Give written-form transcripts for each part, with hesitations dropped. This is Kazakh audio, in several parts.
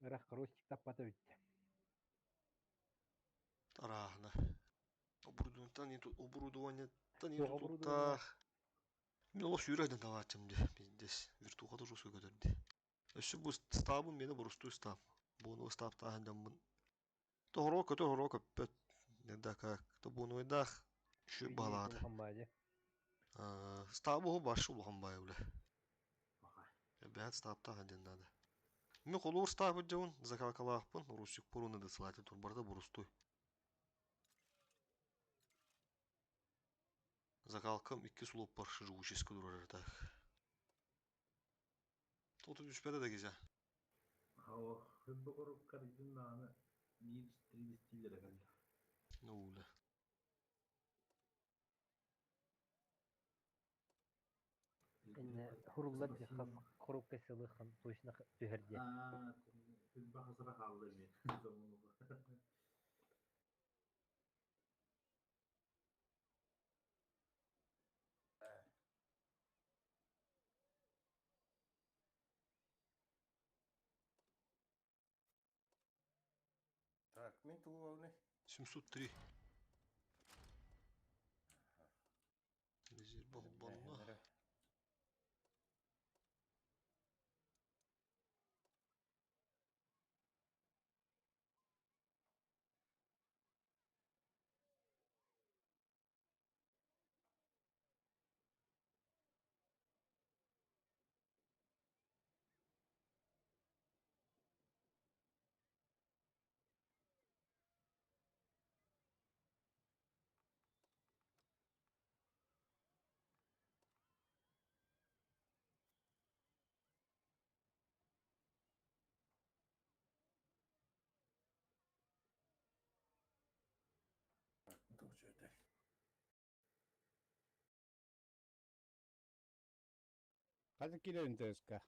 Ырах коростик таппата битте. Тарахна. Оборудование Туға бурудуна Мен ол сүйрәден таватчымды. Биздес виртуха тоже көтөрдү. Өсү бу стабым мени бурусту стаб. Буну стаб тахандамын. Тоғро көппөт. Неда как. То буну эдах шү үйдей балады. улхан баде. Стабы хо башы улхан бай уле. Бәт стаб таханден надо. Мен колур стабы жауын закалкалаақпын. Русик пуруны да слайды турбарда бурустуй. Закалкам 2 сулуп бар живуческий дурар так. Тут үспәдә дә гизә. О, хыббы каридин наны минус 30 стилер гәлә. Ну уле. Инне хуруллар жакка коруп кесилыхан точно түһәрдә. Хыббы хасыра калды мен. Так, мен туғауны. 703. Резерв болбонно. Тоже это. Hadi gidelim Tezka.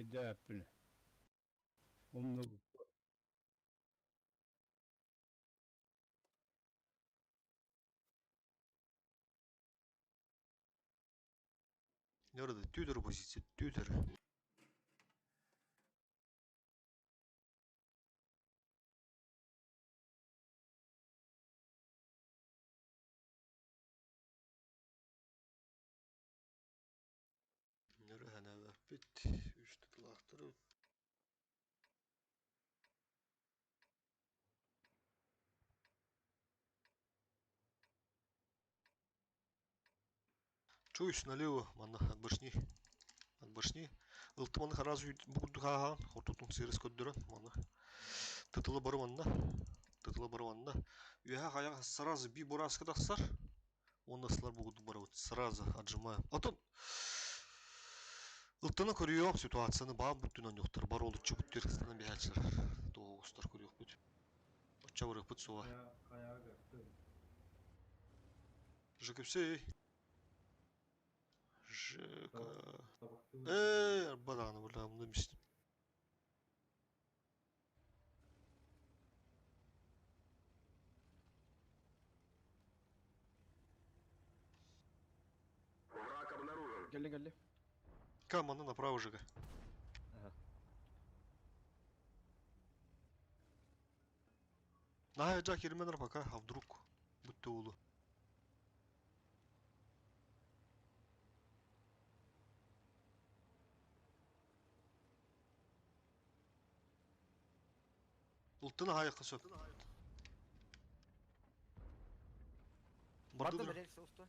Edapın. Onu Nerede? Tüdür pozisyon. Tüdür. Nere hana bit. Üçte tılaqtırı. Чуешь налево, манна отбашни. Отбашни. Ылтыманы харазу бугурду хаан. Хортутун сырыс көддөрөн. Манна. Тытылы бары манна. Тытылы бары манна. Уяха хаяга сразу би бураска тахсар. Он наслар бугурду бары. Сразу отжимаем. Атон. Ылтыны көрüyor ситуацияны баа буттунан жоктор. Бар олучу буттер кыстынан бехалчылар. Тоғустар көрüyor бут. Оча бырык бут суга. Кая гәтте. Жекепсей. Жека. Арбаданы буламды мис. Враг обнаружен. Галли. Камана направо жека. Ага. На, Джак, ирменер пока, а вдруг будто улу. Ултына хаяққа сөп. Барды берел соусты.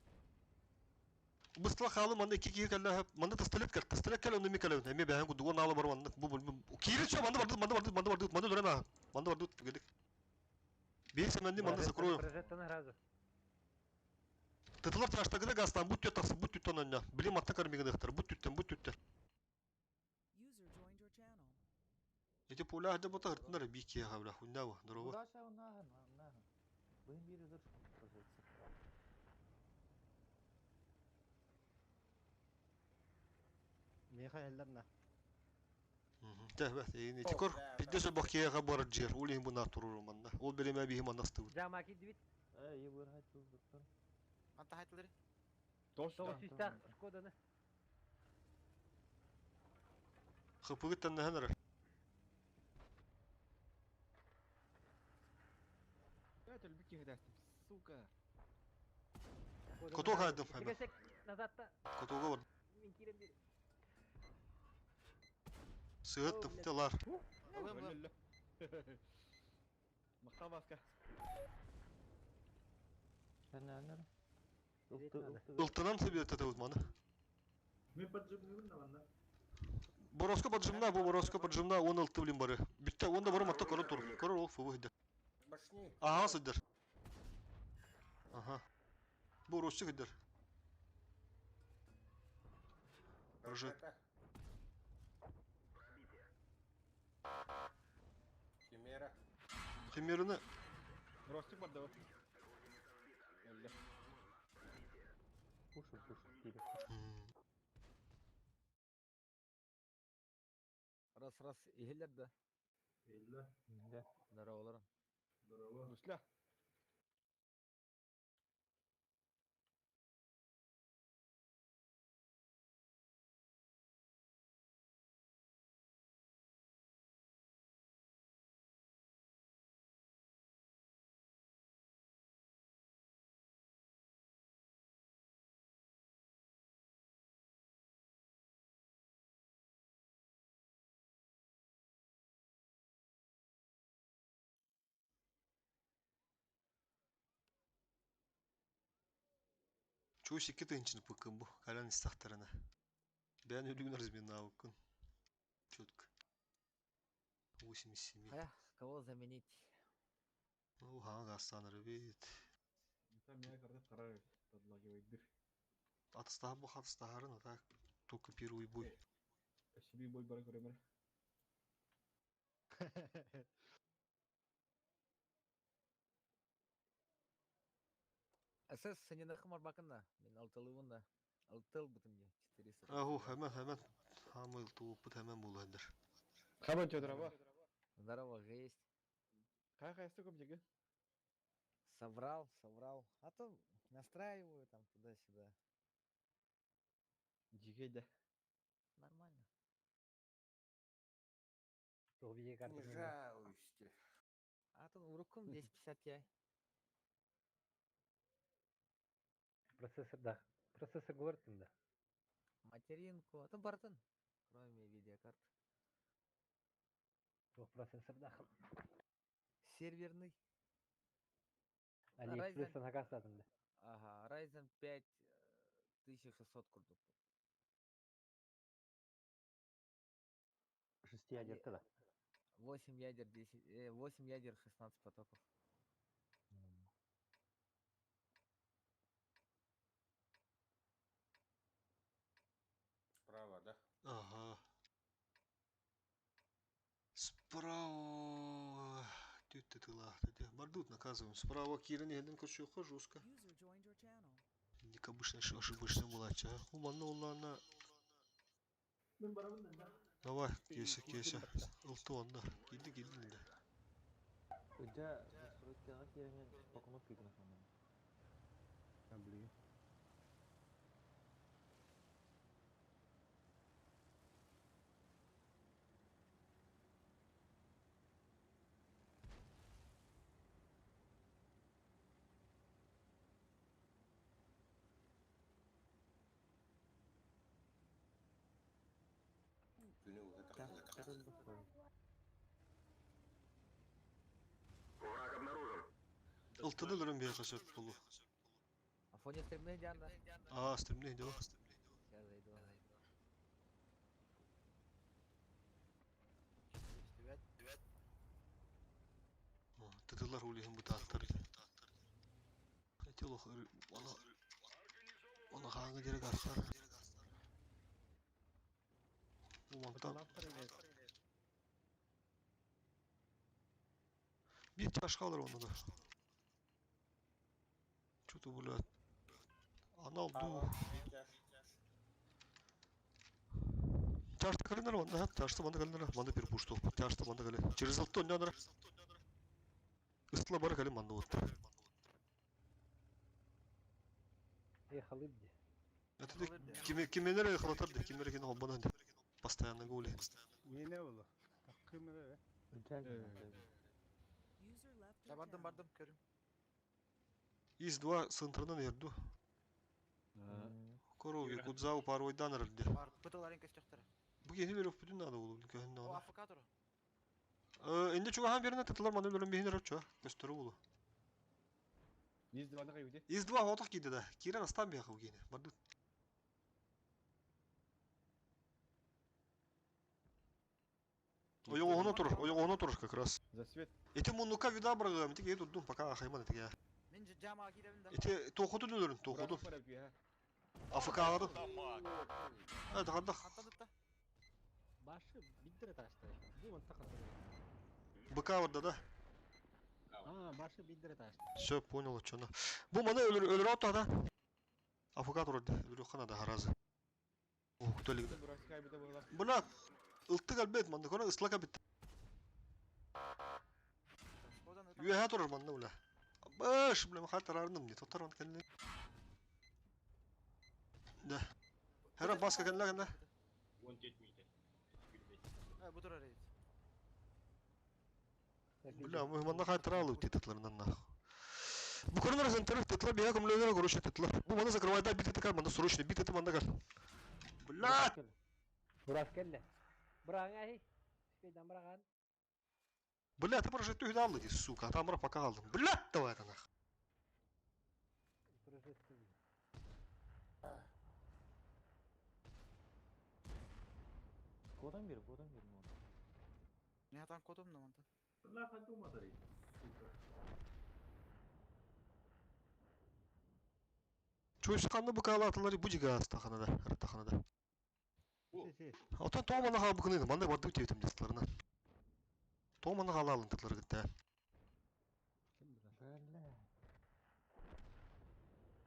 Быстла халы манда iki kiri kalla manda tastelet kalla onu mi kalla emme ben kudu ona ala bar manda bu kiri ço manda durama manda vardı gedik bir semendi manda sakro Прожектаны сразу. Тытылар таштагыда гастан бут тютасы бут тютан önüne bilim atta karmigidiktir but tütten User joined your channel. Эти поля хада бота хыртындар бики хавла хундава дорога Удаша наган. Быйын бири dur прожекция. Михаилдерна. Тәбәт ейни тикор биддесе бакияга бар жер улин буна турur manda ол белеме бихи мандасты Жамаки двит. Ей, выргать тут доктор. Anta haytları. Соғыс үстақ Шкоданы. хыпыгы тәннәһәнәр Сука. Кото хайдым хәбәр Тегесек назадта. котога бар Мен кирем бир. сыгыттым телар Мактабаска. Sen ne anladın? ылтынан себе тәтәүз маны Мен поджимнымын да манда. Бороско поджимна бу бороско поджимна он ылты билим бары битте онда бар матта кора тур кора ол фу хидер Башни. ага сидер ага бу русчы хидер Рожет. Химера. химерины Ростик бар да. Пушим, тире. Раз, ihiller de. Элла, De. Здороваларым. здорово. Усла. Чусь iki тынчын пыкым бу калян истахтарына бән үлүгүн размена укун чётко 87 Кого заменить? ну ха гастаныр бит Там меня когда вторая подлагивает дыр. атыстаһа бу хатыстаһарын ата только первый бой Себе бой бара көремер. Əsas senin ırkım var bakın da. Ben altılığın da. Altıl bütün diye. 400. аху hemen хамыл туупут hemen булгандар Хабан Тёдрова. Здорово, есть. Кайха ясты көп жеге. Соврал. А то настраиваю там туда-сюда. Жеге де. Нормально. Сол бие Не карты. жалуйте. А то урукум 1050 Ti. Процессорда. Процессор говортын да. Материнку. А то бартын. Кроме видеокарт. Сол процессорда. Серверный. Алиэкспресстен акастадым да. Ага. Ryzen 5 1600 курдук. 6 ядерді да. 8 ядер 8 ядер 16 потоков. Справа, да? ага справа тютты тыла бардут наказываем справа кирин еден көрчөккө жестко User joined your channel. ник ошибочный булача уманна улана Мен барамын да. давай кесе ылты онда килди да Udah настройкаға керемен покунуп кеткен сонда. Ben bileyim. Günü уже так. Враг обнаружен. ылтыны лырын бия кашат булу Афоня стримный жанна. Стримный дел. Сейчас зайду. Тытылар улиһин бутааттар. Этил она хаңы жере гастар. Уманта bir taş kalır onda da. Что-то, блядь. Она oldu. Çarşıda kalınlar onda ha. Çarşıda banda kalınlar. Banda bir puştu. Çarşıda banda kalın. Через altta oynayanlar. Isıtla barı kalın banda oldu. Халыбди. Это кимелер хватарdı. Кимелер кені хоббана hadi. Постоянно голи. Yine oldu. Hakkımı ver. User left your Bardım channel. körüm. Из-2 сынтырынан ерду. Корови кудзау пару ойдан рылды. Бар пытыларын көстөктөр. Bu yeni bir bütün adı oldu. Köyün О, adı. афокатор. Ende çoğu han birine tıtılar bana bölüm behin röpçü. Gösteri oldu. 100 bana kaybedi. Из-2 otak giydi de. Kiren astan bir yakı bu giyini. Bardı. Ona oturur как раз. За свет. Эти мунука вида быргам. Эти дурдум пока ахайман эти. Мен жама кидебин да. Эти тоқуду нөлөрүн, тоқуду. Para yapıyor ha. Афыкаады. Это кадах. Аттадык да. Başı bidire taştı. Bu mantaka. Быка варда да. Başı bidire taştı. Все, понял, что она. Бу мана өлөр отада. Афыка турды. Өлөр ханада харазы. О, күтөлүк. Burası kaybede bağlar. Бына ылтык албет манда кона ыслака бит. Одан өтө. Юя турар манда ула. Баш, блем хатарарным не тотар он келне. Да. Хера баска келне кенде. Бу турар эйт. Бля, мы манда хатаралу титларынан нах. Bu konular zentер титла бия комлёлөр короче титла. Bu манда закрывает да бит такар манда срочно бит это манда кар. Бля! Burası kelle. Bırak ay. Şeyden bırakan. Бля, ты просто тюхи дал эти, сука, а там ра пока алдым. Бля, давай это нах. Burası kelle. Кодан бер моду. Не атан кодум наманта. Лаха думадар еді. Чуйсқанды букала атылары бужига астаханада, артаханада. Отан тоомана ха букыны, манда барды тетим дистларына. Тоомана халалын тытлары гытта.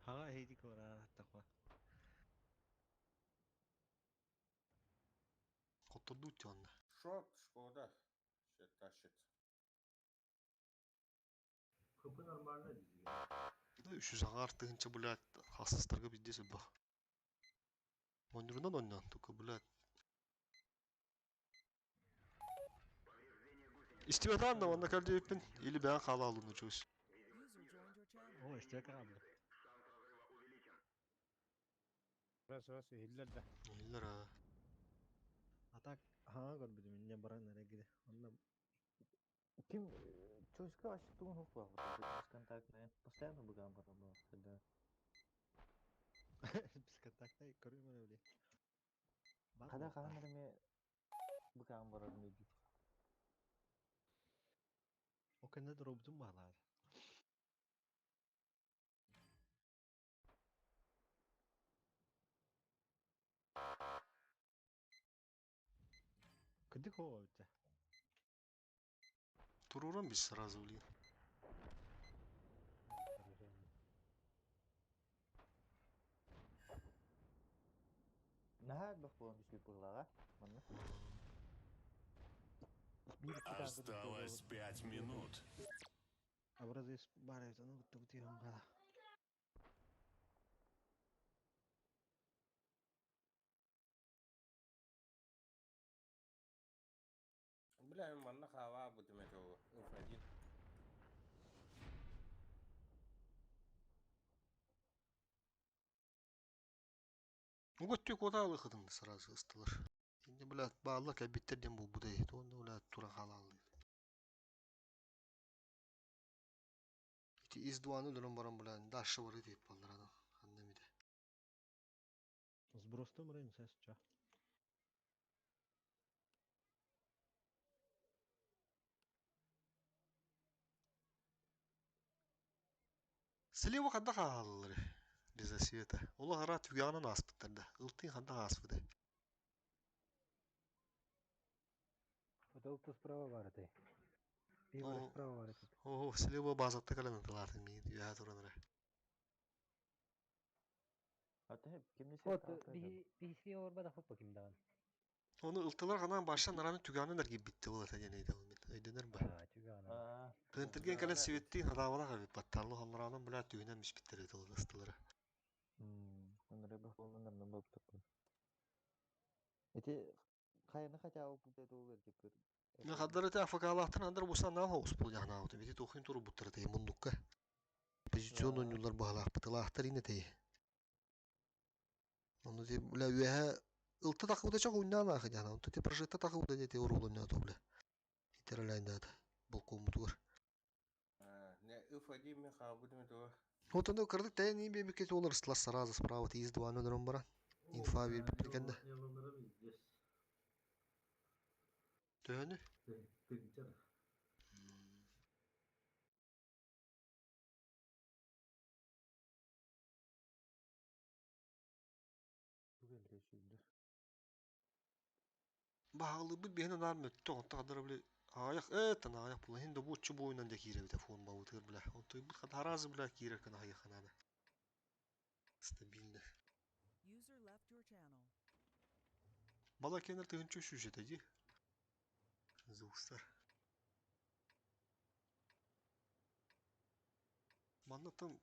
Ха хейди кора таква. Котторду тённа. Шот, Шкода. Ще тащит. Kapı normalde dizi. Да, üşü саңар тыгынча, блядь, хасыстарга биздесе ба. Ойнурунан ойнан, только, блядь. İstiyorsan da onda kalacakpin, ili ben halalını çöz. User joined your channel. О, истек абла. Burası hiller de. İller ha. Атак ха көрбүдүм эмне баран эле киде. Анда ким чөскө ачтуун укпа. Бесконтактный. Постоянно быгам барам да. Бесконтактный көрүмөн эле. Када калам эме быгам барам деди. O kadar da robotun bağlar. Кыдык о это. Турурам biz сразу, блин. Nah, bak bu bir pula. Mana? Осталось 5 минут. Образы бары это ну тут я гала. Бля, манна хава будем это уходить. Уготтю кодалы хыдын сразу ыстылыр. Şimdi, блядь, bağlı kabitlerden bu buday. Onu, блядь, turan halalı. İti iz duanı dönüm baran, блядь, daşı var deyip baldır adam. Просто мрен сәсча. Слева хадда хааллары. Без освета. Ола гара түгянын аспыттарда. Ылтын хадда аспыды. Вот это справа бар этой. Пиво О. справа бар этой. Ого, слева базатта калан ынтылатын мейін. Юға тураныры. Аты кемне Вот, сәт бихисli var bada hoppa kim dağın. Оны ылтылар ғанан башан нараны түгянын әрге битті ол ата ден айда олмет. Айденер ба. Tüga ana. Тыынтырген калан севеттейін хадавала қабет. Баттарлы хамларанын бұла түгінен мишпиттер еді ол астылары. Онрай бах болмандар мен болып тұр. Эти қайны хотя бы бұл деді ол еркек. Мен хаддар эти афакалақтын андар бұсан нал хоус бұл яғна ауты. Беті тоқин тұру бұттыр әтей мұндыққа. Позицион ойнулар бағалақ бұтылақтар ин әтей. Оны де бұла үйәе ылты тақыбыда чақ ойнан ақы яғна. Оны те прожетта тақыбыда дете орғылын аты бұла. Итер әлайында аты. Бұл қомытығыр. Не, уфади мне хава будем то. Вот он кырдык тайын ең бемекет олар ыстылас сразу справа тейіз дуаны дұрын бара. Инфа веріп біткенді. Yalanlara biz. Төхені? Tüccar. Түгелде сөйдір. Бағалы бұл бейін anar мөтті оңта қадыр біле аяқ әттін аяқ бұл. Хенді бұл ұтшы бойынан да кейрі біте фон бау тұғыр біле. Онты бұл қад харазы біле кейрі кіна аяқ қанады. Стабильді. User left your channel. Бала кенер тығын чөші жет әді. Зұғыстар. Маннатым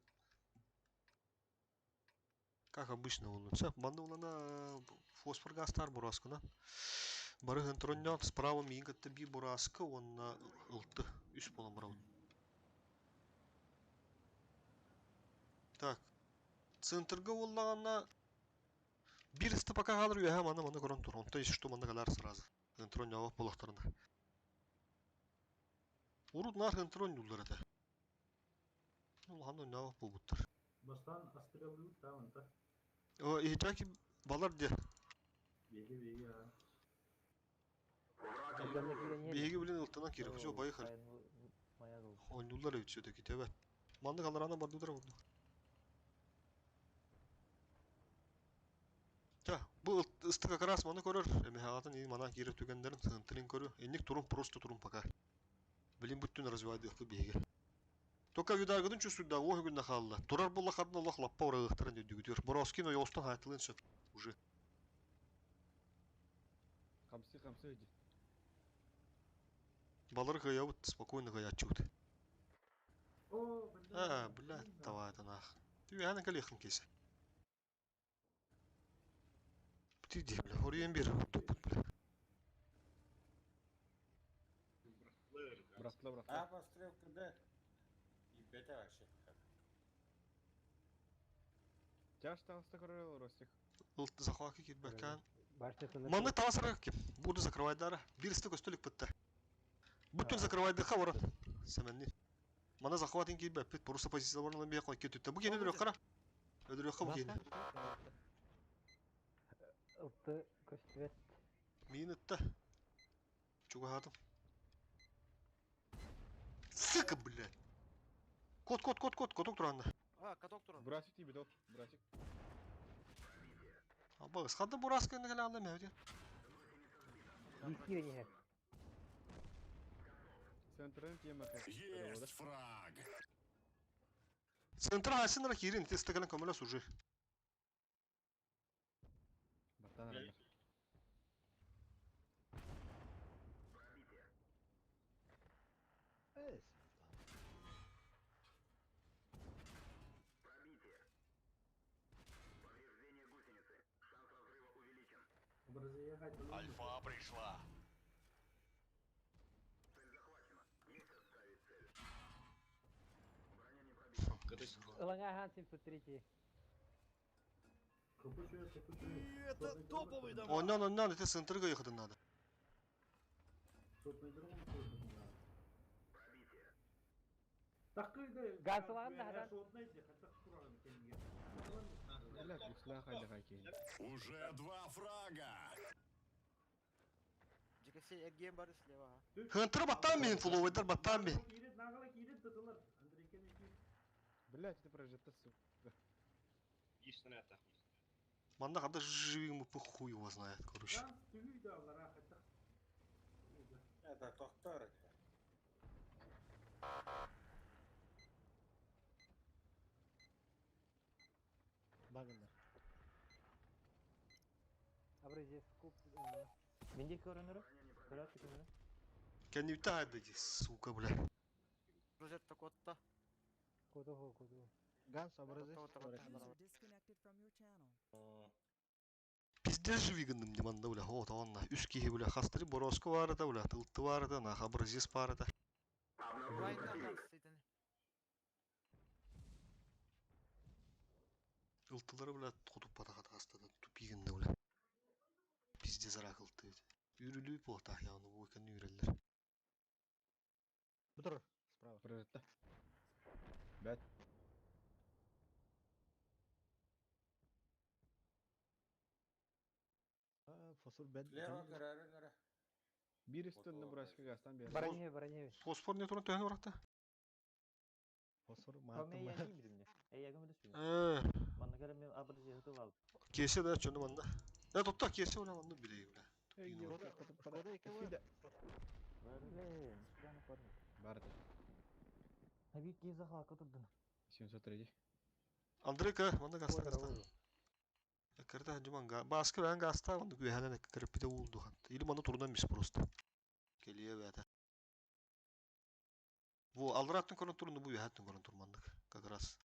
как обычно улучшается. Банды улана фосфор гастар бураскана. Бары хентроннят справа мигатта би бураска он ылты үс болан барау. Так. Центрга уллагана бир исты пока калыр үйә мана көрөн тур. Онта еш что мана калар сразу. Хентрон явап болақтарында. Урут нар хентрон юлдар это. Ну ханно явап болбуттар. Baştan aspira bulup tamam da. О, итаки балар де. Begi ya. Беги билен ылтынан киреп, все байхар. Мая қыл. Ойнулар өт все-таки тебе. Манды каларана бардыдыр олду. Та, бу ысты как раз маны көрөр. Эми хагатын ин мана киреп түгендерин сынтырын көрү. Энник турун просто турун пока. Билин бүттүн развивайды ыкы беги. Только видаргыдын чувствует да ох күннө халла. Турар болла хадын Аллах лаппа урагыктырын дедүгүтөр. Боровский но йостан хайтылын сөп уже. Хамсы өйді. Балар каябыт спокойно каячут. O, Блядь, давай это нах. Ты яна калехын кесе. Ты де, бля, орыен бер тупут, бля. Бұрақтыла. А, пострелка, да. Ебета вообще. Тяж тағысты көрел, Ростик. Ылты захваки кирбекан. Башня сынып. Маны таласырак кеп. Буду закрывать дара. Бирсті көстөлік бітті. Бүттін закрывать дыха орын. Сәменни. Мана захватын кирбек бит. Просто позиция барынан бия қой кетті. Бұ кені дүрек қара. Өдірек қа бұ кені. Ылты көстүбет. Мейін үтті. Чуға хатым. Сыка, блядь. Кот. Коток тұранда. Брасик тебе дал. Брасик. Абағыз, қадды бұраска енді кәлі аңда мәуде. Дискиве не. Центрен тема. Есть фраг. Центр асыныра кирин, те стакалан көмілі сужи. Баттан аралар. Образие хайтылын. Альфа пришла. Илаңа хансим сутрите. Kapışıyor. Это топовый дом. Ondan, те центрға ехадын надо. Сотный дрон. Газлаған да хадан. Бля, кусла хайда хайки. Уже 2 фрага. Хынтыр баттан мен фуловайдар баттан мен. Блять, это прожжета, сука. Манда когда живым мы хуй его знает, короче. Это доктор. Багындар. Образец куб. Менде көрінірі? Көрәтті көрінірі? Кенни утайды, сука, бля. Кудугу. Ганс, образец. User disconnected from your channel. Пиздец живигандым деманда, бля, о, таванна. Үскихи, бля, хастыры бороско барыда, бля, тылты барыда, нах, образец барыда. Ылтылары, бля, тутуп патахата хастада, тупигинде, бля. Пиздец арак ылты. Үрүлүү потах, яны, бу экенни үреллер. Бұтыр, справа. Прожжета. Бәт. Фосфор бәд. Слева карары. Bir üstünde burası gastan bir. Броневый. Фосфор не туран төхен оракта? Фосфор Kami мартын yang ба. ini bildim. Ayagım da sürüyor. Bana göre ben abone cihazı aldım. Кесе да, чөндө манда. Тутта кесе бля, манда билей, бля. Кода еке ба? Böyle şuradan koydum. Barda. Tabii ki izah hakkı tuttum. 703. Андрейка, манда гаста гаста. Экерде хаджиманга. Баскы бән гаста, манда күһәнен эккереп биде улду хат. Или манда турдан мис просто. Келие бәтә. Бу алраттын көрөн турунду бу яһаттын көрөн турмандык. Как раз.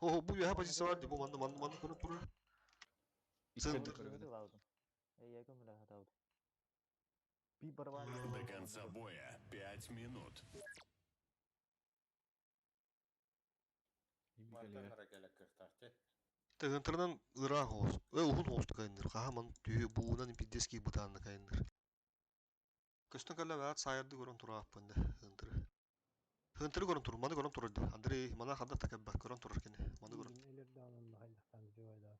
О, бу яһа позиция бар ди, бу манда көрөн туру. Центр. Cihazı aldım. Ayagım da hata oldu. Bir barbar. До конца боя 5 минут. Мартан харакелек кыртарты. Тегентернен ыра хос. Ухун хосту кайындыр. Кахаман түйе буунан пиддески бутанны кайындыр. Көстөн калла баат сайырды көрөн тура аппында. Хынтыры көрөн тур, маны көрөн турды. Андрей, мана ханда такабба көрөн турар кене. Маны көрөн. Элерде анын хайдактан жойда.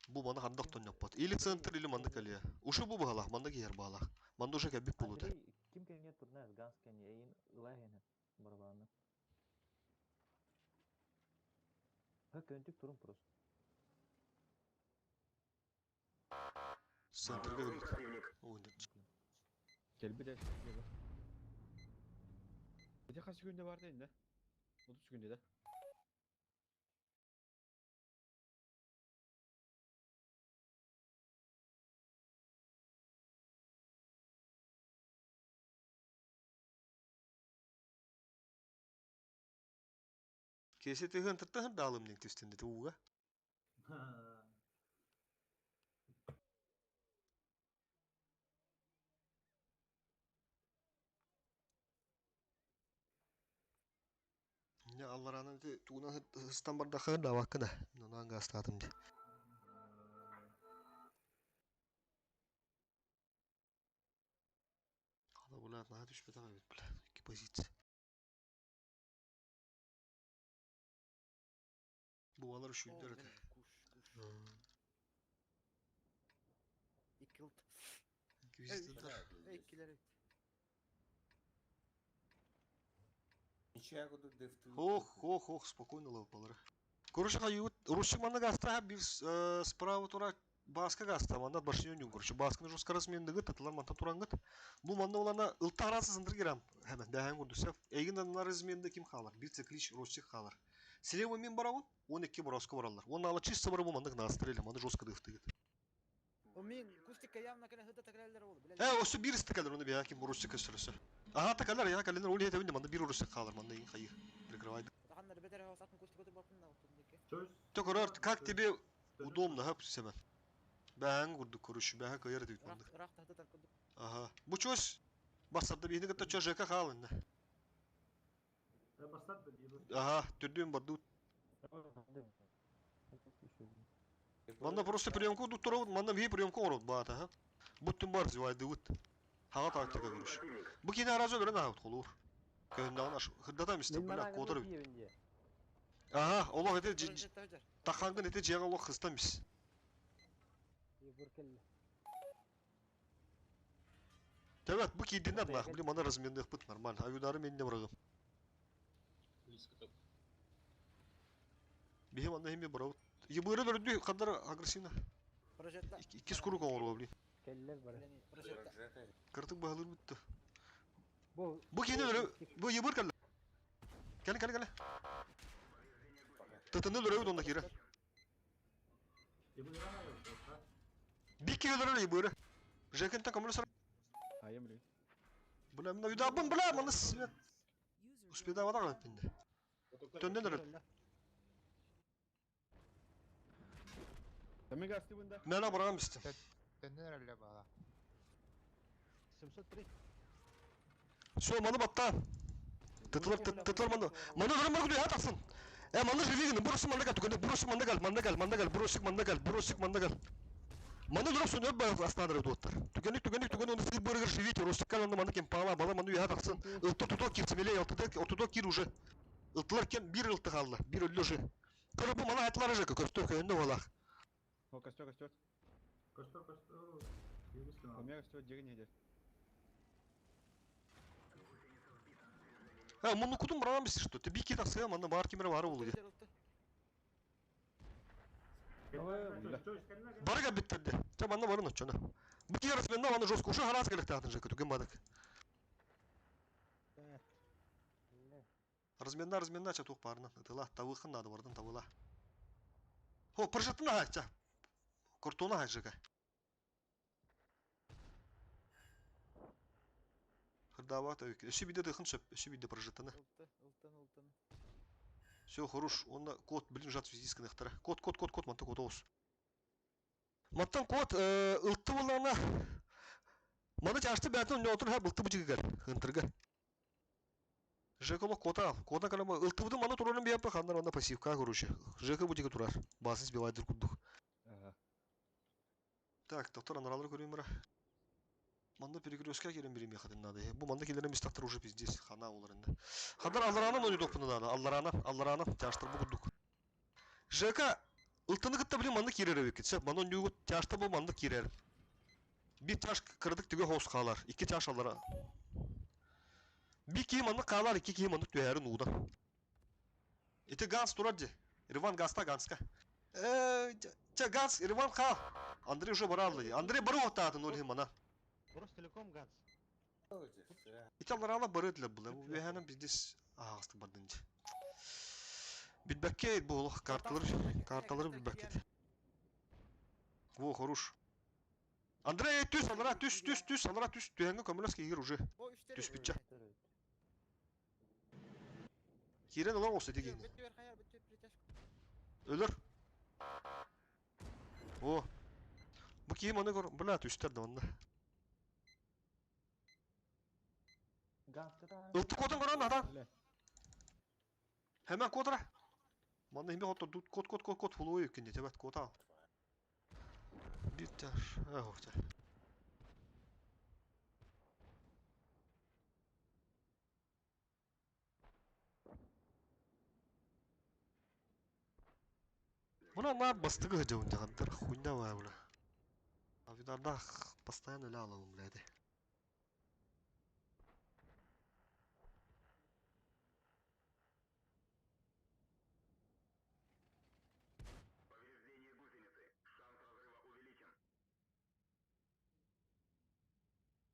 Бу маны хандактан яппат. Или центр, или манда калия. Ушу бу багалах, манда киер багалах. Манда уже кәбик булуды. Андрей kim kendine turnaz gans kendi yayın ılahene barbarını. Ha köntik turun prost. Центрге кірдік. Ойнат. Gel bir de. Bir de kaç günde var değil de? 30 günde de. Кесе теген тыртаһын далым нең тестенде туга. Ya Allah'ın tuğuna hıstan barda xır da vakına. Nana gastadım di. Hala bulat naha düşmedi ama bit bulat. İki pozitsiya. Bu alar şu yürüdü. Yıkıldı. Güzel. Ничего тут дефту. Ох, спокойно ловпалар. Короче, хают. Русчик манда гаста бир справа тура баска гаста. Манда башнyon юн короче. Басканы жуска размендиги татылар манта турангыт. Бу манда улана ылтарасы сындыр керам. Hemen дәһән күрдүсәп. Эгин разменде ким халар? Бир циклич русчик халар. Слева мен барабын, 12 броско баралар. Он ала чисто барабын манда настреле, манда жестко дефтыгы. O min kustika явно kana hıda takrarlar oldu. Осы бир истекалар onu bir hakim русчик сөрөсө. Ага, такалар я календар улы етебинде манда бир русчик халар, манда ин хайы. Прикрывайды. Takanları beter havasatın kustika oturup bakın da oturduk. Токорор, как тебе удобно, хап семен. Бәң курдук көрүшү, бәң кайыр дейт манда. Irak tahta takıldık. Ага. Бу чөс басарда бийни гытта чөжека халын. Ага, түрдүн баду. Манда просто приемку тут турабыт, манда би приемку орот баата, ха. Буттun бар зивайды бут. Хага таатчага көрүш. Бу кине аразы өлөрөн агыт колур. Көндөгөн аш хырдата мисте Мен була манагы котор. тиебинде. Ага, олог эте Бұрышет тәуір. тахангын эте жега олог хыстан бис. Ебур келді. Тәбәт бу кийдинен нах, бли мана размендек бут нормально. Аюдары менде барагым. Бихем анда хеме барабыт. Ебыры дөрдү кадар агрессивно. Бұрышетті. Икки скуру коңорго бли. Келділер бары. Бұрышетті. Кыртык багылыр бутты. Bu Бу кине бу ебыр келди. Келе. Тытыны дөрөбүт онда кире. Бик кирелер ебыры. Жекентен камера Айым блин. Бля, мына үйдө абым бля, мына свет. User Успеда вада калат менде. Төндөн Там мега асты бында. Мен абырагам бистим. 703. Все, маны батта. Тытлар маны. Маны дөрөм бар күдө атаксын. Маны живигин, бурусу манда гал, түгөндө бурусу манда гал, бурусук манда гал. Маны дөрөм сөнөп бар астандар доттар. Түгөндө оны сый бөргөр живите, ростиккан аны маны кем пала, бала маны уя атаксын. Ылты туток кирсемеле, ортодок кир уже. Ылтылар кен бир ылты калды, бир өллү уже. Көрөп бу маны айтлары жеке көстө көндө балак. О, костер. Костер. Там мега асты деген неде. Муну кудум барам бис что? Ты бики таксы, маны бар кимере бары болду. Барга биттеди. Та маны барын очона. Бу кирес менде маны жостко ушу харас келекте атын жеке түген бадык. Разменна ча тук барына. Тыла тавыхын нады бардын тавыла. Хо, прыжытына хача. Куртуна хачыга. Хырдават өйк. Өсү биде дыхын сөп, өсү биде прыжытына. Ултан. Все, хорош. Он код, блин, жат физический нахтара. Код, манта код оус. Мантан код, ылты болана. Маны чашты бәтін он отыр ха былты бұжығы гәл, хынтырға. Жеколо кода калама, ылты бұды маны турарын бейапы хандар мана пассивка көруші. Жекы бұжығы турар, басын сбивайдыр күрдік. Так, доктор анаралар көрейм бұра. Манда перекрёстка керем берем яхатын надо. Бу манда келерем бистактар уже пиздец, хана оларында. Хадар алларанан ойны доппыны надо, алларанан, чаштыр бұгырдық. Жека, ылтыны кытта білем манда керері бекет. Манда ойны чашты бұл манда керері. Bir taş kırdık tüge hoş kalar. 2 taş alır. Bir kiyim anı kalar, 2 kiyim anı tüyerin uğdan. İti gans durardı. Irvan gansta ganska. Ганс, Ирван Ха. Андрей уже баралды. Андрей бары отатын өлген мана. Burası Telekom Ганс. İtallara bары для было. Bu behanam bizdes ağızdı bardınca. Bitbekket bu kartaları bitbekket. Во, хорош. Андрей, түс, алара, түс, алара, түс. Түйенгі көмілеске егер уже. Түс бітча. Керен олар осы деген. Өлір. О. Бұл кейім оны көр. Бұла түстерді онда. Үлті kodun көрін адам. Hemen kodra. Manda himi kod fulu öykünde tebet kod al. Bitter. Ahofta. Buna ne bastığı hıcavınca kadar huyna var buna. Avidarda постоянно öyle alalım bledi.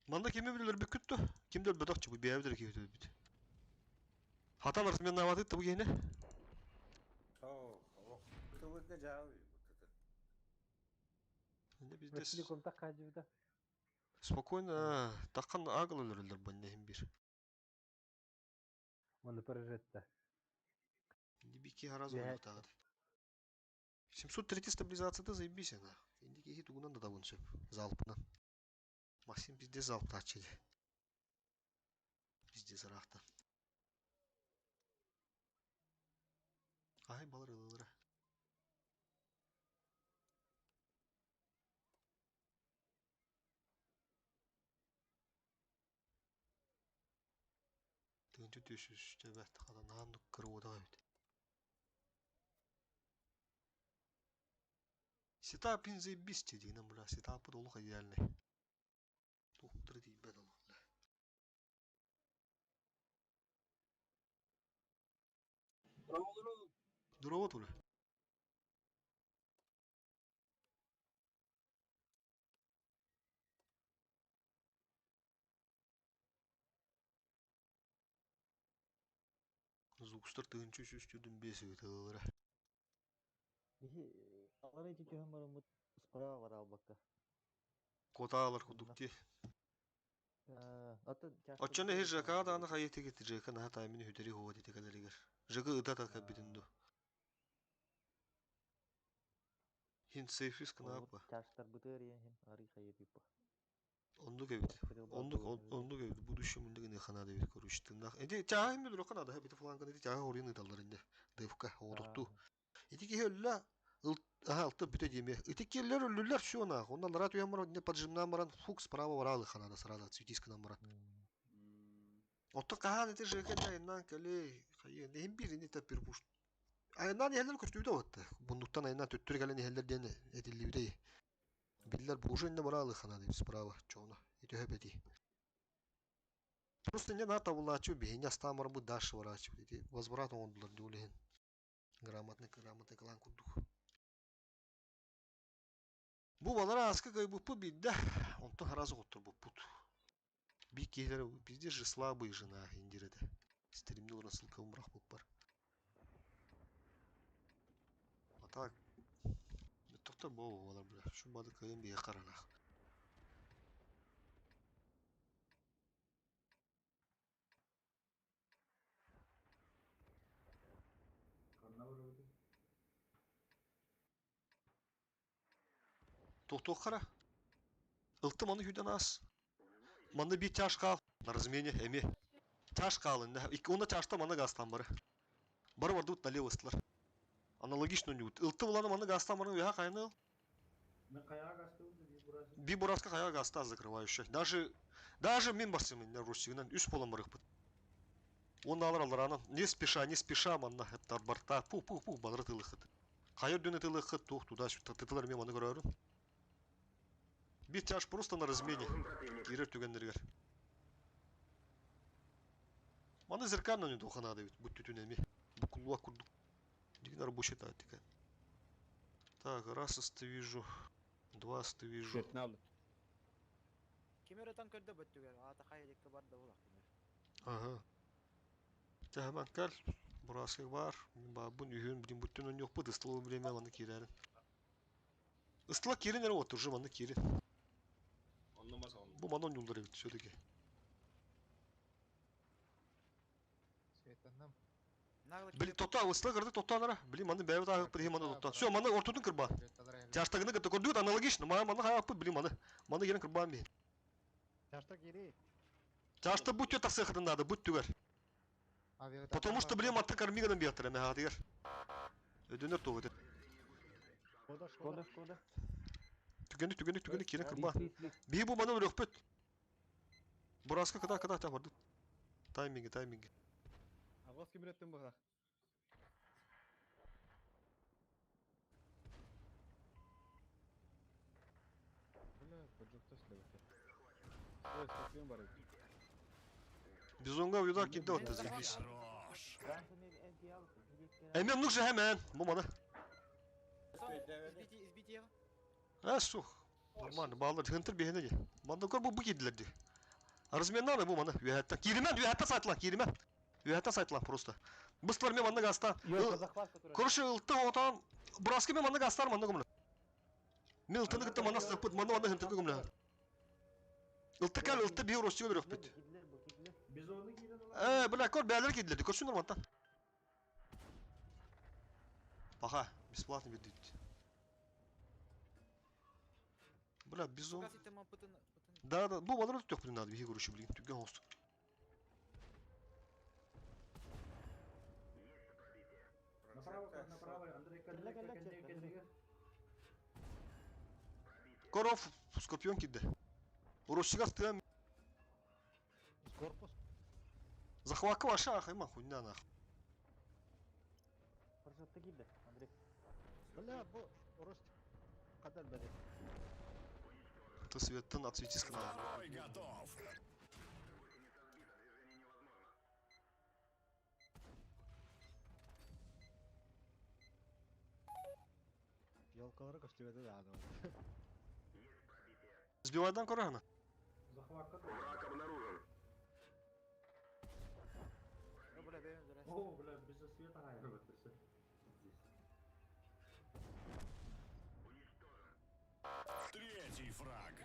Manda kimi bilir bir küttü. Kim de bedakçı bu bir evdir ki bir. Hatan arasında ne var bu yine? Ne bizde Репликом такадживда. спокойно такан агылылır bu neyim bir. Оны прожетта. Не бики харазу тагы. 703 стабилизацияда заебись она. Индики хит угунан да табын сөп. Залпынан. Максим bizde залп тачыды. Bizde зарахта. Ай балар ылылыра. тыгынчы төсүс тебет хаданан кырууда бит. Сетапин заебись дигенен бля, сетапы долук идеальный. Туктыр дейбет ол. Дурова туля. Зукстар тыгынчы сүстүдүн беси тылыра. Ихи алар эти түйөн барымыт справа бар албакта. Котаалар кудукти. Аты Оччоны хи жака да аны хайыты кетти жака на таймини хүтери хуа дите калеригер. Жака ыта та кабитинду. Хин сейфис кнапа. Чаштар бытыр ен ари хайыппа. Онду кебит. Онду кебит. Будущее мунда не хана дебит көрүштүнда. Эди чаа эмне дурак кана да бит фланган эди чаа орын италдар инде. Дывка одукту. Эди кехелла алты бүте деме. Эти келлер өлүлөр шуна. Ондан рат уямар не поджимнан баран фук справа баралы хана да сразу цветисканан баран. Отто кахан эти жеке дайнан келе. Хайы нем бирини тапир буш. Айнан елдер көртүдө отты. Бундуктан айнан төттүр келен елдер дене эдилибидей. Биллер буженне баралы хана деп справа чона. Эти хэпети. Просто не надо булачу беня стамар бу даш варачу. Эти возврат ондулар дулен. Грамотный клан кудух. Бу балара аскы кай бу победа. Он то разу отур бу пут. Бикелер bizde же слабый жена индирede. Стримде уран ссылка умрах бу бар. А так. Токта бу балар бля. Шу бады кайын бие каранах. Тох кара. Ылты маны хүден ас. Маны bir чаш кал. На размене эми. Чаш калында. Оны чашта маны гастан бары. Бары бардут налево стлар. Аналогично не ут. Ылты буланы маны гастан бары уя кайныл. На каяк астыл Би бураска каяк гаста закрывающий. Даже мен барсым на русигинен үс болан барып бут. Он алар анан не спеша манна хептар барта. Пу балары тылыхыт. Кайыр дөне тылыхыт тух туда сюда тытылар мен маны көрөрүм. Bir çarş просто на размене. Кирер түгендергер. Маны зеркально не тухана да бит түтүн эми. Бу кулуа курдук. Дигин рабочий тактика. Так, раз вижу. Два вижу. Шетне алды. Кемеретан көрдө бөттүгөр. Ата хайдекке бар да булак. Ага. Тахман кал. Бурасы бар. Бабун үйүн билим бүттүн он жок бу дыстылуу билеме маны кирерин. Ыстылак кирин эре отур же маны кирин. Bu manon yolları evet şuradaki. Били тота ысла кырды тоттанара. Били маны бәбет агып били маны тоттан. Всё, маны ортодун кырба. Жаштагыны кытты көрдүт аналогично. Маны хаяпы били маны. Маны келин кырбан бен. Чашта кири. Жашта будь это сыхрын надо, будь түгер. Потому что били матты кармигадан биятыр эме хатыгер. Өдөнөр тогыт. Кода. Түгенди келин кырба. Би бу маны өрөкпөт. Бураска када та барды. Тайминги. Агас кемереттен бага. Бля, поджукта слева. Ой, стопен бар. Бизонга уюдак килди отты заебись. Хорош. Эмен нужно hemen. Bu mаны. Избить его. Сух. Нормально. Балдар хынтыр бехене де. Манда көр бу кидилерди. Разменнаны бу маны. Уятта. Киримен сайтлан, киримен. Уятта сайтлан просто. Быстар мен маны гаста. Короче, ылты отан. Бураски мен маны гастар маны гомлы. Мен ылтыны кытты маны сыпыт, маны хынтыр гомлы. Ылты кал, ылты бир ростига берөк бит. Biz onu girelim. Бля, кор бәлер кидилерди. Көрсүн нормально. Паха, бесплатно бит. Бля, бизон. Да, bu balığı tutuyor bu надо, bir görüşü bileyim. Tüken olsun. Направо, Андрей, коннектор. Коров, скорпион кидdi. Урощига стыгам. Корпус. Захватка ваша ахайма хуйня нах. Парашютта килди, Андрей. Бля, бу урус кадар бәде. Ты светтен отсветись к нам. Второй готов. Ялкалары көстебеді да адам. Сбивайдан корана. Захватка. Ну, бля, беймін жүрәс. О, бля, без света хайр вот это. Третий фраг.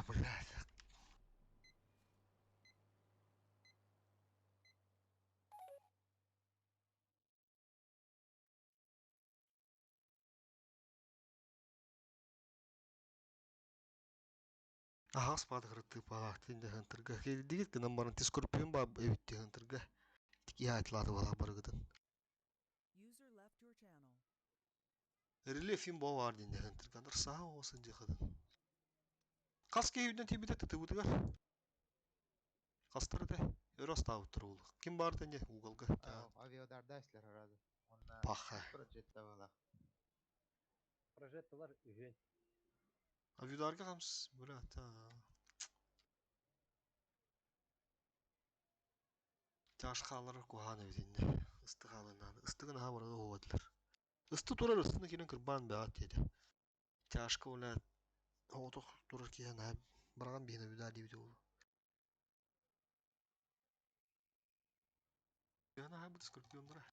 Блядь. Ага, спад грыты палактын да хантырга. Дигит гынан барын ти скорпион ба эвитти хантырга. Тики айтлады бала барыгыдан. User left your channel. Релефин ба бар динде хантырга. Андар саа осын жахыдан. Кас кейүүден тибите тытыбытыгар. Кастары да өрас тауыттыр улы. Ким бар дәне уголга? Авиадарда эслер арады. Онна Паха. проектта бала. Прожекталар үйен. Авидарга хамс, бля, та. Таш халары кухан эвдинде. Исты халынады. Истыгын хабырга овадлар. Исты турар ыстыны кирен кырбан баат деді. Ташка оля отох турар киен хаб. Барган бейін авидар дейбіде олу. Яна хабыды скорпиондара.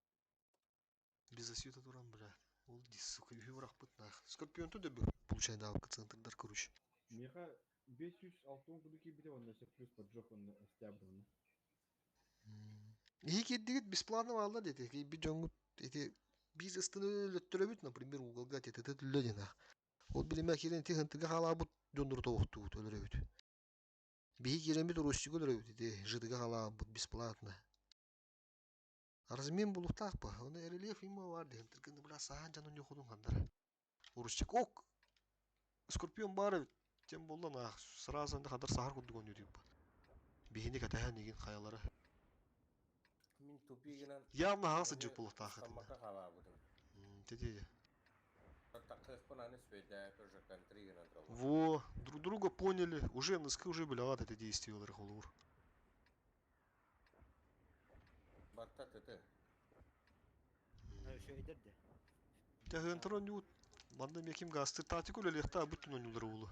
Без освета туран, бля. Ол дис, сука, юрах пытнах. Скорпион туда бы получай навык центрдар, короче. Меха 506 кудуки бите онда се плюс поджог он стябрын. И кеддигит бесплатно алдар дете. Ки би жоңгут эти биз ыстыны өлөттөрөбүт, например, уголга тете түлөдена. Ол билеме кирен технтиге халабыт жондур токту өлөрөбүт. Би кирен бит урусчук өлөрөбүт эти жыдыга халабыт бесплатно. Размен булуктак па. Оны рельеф има бар деген. Тиркенде бля саан жанын жокудун кандар. Урусчук ок. Скорпион бар. Тем болду на сразу анда кадар сахар кудугон үйдүп. Бихини катахан деген хаялары. Min tupiginen. Явно хасы жок булуктак. Саммака хава бутым. Тети. Так спонаны спеда тоже контригinen трогу. Во, друг друга поняли. Уже ныска уже блядь это действиялар холур. Батта тете. Şu ederdi. Тягынтрон ют. Манда меким гасты татик өлелехта бүтүн онюлар улу.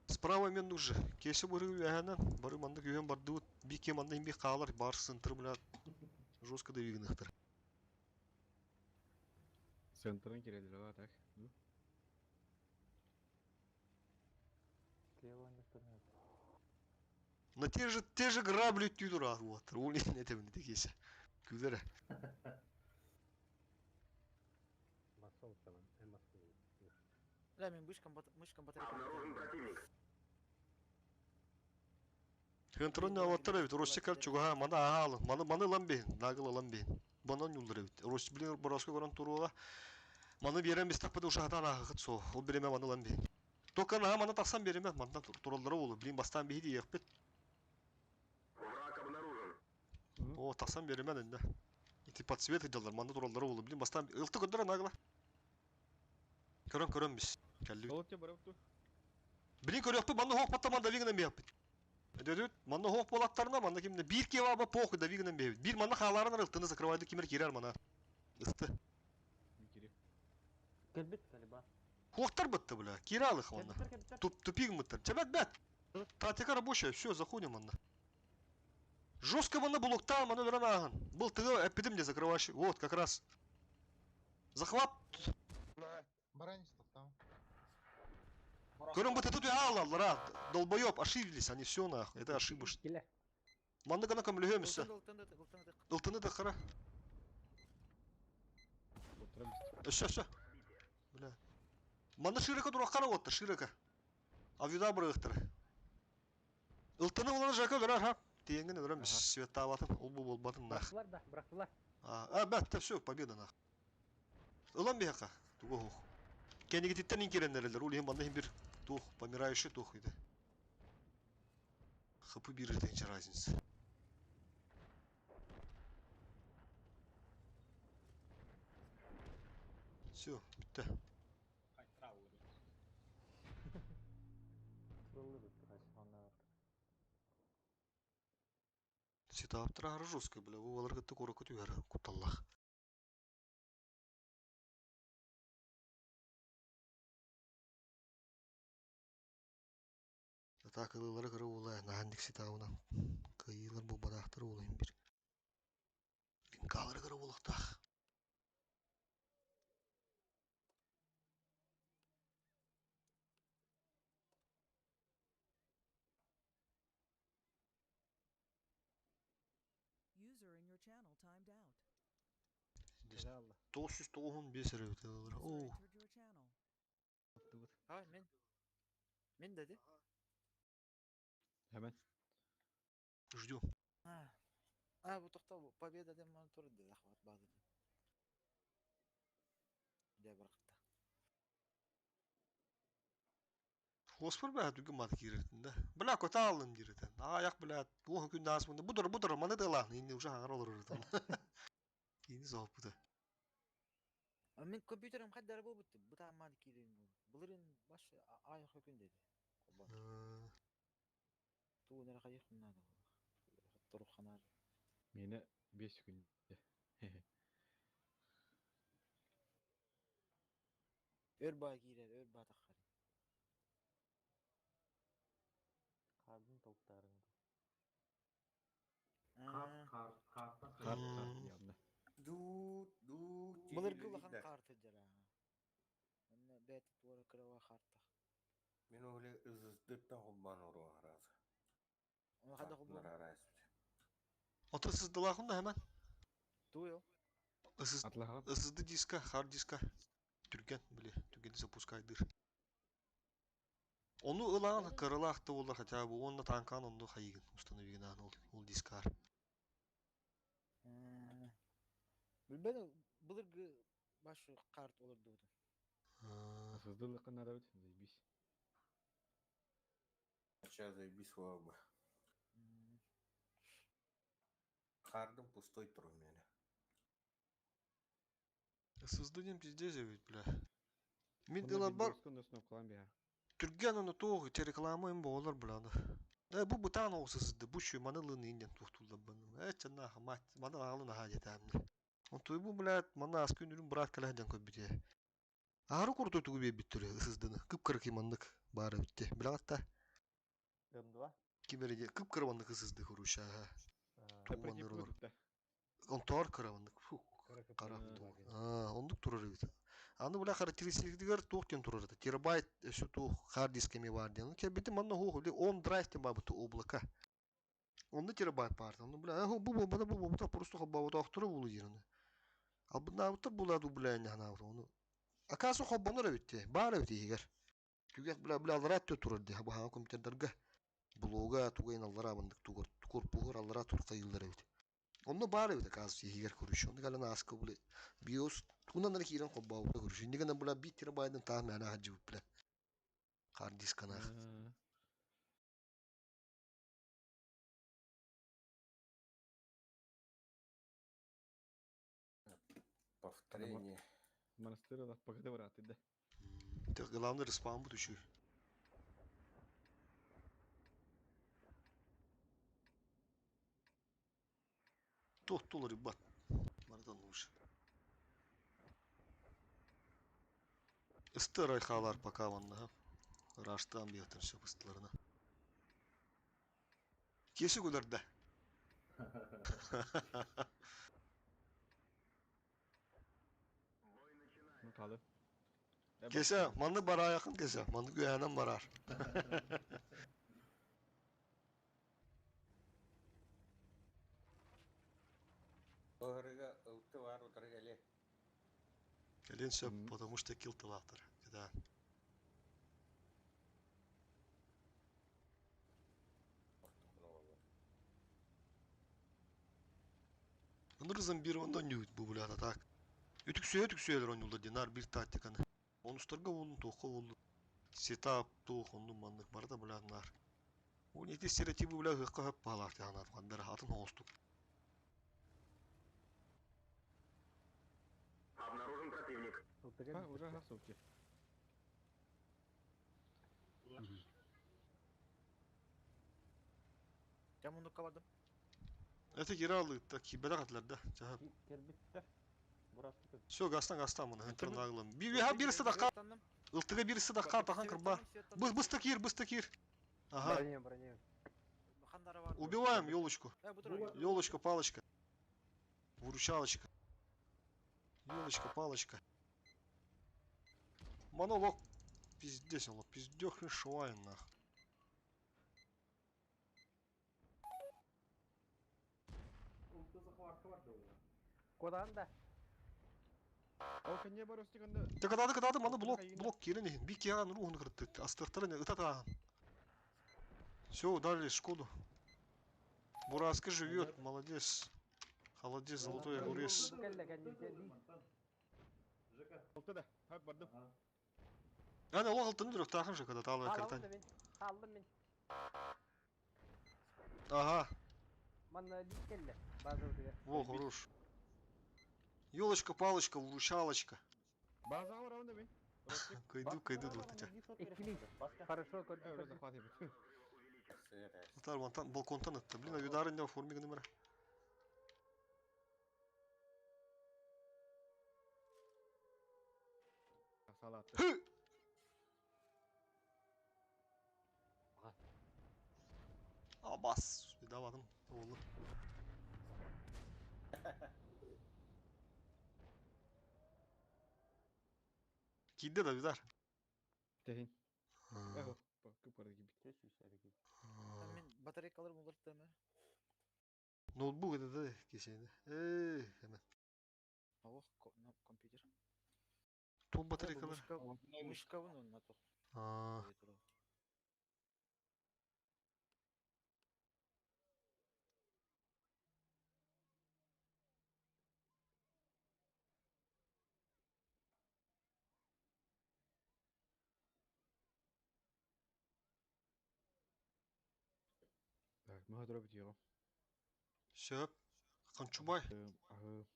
Справа мен уже. Кеше бары яхана, бары манда күйен барды бике манда имби калар бар сынтыр блядь. Жестко двигнахтыр. Центрын керелер ала так. Слева он не На те же грабли тюдура вот. Рули не те не такие. Күдер. Масон falan. En mason. Бля, мен мышкам батарейка. Хентрон аваттар бит. Россикар чуга мана аал. Маны ламбе. Нагыл ламбе. Банан юлдыр бит. Рос билер бороско горан туруга. Маны берем бистак пада ушатан агыт со. Ол береме маны ламбе. Тока на мана таксан береме. Мана туралдары болу. Билин бастан бейди ехпет. О, таксан береме денде. Эти подсветы жалдар. Мана туралдары болу. Билин бастан ылты көндөрө нагыла. Көрөн бис. Келди. Олотте барыпту. Билин көрөкпү мана хок паттаманда вигнен бейпет. Дедет, мана хок болаттарына мана кимде бир кебаба похуй да вигнен бейпет. Бир мана халарын ылтыны закрывайды кимер кирер мана. Ысты. Микири. Келбит талиба. Хоктар бытты, бля. Киралых мана. Тупик мыттыр. Чабат бат. Татика рабочая, все, заходим мана. Жестко мана блокта, мана дранаган. Был тыгы эпидем не закрываешь. Вот, как раз. Захват. Баранистов там. Көрөн быты тут алалар. Долбоёб, ошиблись, они все нахуй. Это ошибуш. Келе. Манда гана көмлөгөмүз. Ултанды. Ылтыны да кара. Отырам Все. Бля. Манда широко дура кара отты, широко. Авида бырыктыр. Ылтыны уланы жака дурар ха. Теңген дурам біз свет табатын. Ол бұл болбатын нах. Bıraktılar da bıraktılar. Бәтті, все, победа нах. Улан бияқа. Туго хух. Кенеге титтен инкеренлерлер. Ол ең банда бір тух, помирающий тух иді. Хыпы бирі тенче разница. Все, bitti. Сыллы бит турачы онна. Сетаптыра ары жестко, бля, bu балар кытты кора көтүгөр куталлах. Атакылылары кыры улай, нахандик сетауна. Кыйылар бу бадахтыр улайын бир. Линкалары кыры улактах. User in your channel timed out. Кере алды. 995 эребит алар. User О, entered your channel. Атты бут. Ай, мен dedi. Hemen. ждем. Bu toqta победа dem man tur dedi ахват бады. Де биракта. Хоспор бәт үгү мат кирертин да. Бля көтө алдым диретен. Аяк бля, бу күн дас мында. Будыр маны дыла. Инде уже аңар олор ыртын. Инде зоп буда. Мен компьютерим кайдар болбут. Бута ман кирин. Булырын баш ай хөкүн dedi. Туу нера кайык надо. Турухана. Meni 5 gün. Өрба кирер, өрба такар. Кардын токтарын. Karttan Kart kayıp. kart yandı. Булыргыл хан карты жара. Анна бет тура крава карта. Мен оле ызыздыртта хоббан ору аразы. Аны кандай кылбы? Нарарайсыз. Отырсыз дылахын да hemen. Туйо. Atlahan. Ысызды диска, хар диска. Түрген, біле, түрген запускайдыр. Onu ылан кырылақты олар хотя бы, онда танкан онда хайгын установигенан ол дискар. Билбедим, булыргы башы карт олар дуудum. Сыздылыққа надавит. Заебись. Сейчас заебись оба. Кардым пустой тұру мені. Ысызды дем пизде зевит, бля. Мен Bunda дылар бар, Windows'un da sınıf kalan bir ha. түрген оны тоғы терекламайын болар, бля. Бу бутан олсызды, бу şu манылын инден тухтулда баны. Чана хамат, маны алын хажет амны. Он той бу, бля, маны аскын үрін брат каладан көббите. Ары курту тугу бебиттүрү ысыздыны. Кыпкыры кимандык бары битти. Билакта. М2. Кибереде кыпкыры мандык ысызды куруша. Тугмандыр. да. Он тор кырамандык. Фу. Карап ту. Ондук турар бит. Аны була характеристиктер токтен турар. Терабайт өсү ту хард дискеме бар деген. Кебити манда хо 10 драйв тем бабы ту облака. Онда терабайт бар. Аны була бу просто хобба доктор болу дирен. Ал бунда утур буладу булайны хана onu. Акасу хоббонор битти. Бары бит егер. Түгет бла раттө турар ди. Бу ха компьютердерге блога тугайн аллара бандык тугор корпугор аллара тур кайылдыр бит. Onu bari bir de kaz yer kuruş. Onu gelen askı bile. Bios bundan da kiran kobba bile kuruş. Şimdi gelen bula 1 TB'den tahminen hacı bile. Hard disk kana. Повторение. Manastırı da pakete var atıldı. Так главный респаун bu düşüyor. Tuhtular ibbat. Maradan uç. Исты райхалар пока ванна. Раштан биятыр шапыстыларына. Кеші көлерді. Ne kaldı? Kese, mandı bara yakın kese. Mandı güyanan barar. Орыга ылты бар утыр келе. Kelinse, потому что кил тылақтыр. Да. Anırızın bir ondan yürüt bu bulada tak. Ütük söyler on yolda dinar bir taktikanı. Onustarga olun toğu oldu. Setup toğu ondan mandık var da bulanlar. O neti stereotipi bula hıqqa hep bağlar diyanat kandır hatın hoğustuk. Обнаружен противник. Ылтыга Ha, уже раз окей. Жаман нукка бардым. Ete geri aldı. Taki bela katlar da. Cahap. Келбитте. Бурас күтөт. Все, гастан bunu. Enter Tamam. nağılım. Birisi de kal. Iltıga birisi de kal. Tahan kırba. Быстакир. Ага. Броню. Хандара бар. Убиваем елочку. Бу тура. Елочка, палочка. Выручалочка. Елочка, палочка. Монолог. Пиздец, он пиздёх шуайн нах. Ultası kvartı var da o ya. Kodan da. Ал кенне бар өстөгөндө. Тыкадады, маны блок керен ехин. Бик яған руғын кырытты. Астыртырын ытатаған. Все, дали Шкоду. Бураска живет, молодец. Холодец, золотой огурец. Кelle kendisi. Жека. Алтыда. Ha, бардым. Yani o altını duruyor, takın şu kadar tağla Aldım kırtan. da ben. Aldım ben. Ага, Manna dik kelle. Bazı ıltıga. во, хорош. Елочка, палочка, выручалочка. Базага барам да мен. Кайду вот эти. Эквилибр. Хорошо, Уже код. захват етіп. Сыры. Атар вон балконтан атты. Блин, авидарында в форме гномера. Салатты. Хы! Абас. Видавадым. Oğlum. Kidde de vidar. Техин. Эхо. Көп барды gibi. 500 әрекет. Мен батарейкалар булдырттым. Ноутбук это да кесені. Hemen. Ох, компьютер. Тон батарейкалар. Мышка вон на то. Aa. Так, мы готовы к делу. Söp. Kançubay. Ага.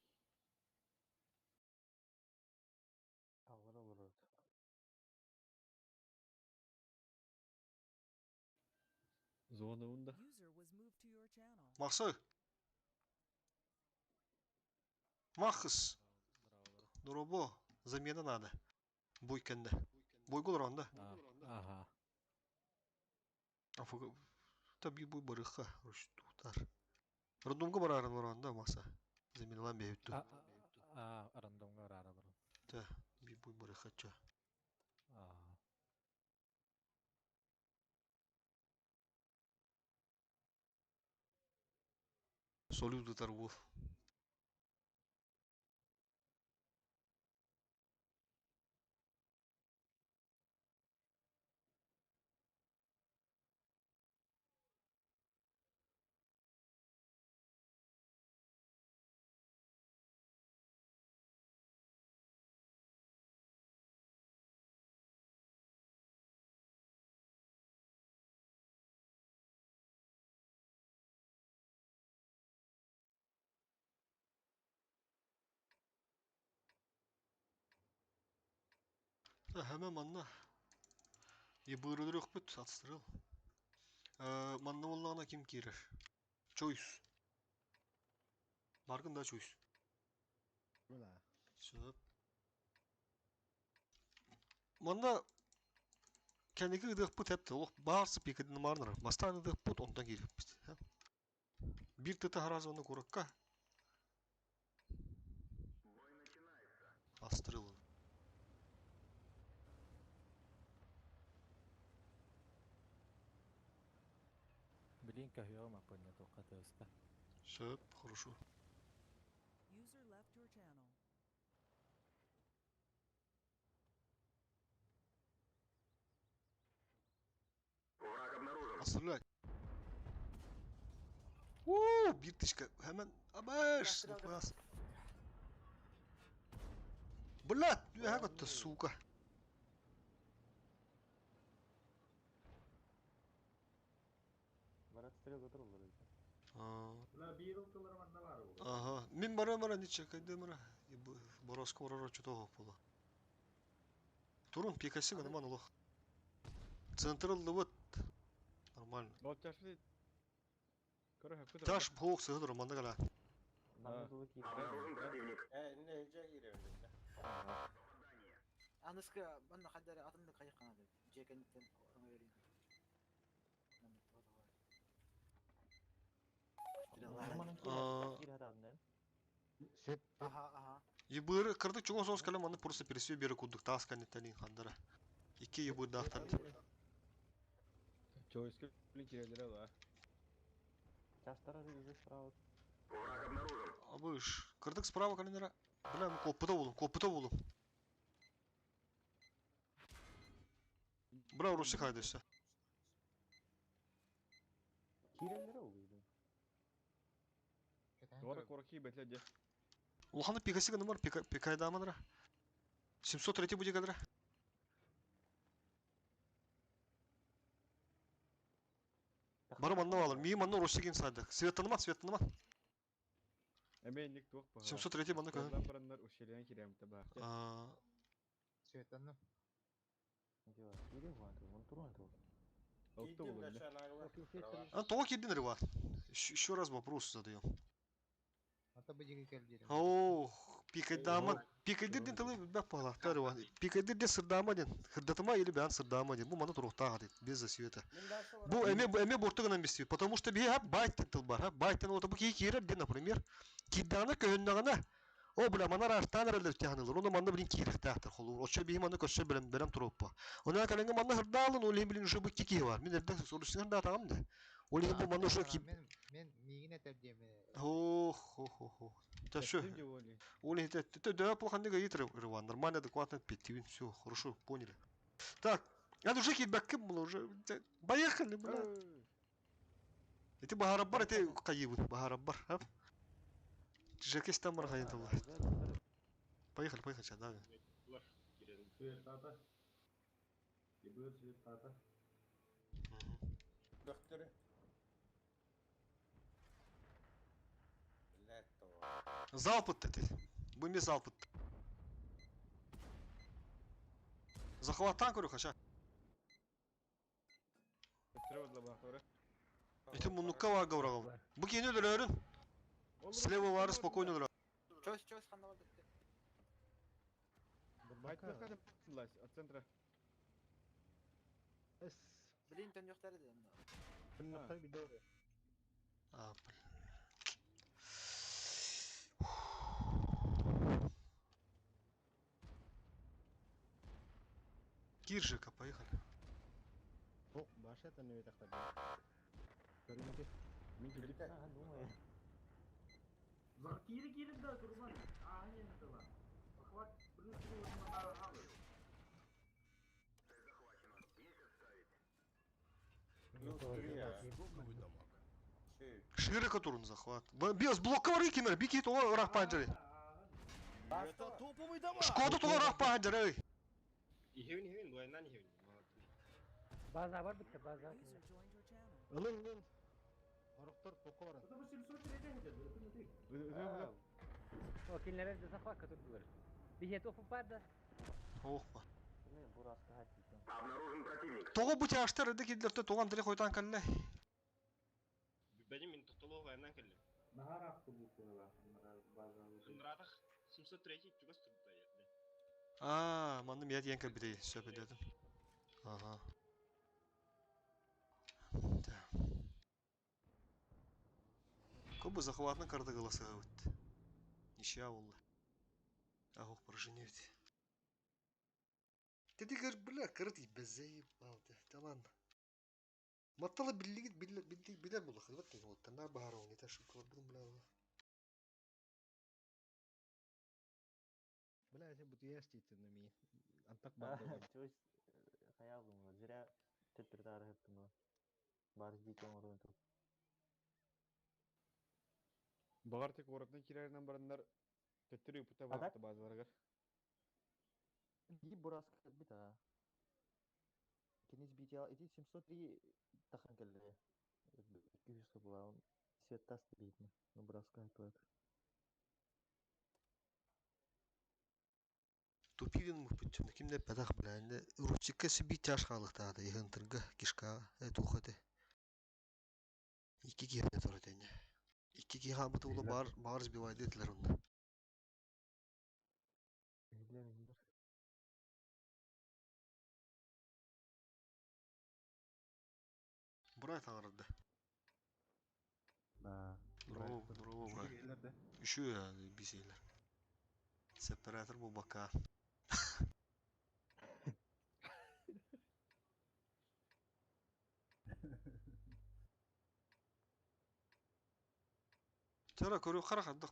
Алыр olur. Зона унда. User was moved to your channel. Maksı. Махыс. Дробо. Замена надо. Бой кенде. Бой гол ронда. Ага. Афуга. Таби бой барыха. Руштутар. Рандомга барарын ронда маса. Заменалан бейтту. Рандомга рара бар. Та. Би бой барыха ча. Ага. Солюды торгов. Hemen manna. Yebırılır yok büt atstırıl. Manna ollağına kim girer? Choice. Barkın da choice. Мына. Söp. Manna kendiki gıdık büt hepti. Oh bağırsı pikadını marnır. Mastan gıdık büt ondan girip bit. Bir tıtı harazvanı kurakka. Astırıl onu. Блинка хьёма понятно, катаска. Söp. Хорошо. User left your channel. Asırlay. Uuu bir tışka hemen abaş yapmaz. Блядь, я как-то сука. Бар отстрел турулар экен. La bir ultaları var o. Ага. Мен бара niçe kaydı mara. Бороско орара чутого пола. Турун пикаси гана ман улох. Централды вот. Нормально. Вот тяж ли. Короче, какой-то. Таш бхок сыгыр манда гала. Манна дулы кип. Нейже иревле. Аныска манна хаддары атымды кайыккана деп. Жекенниктен ораңа берейин. Сет. Ага. Ебыры кырдык чугун соос калам аны просто пересве бері куддук таскан еттелин хандара. Икки ебыр дақтан. Чойска ликердер ала. Чаштара рюкзак справа. Абыш. Кырдык справа калинера. Бля, копыта болум. Бра уруси хайдыса. Киреллер oluyor. Doğru korki betledi. Улханы пикаси гана бар, пикайда мадра. 703 буде кадра. Бары манна алыр. Ми манна уруси сайда. Свет танымат. Эменlik тук па. 703 манна кö. Lan baranlar uşelyan kirem taба. Светаны. Жоқ, кирел ванты, он туран. Oldu Идем bu на böyle. шанагу. А тоға кидин рыва. Еще раз вопрос задаем. Ата быдиги келдер. Ох, пикайдыр ден тылы бәп пала. Тарыва. Пикайдыр ден сырдама ден. Хырдатыма или бән сырдама ден. Бу мана туруктага ден. Без засвета. Бу эме бортыгынан бестет. Потому что бе хап байтен тыл бар. Хап байтен ота бу кирер ден, например. Кидданы көннагына. О бля мана раштан релер тянылыр. Оны манда билин кирих тахтыр холу. Очо бе мана көсө белем туруппа. Она каленге мана хырдалын, ол билин ушу бу кики бар. Мен эрде сорусун да тагам да. Ол бу мана ушу ки. Мен мигин этердеме. Ох. Ташо. Şimdi oli. Оли, ты да плохо Рыван, нормально, адекватно отпетивин, все, хорошо, поняли. Так, это уже кидбэк было уже, поехали, бля. Это Бахараббар, это Каивын, Бахараббар, а? Жекес там мархаин там. Поехали, сейчас, да. Светата. Ебыр светата. Доктор. Лето. Залпыт ты, будем залпыт. Захват танк, говорю, хотя. Треба для бахтора. Это мунука var gavrağı. Bu kini öldürüyorsun. Слева var, спокойно öldürüyor. Чойс ханда бар депти. Айтпас кадым лась от центра. Билин тен жоктар эди. Bunlar bir doğru. А, Киржика, поехали. О, баша это не так тогда. Görünce Min kildik. ha думаю. Зах кири да курман. Не тыла. Охват плюс алır. Шире которым захват. Без блока вары кимер, бики то рах панджери. Это топовый дамаг! Шкода то рах панджери. Ihevin, duayından ihevin. Baza var bitti baza. User joined your channel. Ilın. Oruktor toku var. Это 703 где-то, это не ты. Ödüm Wakillere de safha katıldılar. Bir het ofu parda. Охпа. Ne burası hadi. Того бути аштар эдик идлерте тоган деле хойтан калле. Benim min tutulu duayından kelli. Нахар автобусы var. База. Kınratak 703 juga stutta yerdi. А, маны мият янка бидей сөп эдедим. Ага. Көбі захватны карды кыласыга өтті. Неше ауылы. Ағуқ поражение өтті. Дедігер біля кырд ибезей балды. Талан. Матталы биллигит билер болы хызбат деген вот. Тана бахарау не ташып көрдüm біля. Бля, это будет ястить на ми. Антак бабда. Чойс хаялым var. Зря тетер тарih ettim lan. Barış bir ton orada oturup. Bağır tek oraktan kirayından baranlar töttürü puta Atak? baktı bazı vargar. Bir burası bir daha. İkiniz bir ya 703 tahan geldi. 200 была он свет таст видно. Ну бурası kayıt var. Тупивин муппутчум кимде педах блэнде уручикка сиби тяж халыктаады йыгынтырга кишка тухаты. Икки киемне торатене. Икки ки хабыты ула бар сбивайды этлер онна. Бурай таңырды. Браво, брай. Şeylerde. Üşüyor yani bir şeyler. Separatör bu baka. Tara koru kara kaddık.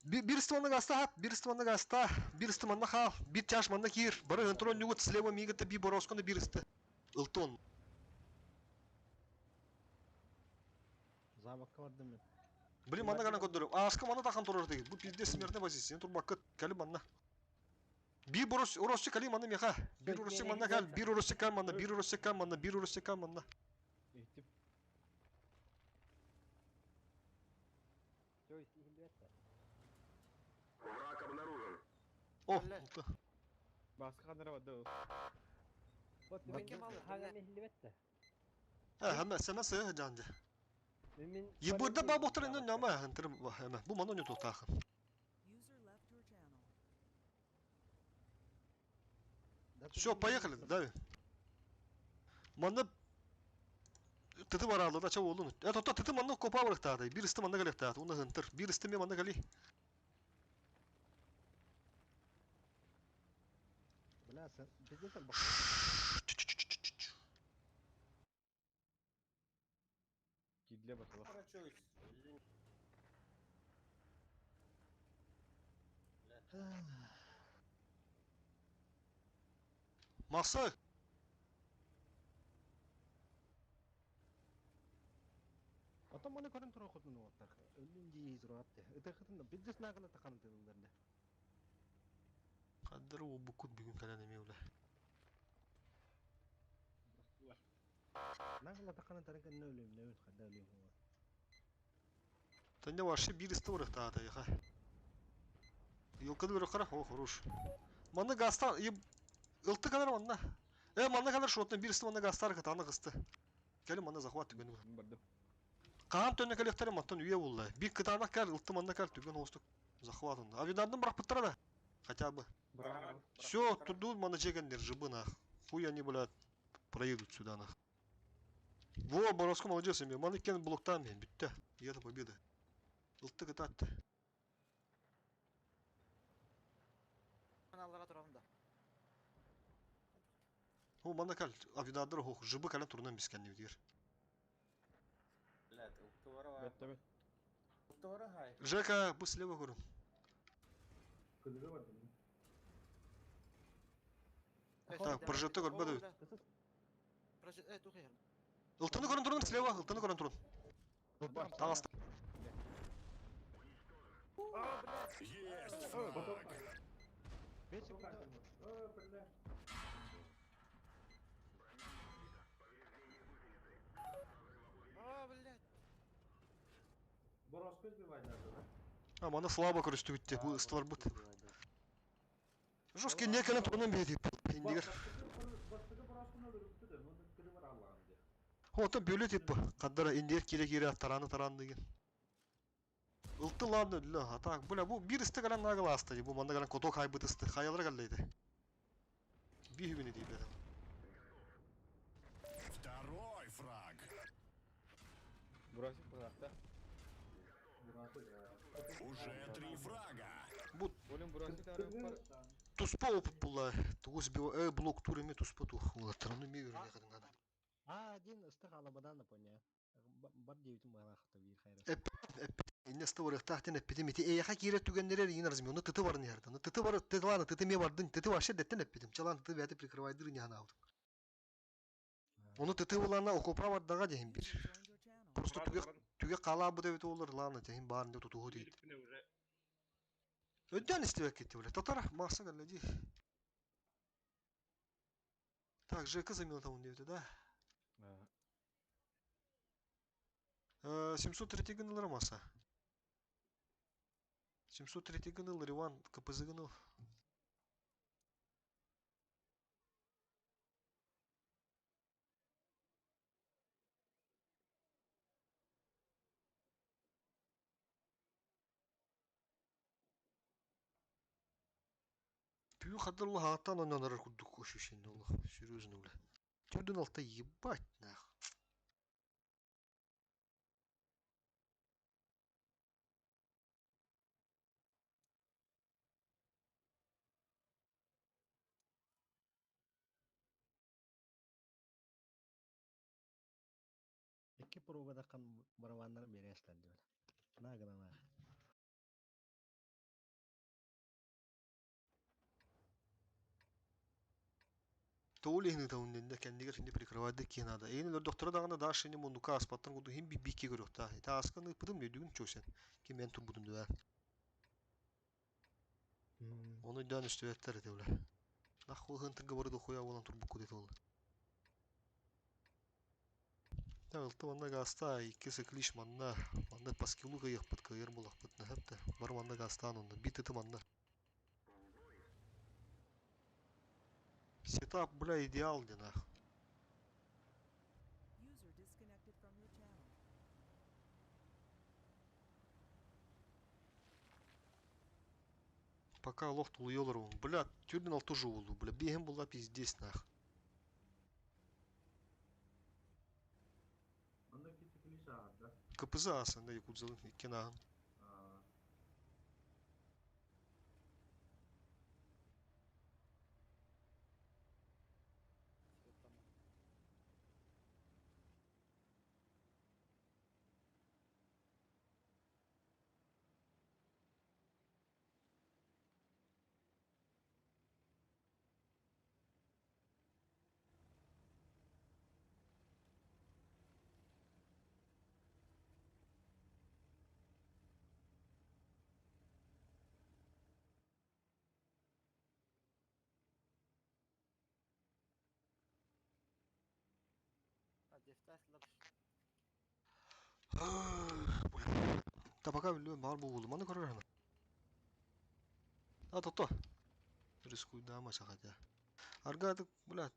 Bir stımanda gasta hat, bir stımanda gasta, bir stımanda hal, bir çaşmanda kir. Barı hıntron yugut sleva migete bir boroskonu bir iste. Ilton. Zamakka vardım ben. Блин, манда гана көддөрөм. Аска манда тахан турар деген. Бу пизде смертный позиция. Турбакка кали манна. Bir orosçu kali manna meha. Bir orosçu manna kal, bir orosçu kal manna, bir orosçu kal manna, bir orosçu kal manna. Eğitim. Что из них это? Oh, Öyle. mutlu. Baskı kadar var da o. Вот Bakayım мен алды, хаган бля. их это. Ha, hemen sen sığ canca. Мен Yibburada ba bohtar enden nama hantır hemen. Bu manna ne toktakın. User left your channel. Все, поехали, дави. Манна тыты бар алды да ча олун. Это то тыты манна копа барыктады. Bir istim manna galектады. Уна хантыр. Bir istim manna гали. Bela sen bizde sen bak. Gidle bakalım. Короче, Masa. Atan bana karın tura kutunu otar. Ölünce izraat de. Öte kutunu bizde nakala takan tıllarında. Kadar o bukut bugün kalan emevle. Nakala takan taran kan ne ölüm ne kadar ölüm var. Tanya varşı bir istim barıktады ya. Yılkıdı bir kara. Oh, hoş. Manna gasta ıltı kadar manna. Manna kadar şottan bir istim manna gastar katana kıstı. Gelin manna захват түгені. Bardım. Kaan tönne kaleftere matan üye buldu. Bir kıtana kar ıltı manna kar түген остук. Захватында. Авидандан бірақ бұттыра да. Хотя бы. Все, туду мана жегендер жыбы нах. Хуй они, блядь, проедут сюда нах. Во, Боровско молодец ими. Маны кен блоктан мен. Бітті. И это победа. Ылтты кытатты. Kanallara turamda. О, мана кал. Авидандар хох. Жыбы кален турнан бискен невдер. блядь, уктывара var. Evet tabi. Уктывара хай. Жека, bu слева көрün. Kılığı var bunun. Так, прожетті көрбеді. Evet, okey. Ылтыны көрін тұрын, слева. Ылтыны көрін тұрын. Тағаста. Beş sekunda. Bля. Блядь. Боровско сбивайlardı lan. А, мана слабо көрісті бітті. Бұл ыстылар бұт. Жесткий не кален тұрынан беді. Индегер. Başlığı Borosco'nu öldürüptü de. Onun kırı var Allah'ın diye. Ота бөлет ет бұ. Қаддара индер келе тараны деген. Ылты ладно, лі. Так, бұля, бұл бір істі кален нағыл асты. Бұл манда кален коток хайбыт істі. Хаялар калдайды. Bir hübini değil adam. Второй фраг. Burası bıraktı. Burası ya. Уже 3 фрага. Oğlum burası da arıyor. Туспа опыт бұла. Туғыз блок турыме туспа тух. Ола тұраны мегір не қадың адам. Один ыстық алабадан да поня. Бар дейтін бағана қыта бір қайры. Иннесті орық тақтен әппеті меті. Эяқа кейре түгендерер ең арзымен. Оны тыты барын ярды. Тыты бары, тытланы, тыты ме бардың. Тыты вашер деттен әппетім. Чалан тыты бәті прикрывайдыр не ана аудым. Оны тыты олана окопра бардыға дейін бір. User joined your channel. Просто түге қала бұ дөбеті олар ланы дейін барында тұтуғы дейді. Ödden isteyek gitti böyle. Татар мақсы кәлі дей. Так, ЖК заменил там девді, да? 703 гынылар маса. 703 гыныл, Риван, КПЗ гыныл. Пью хадырла хатан оннанарар курдук ощущение олох. Серьезно, бля. Тюден алта ебать, нах. Iki provada kan baravanlar beresler diyor. Na gana na. Толи хны таунненде кендигер хинди прикрывать кен ада. Эйни лөр доктора дагына даши не мундука аспаттан гуду хим бибике көрөк та. Та асканы пыдым нөдүгүн чөсен. Ки мен турбудум да. Оны дан үстөттер эте бля. Нахуй хынтыга барды хуя болан турбуку дете ол. Та ылты манна гаста икки сыклиш манна. Манна паскилуга яхпыт кайыр булакпыт на хепте. Бар манна гаста онда. Бит эте манна. Сетап, бля, идеал де нах. User disconnected from your channel. Пока лох тулуёлару. Бля, тюрден алту жуулу. Бля, бегем была пиздец нах. Анда кити клиша ада. КПЗ асында якудзалын иккенагын. Дефтас лапш. Бля. Та пока билбем бар болду. Маны көрөр ана. А, тото. Рискуй дама сахатя. Аргадык, бля.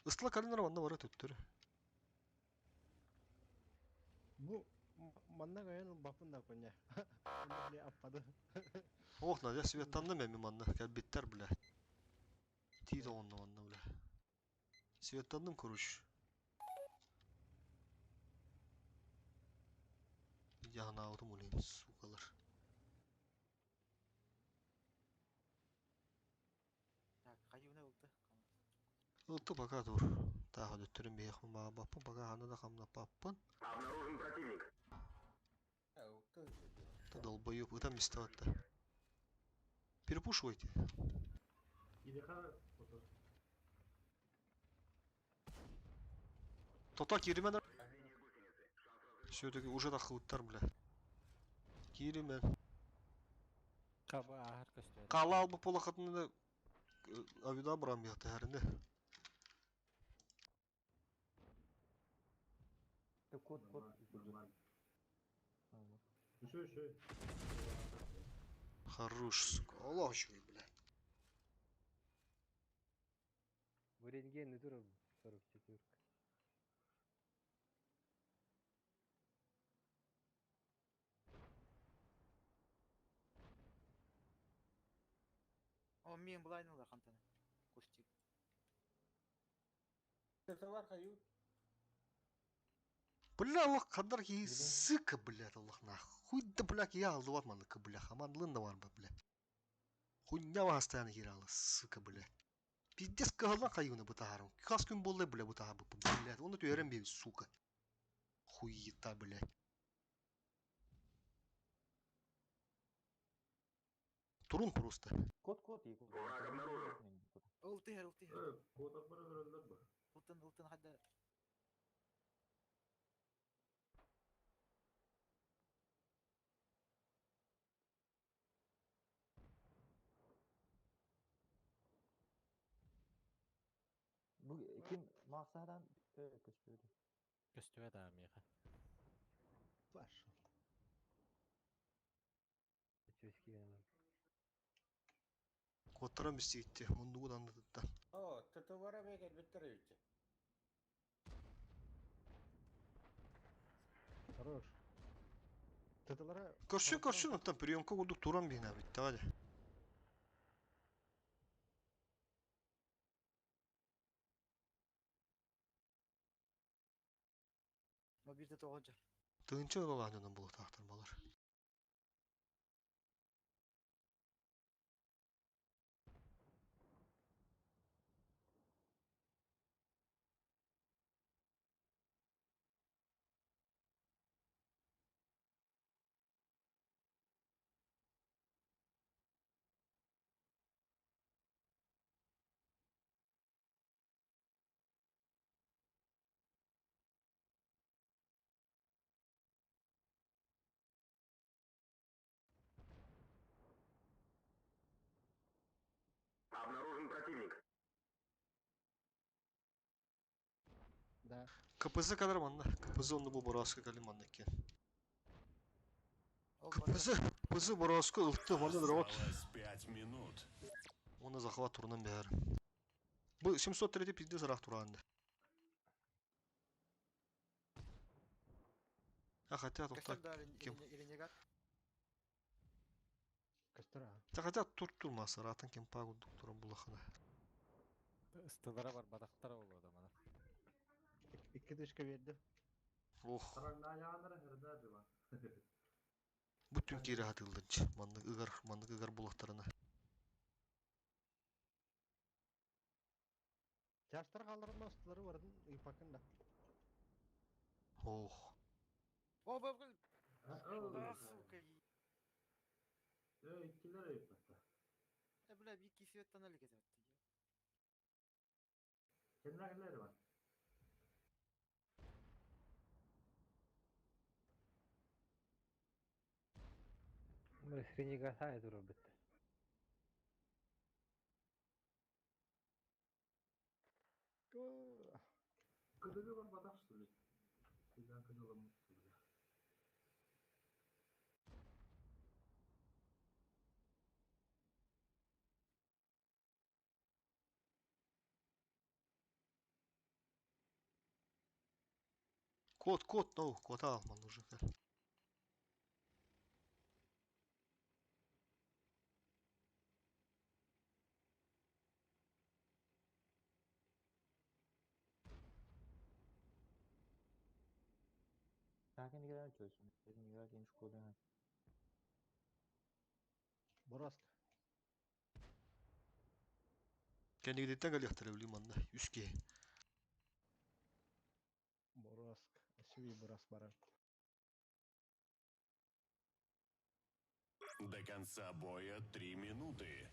Ыстла каринар манна бара төттөр. Bu manna gayan bapın da konya. Bunu bile appadı. Ох, Надя Светанды меми манна. Кәлбеттер, бля. Тиді онна манна, бля. Светандым, короче. Яғына аудым олейін, сукалар. Так, кайюна болду. Ылты пока тур. Тағы дөттірін бейхмін маға баппын. Пока ханы да қамна паппын. Та долбоёб, ыта местоватта. Перепушивайте. Кидеха фото. Тота киримен. Все-таки уже тақылыттар, бля. Киримен. Каба ахар көстө. Қала албы полақатыны авида бұрам яқты әрінде. Kod Нормально. Еще. Хорош, сука. Аллах шүр, бля. В рентген идур 44. О, мен булайны да кантаны. Куштик. Это бар хаю. Бля, Аллах қадар ки сыка, блядь, Аллах нах. Хуйда, бля, ки я алдыват мандыка, бля. Хаманлын да бар, бля. Хуйня ва хастаяны хиралы, сыка, бля. Пиздец кағылан қайуны бұта харым. Кас күн болды, бля, бұта харым, блядь. Оны түйерен бейбі, сука. Хуйта, блядь. Турун просто. Kod iyi kod. Ултыгер. Код акбара көрөлдөр бу. Ултын хадда. Bu kim maqsadan köstürdü. Көстө да мега. Var. Тескиянам. Коттаран бистигитти. Мундугун андытыттан. О, тутубара бекер биттеревичи. Хорош. Тытылара... Көрсүн, оттан приемка курдук туран бейна битти, гади. O bir de toğunca. Тыынча ылалаанынан болу таахтар балар. Да. КПЗ кадар манна. КПЗ онны бу бороска кали манна экен. O КПЗ бороска ылтты манна дрот. Осталось 5 минут. Оны захват турунан бәр. Бу 703 пизде сарак туранды. Хотя Kaçar тохта. da Kim? elini gat. Кастыра. Хотя турмаса ратын кем пагудук туран булахына. Ыстылара бар, бадактар болду да мана. İki dışka verdi. Ох, Karanlığa yağınlara hırda acaba. бүтүн кире хатылдынчы. Манны ыгар булактарына. Çaştır kaldırma ıstıları vardı. İpakında. Ох. O baba. Oh. Сука. İkiler ayıp hatta. Bля, bir kişi vetten hareket etti. Kendileri var. Мы среднего сайту робит. Kıdırı var badak sürü. Sizden kıdırlamış sürü. Кот, ну, кота алман уже. Boroska. Kendi giditten gal yahtara manna. 100 Boroska. Сви борос баран. До конца боя 3 минуты.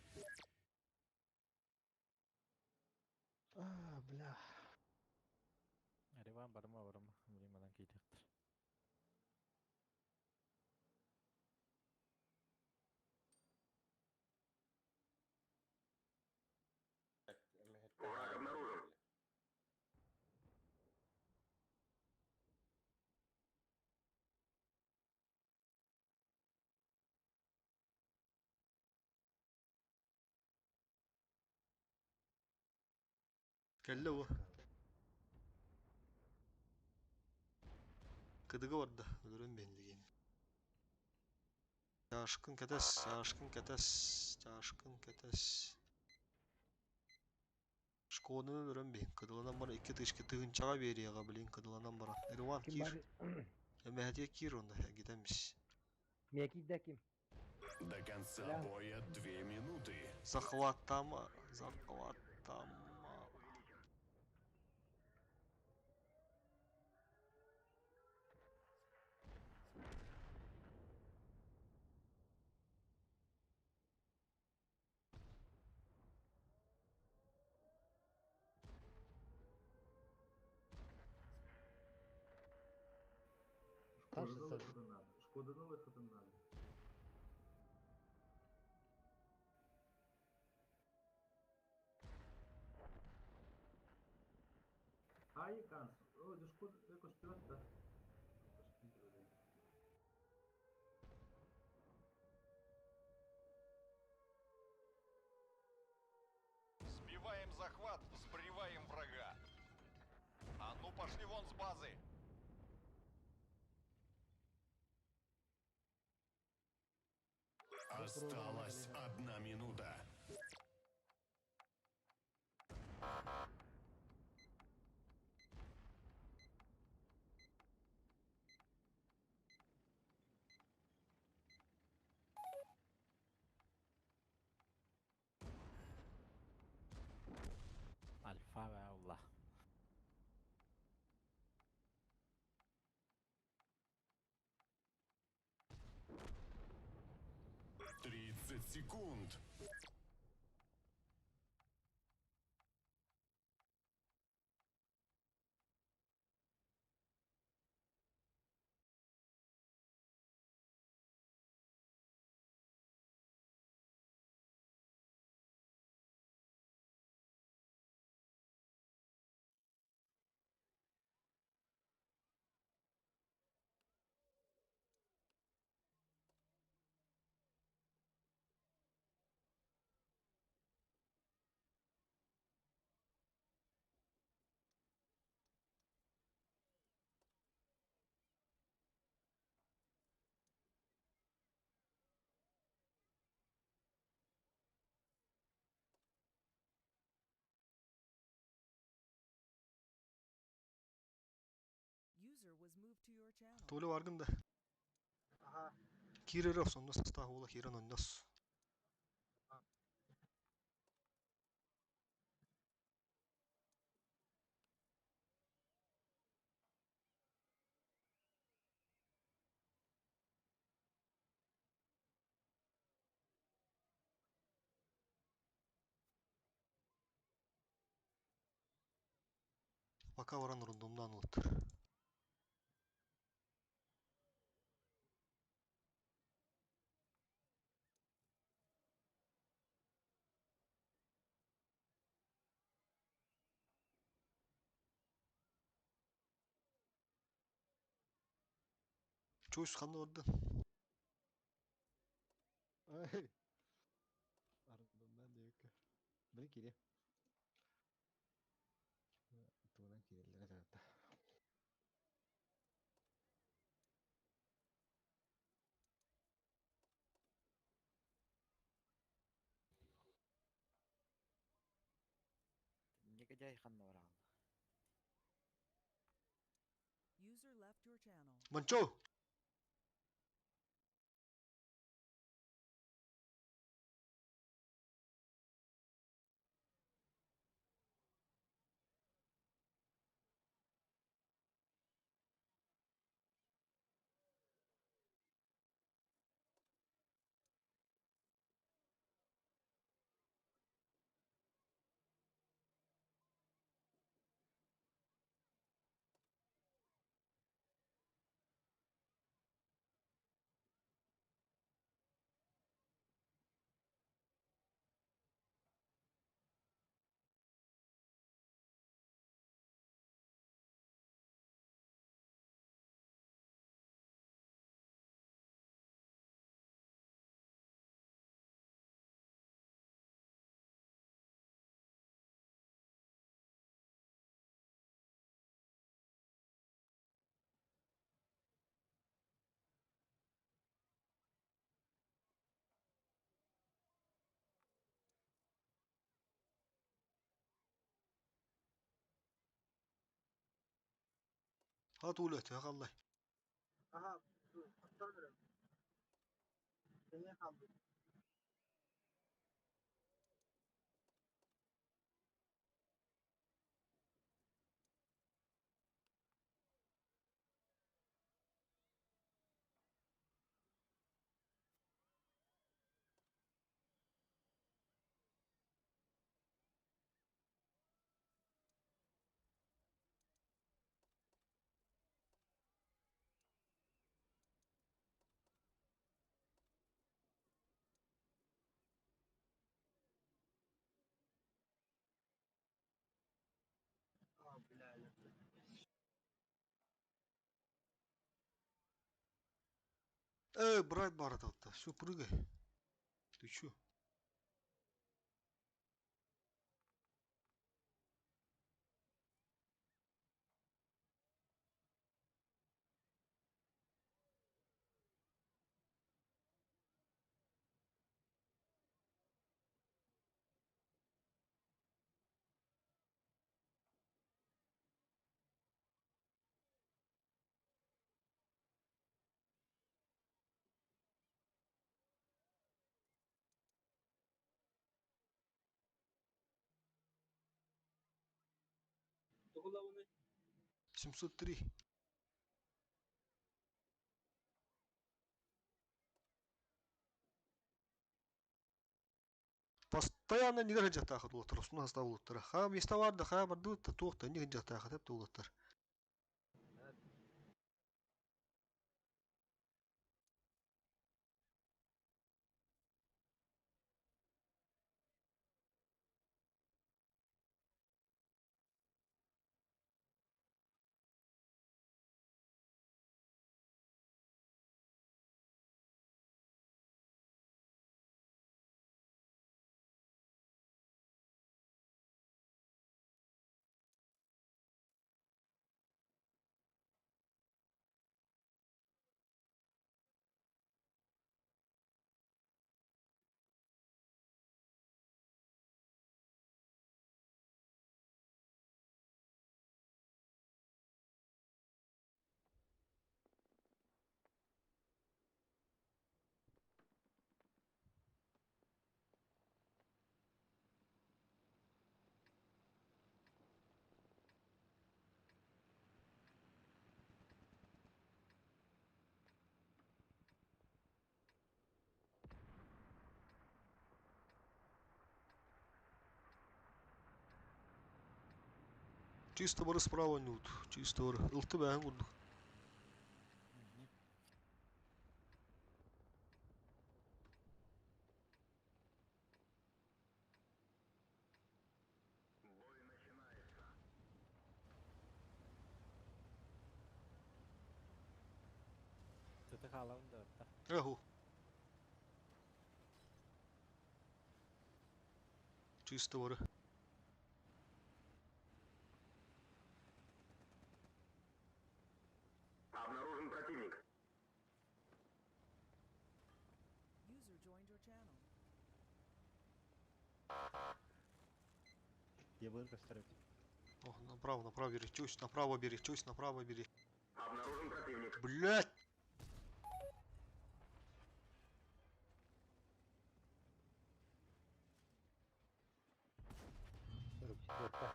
Бля. Ариван барма, Вримадан кейтектир. Враг обнаружен. Kelle o. Kıdıgı vardı. Ölürüm ben degen. Yaşkın ketes. Şkodunu ölürüm ben. Kıdılanan bana 2 tışkı tığınçağa veriyaga bilin kıdılanan bana. Erwan Ким kir. бар? Emehdiye kir onda. Gidemiş. Мекиде ким? До конца Да. боя 2 минуты. Захваттама. Шкоданы выхода надо. Шкоданы выхода надо. Ай, канс. О, да шкода, якось п'ята. Уклон с базы. Осталась 1 минута. Альфа ve Allah. 30 секунд. User was moved to your channel. Туля варгын да. Киреров сонда состав ола хиран оннас. Пока варан рундумдан ултыр. Чойс ханна ордын. Ай. Ardından da yok. Beni kiri. Tuğla kirilere tarafta. Негодяй ханна var aldı. User left your channel. Манчо. Ha tuğla ötü hakallay. Брать барат алта. Все, прыгай. Ты чё? 703. Постоянно не говорят жаттаха тулаттар, усуна хаста булаттар. Ха места барды, ха барды, туакта не жаттаха деп тулаттар. Чисто бары справа не вот, чисто бары. Илты бәһәң курдук. Ты халавын да отта. Эху. Чисто бары. Обнаружен противник. User joined your channel. Я буду кострить. О, направо бери, чуть, направо бери, чуть, направо бери. Обнаружен противник. Блять! Четвертая.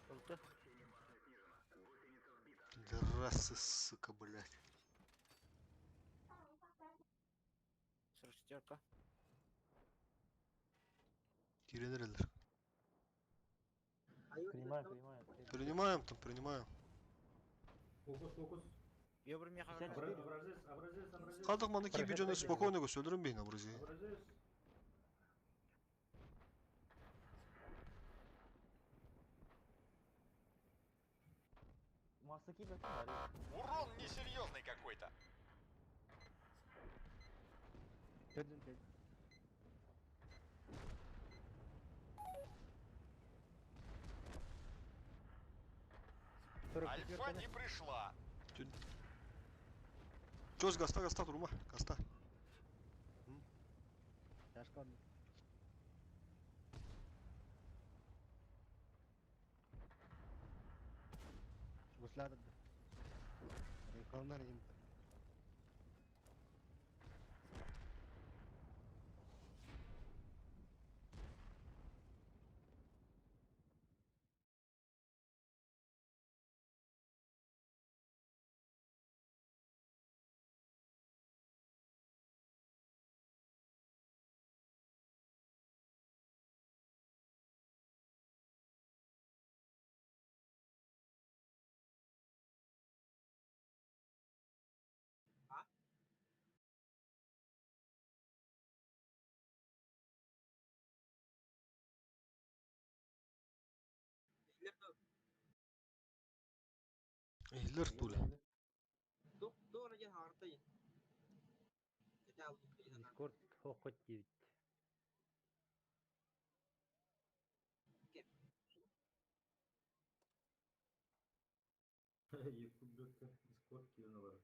Oldu. Драсы, сука, блять. 44-ка. Киренерлер. Принимаем. Принимаем там, принимаем. Фокус. Я бір меха Сядь, қағар. Образец. Кадық маны кейбі жөні спокойно көсөлдірін бейін абырызы. Образец. Масаки бәтін бар. Урон несерьезный какой-то. Төрден. Альфа не пришла. Чөз гаста турма, гаста. Ташкан. Гуслады. Рекондар им. Эйлер туле. Дискорд хохот дивит. Ютуб'да Discord килене бар.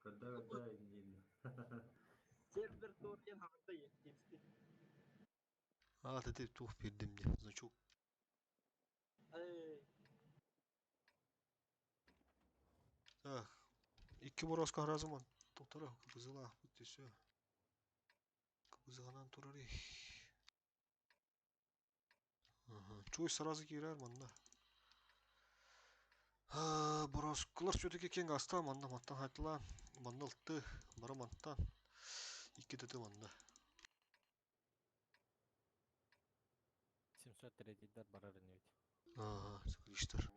Когда индийный. Сервер турген хакта етти. Ты тух пирдим де. Значок. Так. Икки бороска разыман. Тоқтара, кыбызыла. Бүттесі. Кыбызығанан турары. Чой сразу кирер манда. Бороскалар все-таки кең аста манда маттан хайтылан. Манда ылтты. Бара маттан. Икки тыты манда. 703 барарын өйт. Скриштер.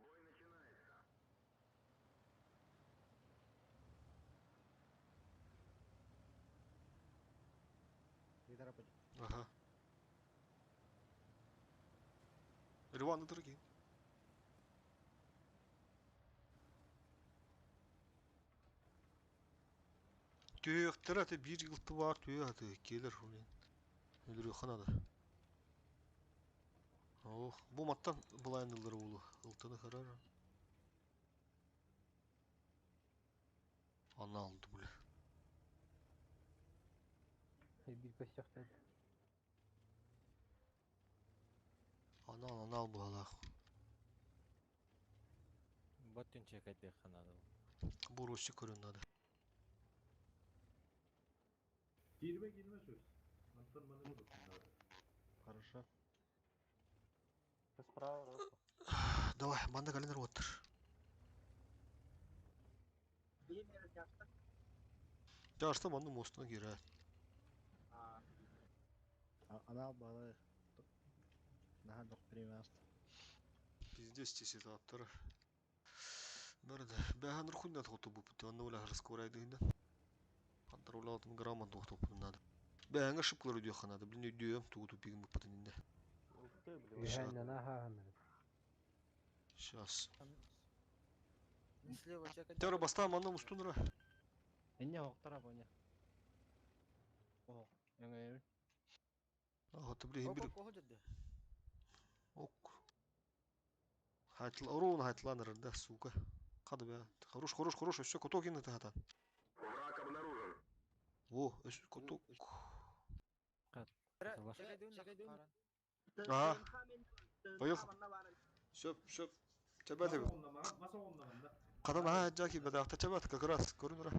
Лидера пойдет. Ага. Рваны дорогие. Түйектер аты бір жылты бар түйек аты келер олен. Өдірі қанады. Бұл маттан бұлайын ұлдары болу. Ұлтаны қарар. Ана алды бұлі. Bir көстіқтеді. Ана ал бұлалақ. Бөттін чекайды қанады. Бұл росsi көрінады. Girme söz. Антон бana vurur. Хорошо. Справа, Ростов. Давай, банда календер отыр. Жарыста банда мостына кері. Она была... Нахадық премиясты. Пиздец тесет аттары. Бәрді. Бәған рухында тоқты бұпыты. Анна оля раскорайды енді. Антар ола 6 грамман тоқты бұпынады. Бәңі шыпқылар өдеу қанады. Білін өдеуім тұғы тұпегін бұпытын енді. Гүхәннен ахағын. Сейчас. Слева чекать. Тәурі бастаған манда мұстындыра. Энне оқтара боня. О, яңа Ағаты білейін бір... Оп, оп, Ок. Ровно хайтыланырында, сука. Қады бә. Хорош, өсі коток енді тағатан. Враг обнаружен. О, өсі коток. Чекай, Ага. Байыл. Сөп. Чәбәді. Masa onunla. Қадан жаки бәді ақта чәбәді, как раз. Көрінірі.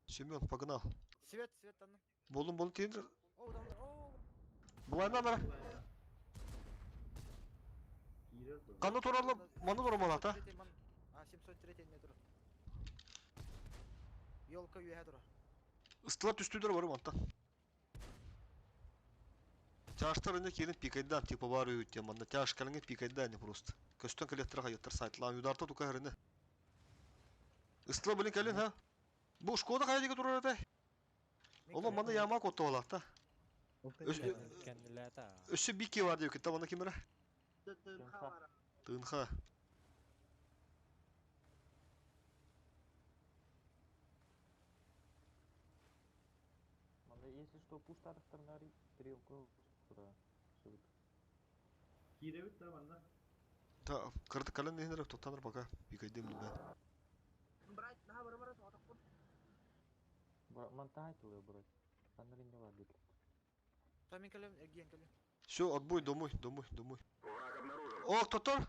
Семен, погнал. Свет, аны. Болын тейіндір. О, дамдар, о. Бұлайынан ара. Қаны туралы, маны нормал ата. 703 метр. Елка үйе тұра.Ыстылап түстүдер барым антан. Чаштарыны келін пикайдан, типа бары өттен, манда тяж кәліңе пикайдан не просто. Көстен кәлеттіра қайыттар сайтлан, юдарта тука әріні.Ыстыла білін кәлін, ха? Бұл шкода қайдеге тұрар әтай? Олы манда яма котта олақта. Кәнділі ата. Өсі бике бар деу кетті, манда кемірі? Тыңха. Если что, пусть старый стрелку туда. Girevit de bana. Та, кырды кәлін нейінірі, тоттаныр бака. Пикайдем бән. Брать, да, бара, отақпын. Монтаж тулы, брат. Сандрин не ладит. Там кәлем, ген кәлем. Все, отбой, домой. Враг обнаружен. О, тоттар!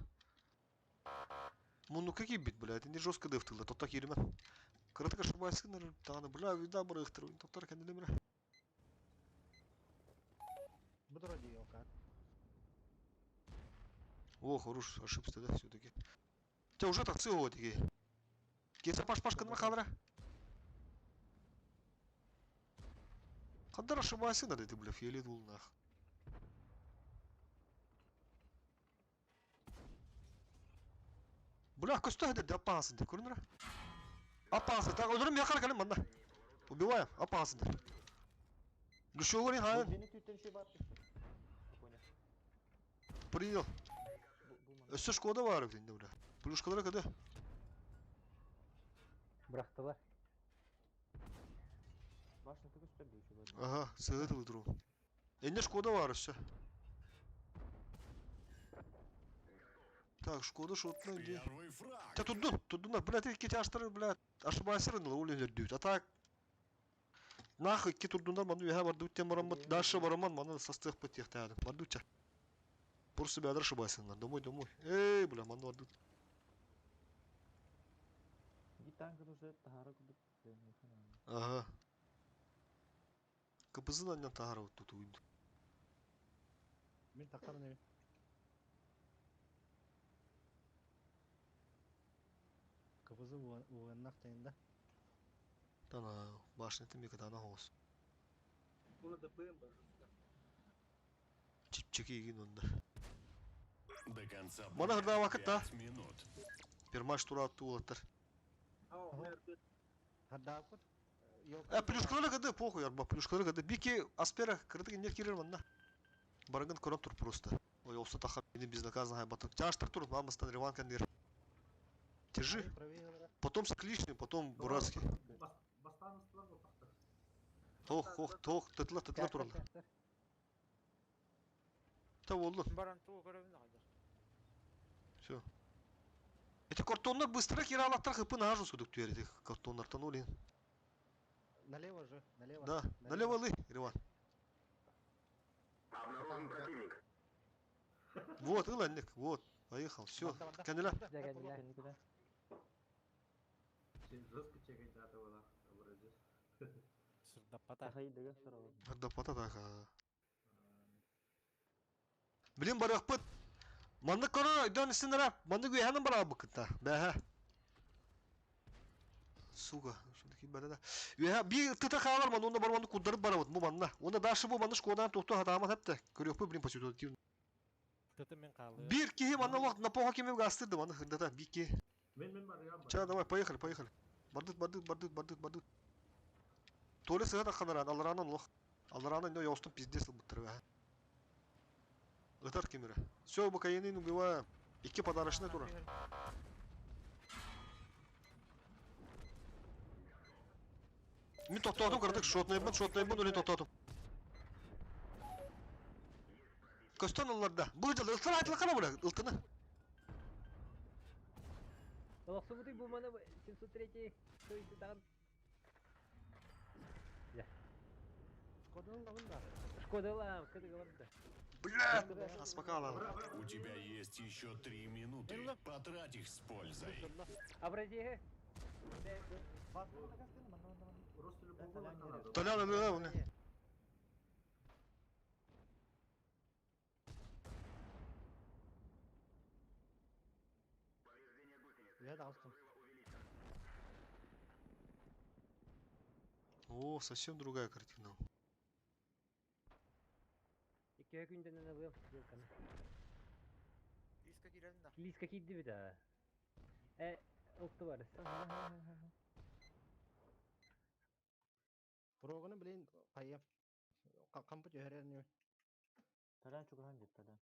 Ну какие бит, бля, это не жестко дефтылда, тоттар керемен. Кырды шубайсыныр, тағаны, бля, вида бары ықтырын, тоттар кәнділі мірі. Буду ради елка. О, хорош, ошибся, да, все-таки. Тебя уже так целого такие. Кетса паш-пашка на кадра. Кадра ошибайся, надо ты, бля, фиолет был нах. Бля, костой хадет, опасен, ты, курнера. Опасен, так, удурим я калькалим, манда. Убиваем, опасен. Гүшо говори, хайн. Бeni tüyten var. Принял. Өсі шкода бар өкденде, бля. Плюшкалары кәді? Бұрақтылар. Башны тігіс төбі үші бар. Ага, сығыт ұлдыру. Энне шкода бар өсі. Так, Шкода шотна где. Первый фраг. Та туддун, блядь, iki çaştırı, блядь, ошибасырын ул өнөрдүт. Атак. Нах iki туддундар манду я барду тем марамат, дальше бараман мана состык потех тады. Барду ча. Просто бядр ошибасынlar. Домой. Эй, бля, манду барду. И танк уже тахара кудук. Ага. Капызын аннан тахара тут уйду. Мен таққан не? Капызы уғаннақ тайында. Тана, башня темекі тана хоос. Bunu da koyayım bari. Чипчики егин онда. До конца Мана хырда вакыт та. 5 минут. Пермаш тура атту болаттар. Ama o nerede? Хадда апыт? Плюшкалары кады, похуй арба, плюшкалары кады. Бики аспера кырдык инер кирер манна. Бараган корон тур просто. Ой, олса таха мені безнаказанно хайбатык. Чаштыр тур, мамастан реван кандир. Держи. Потом склишный, потом бурацкий. Бастаныстылар ғой тақтар. Тох, тытла туралы. Та болды. Баран туу көрөбүн кайда. Все. Эти картонlar быстро киралаттар хыпын ажу судук түйер этих картоннартан олин. Налево же, налево. Да, налево лы, Реван. Обнаружен противник. Вот, Иланник, вот. Поехал, все. Кандила. Сен жестко чекать надо было. Образец. Сырдаппата. Ардапата таха. Блин, барах пыт. Манны кора өйдөн исинера. Манны гүйханын бара быкытта. Бәһә. Сука, шундый бәләдә. Үһә би тыта хабар ман, онда бар манны кудырып барабыт бу манна. Онда дашы бу манны шкодан тохто хатама хәтта. Көрөк бу блин посетив. Тыты мен калды. Бир кихи манны лох на похо кеме гастырды манны хырдата бики. Мен бар я бар. Ча, давай, поехали. Бардык. Толе сыга таққанаран, аларанан лох. Аларанан но яустын пиздец бұттыры бәһә. Гытар кемері. Все, бакаенин убиваем. Iki подарочный тура. Мен тоқтадым, кырдык, шотнайбын, өлен тоқтадым. Көстен оларда. Бұл жыл, ылтын айтылы қана бұра, ылтыны. Лохсы буты bu mana 703 soyisi tağın. Ya. Шкоданың лағында. Шкодаlam, кыды говорды. Блядь, аспакала. У тебя есть еще 3 минуты. Потрать их с пользой. Абразиге. Просто любого надо. Толяна, не. Я да алыстым. О, совсем другая картина. İki günden ne bu yılkanı. Иска кирелин да. Liska kiddi bir daha. Oldu var. Прогоны білейін қайып. Қампыт өйерен. Тадан чүгірхан жет, тадан.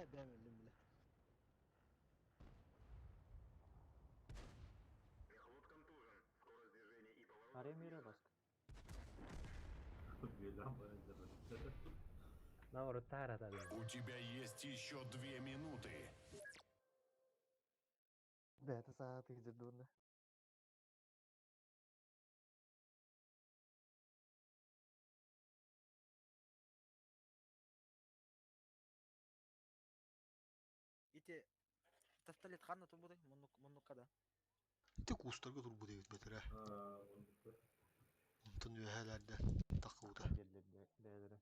Дәмелім біле. Эхлот контужен. Скорость движения и поворот. Ария мире баск. Белям бар держать. Наоборот, тара tabii. У тебя есть еще 2 минуты. Бәті сағаты гидерді онда. Ите тапталет ханна турбудай муннуккада. Тек устарга турбу дейбит бетер. Онтон өһәләрдә тақыуда. Бәдірі.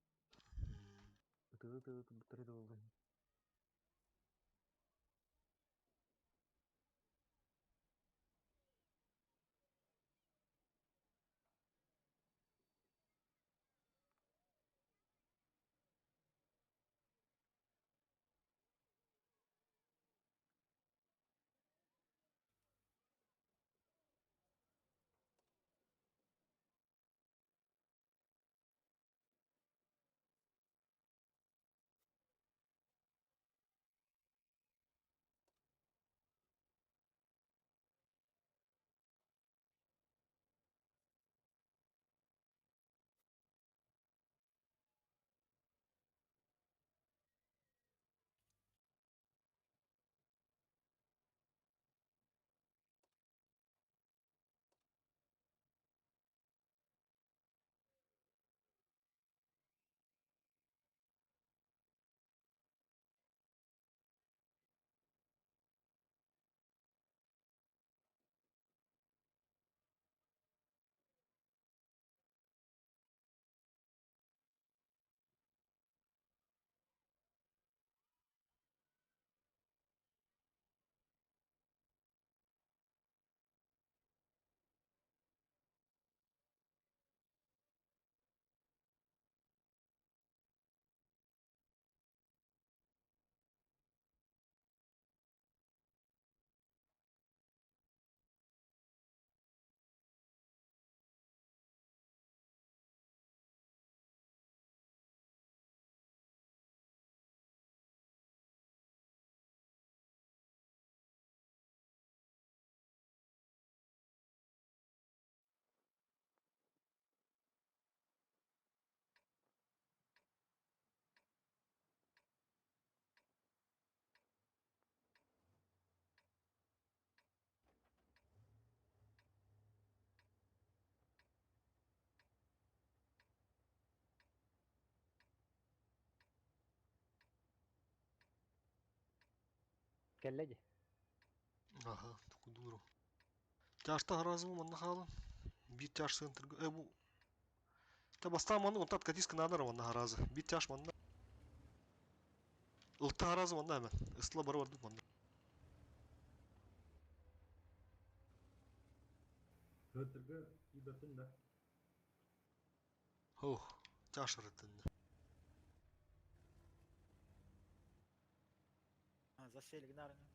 Тығы бұттыры да болды. kelle de. Aha, tukuduru. Çarşta harazı bu manna halın. Bir çarş sığıntır. Bu. Ta bastan manna ontat katis kınalar manna harazı. Bir çarş manna. Iltı harazı manna hemen. Isla barı vardı manna. Hötürgü ibatın da. Oh. Çarş arıttın. Засели гнарни.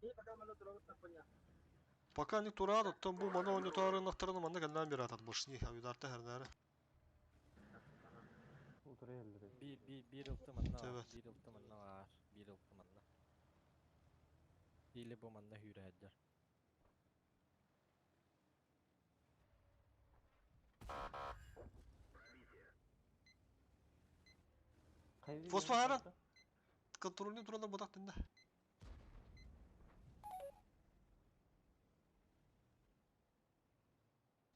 И пока мы на дорогу так понятно. Пока не турат, оттан bu mana oynutarın aktarını manna gelden bir atat başını. Avidarta her nere. Ultra yerleri. Bir ıltı manna var. Evet. Bir ıltı manna var. Bir ıltı manna. Hile bu manna hüre eder. Fosfor kontrolünü turanda bodak dinde.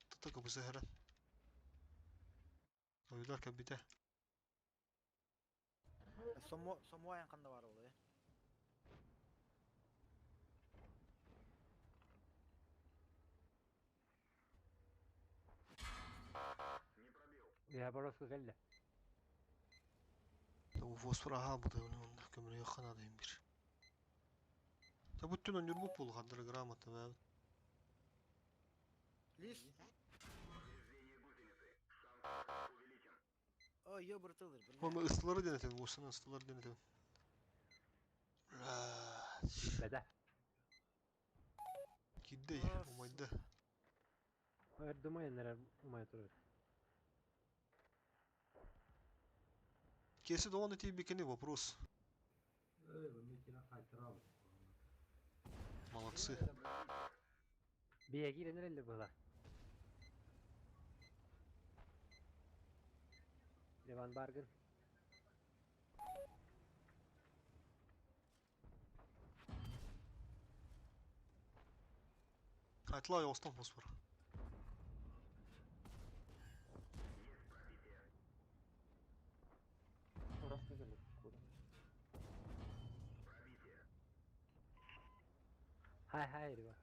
Tata kapısı her an. Avidarken bite. Somo yang kanda var oluyor. Ya barosku kelle. Bu fosfor aha bu da onda kömürü yakın adayım bir. Ta bütün öncür bu pul kadar gramatı ve Лис. О, ёбртылır. ama ısıları denetelim, bu ısının ısıları denetelim. Bede. Giddi, umaydı. Erduma yenler umay turur. Kesi doğan eti bikini вопрос. Mekine kaytıralı. Молодцы. Bir egi yenir elde bu da. Levan Bargın. Kaytıla yostan fosfor. Orası gelir. Hay riva.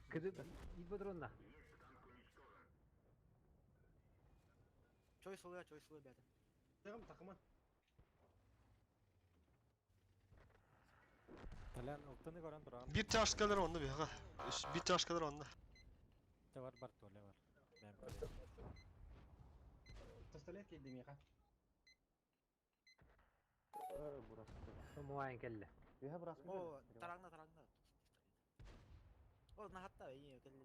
Kıdı İlbadır onda. Choice oluyor beyler. Takımın. Talan ıltını gören duran. Bir taş kadar onda bir ha. Bir taş kadar onda. De var Bartole var. Ben Pistolet geldi mi ya? Burası. Somuayen kelle. Ya burası. O tarangda. O na hatta iyi kelle.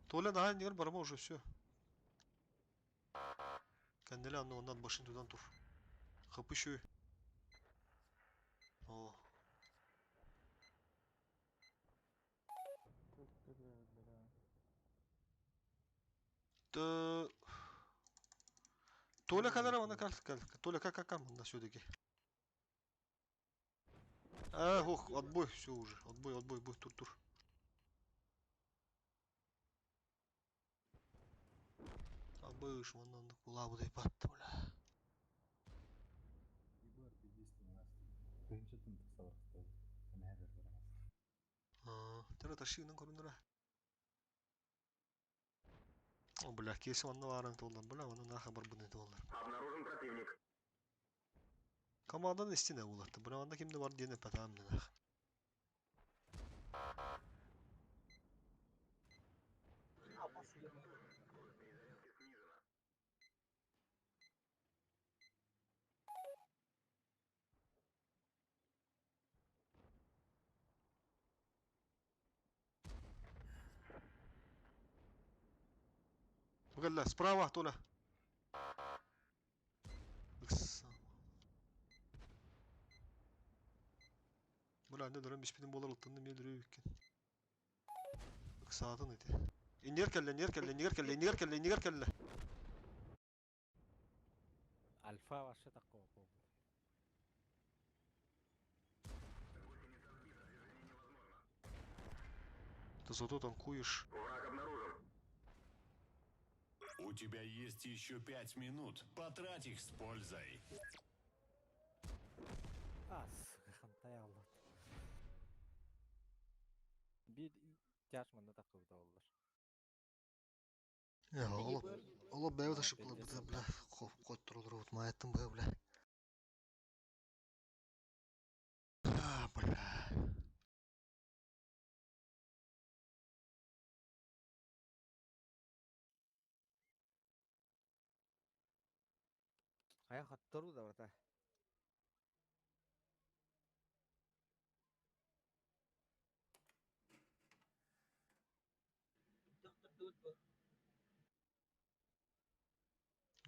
Tuğla daha indiğin barama уже все. Kendini anla ondan başını tutan tur. Kapı şu. Oh. Da. Tuğla kadar ona kal. Tuğla kal bunda şuradaki. Oh, отбой, все уже. Отбой, тур. Abış ondan da kulağı bu da battı bula. Tera taşıyın korundura. O bula kesi ondan varan toldan bula onun ne haber bunu tollar. Обнаружен противник. Kamadan istine ulattı. Buna anda kimde var diye ne patam ne. Погля, справа, Толя. Бля, не дөрем бишпидин болар ултынды мен дүрөй биккен. Саатын ити. Инер келле. Alfa başa takko. зато танкуешь. Враг обнаружен. У тебя есть еще 5 минут. Потрать их с пользой. Сука, хантай аллат. Bir ihtiyaç mı takıldı oldular. Ya ola beyaz ışıklı bile koytturulur ot mayetim böyle. Ah bля. Аяқ аттыру да бата.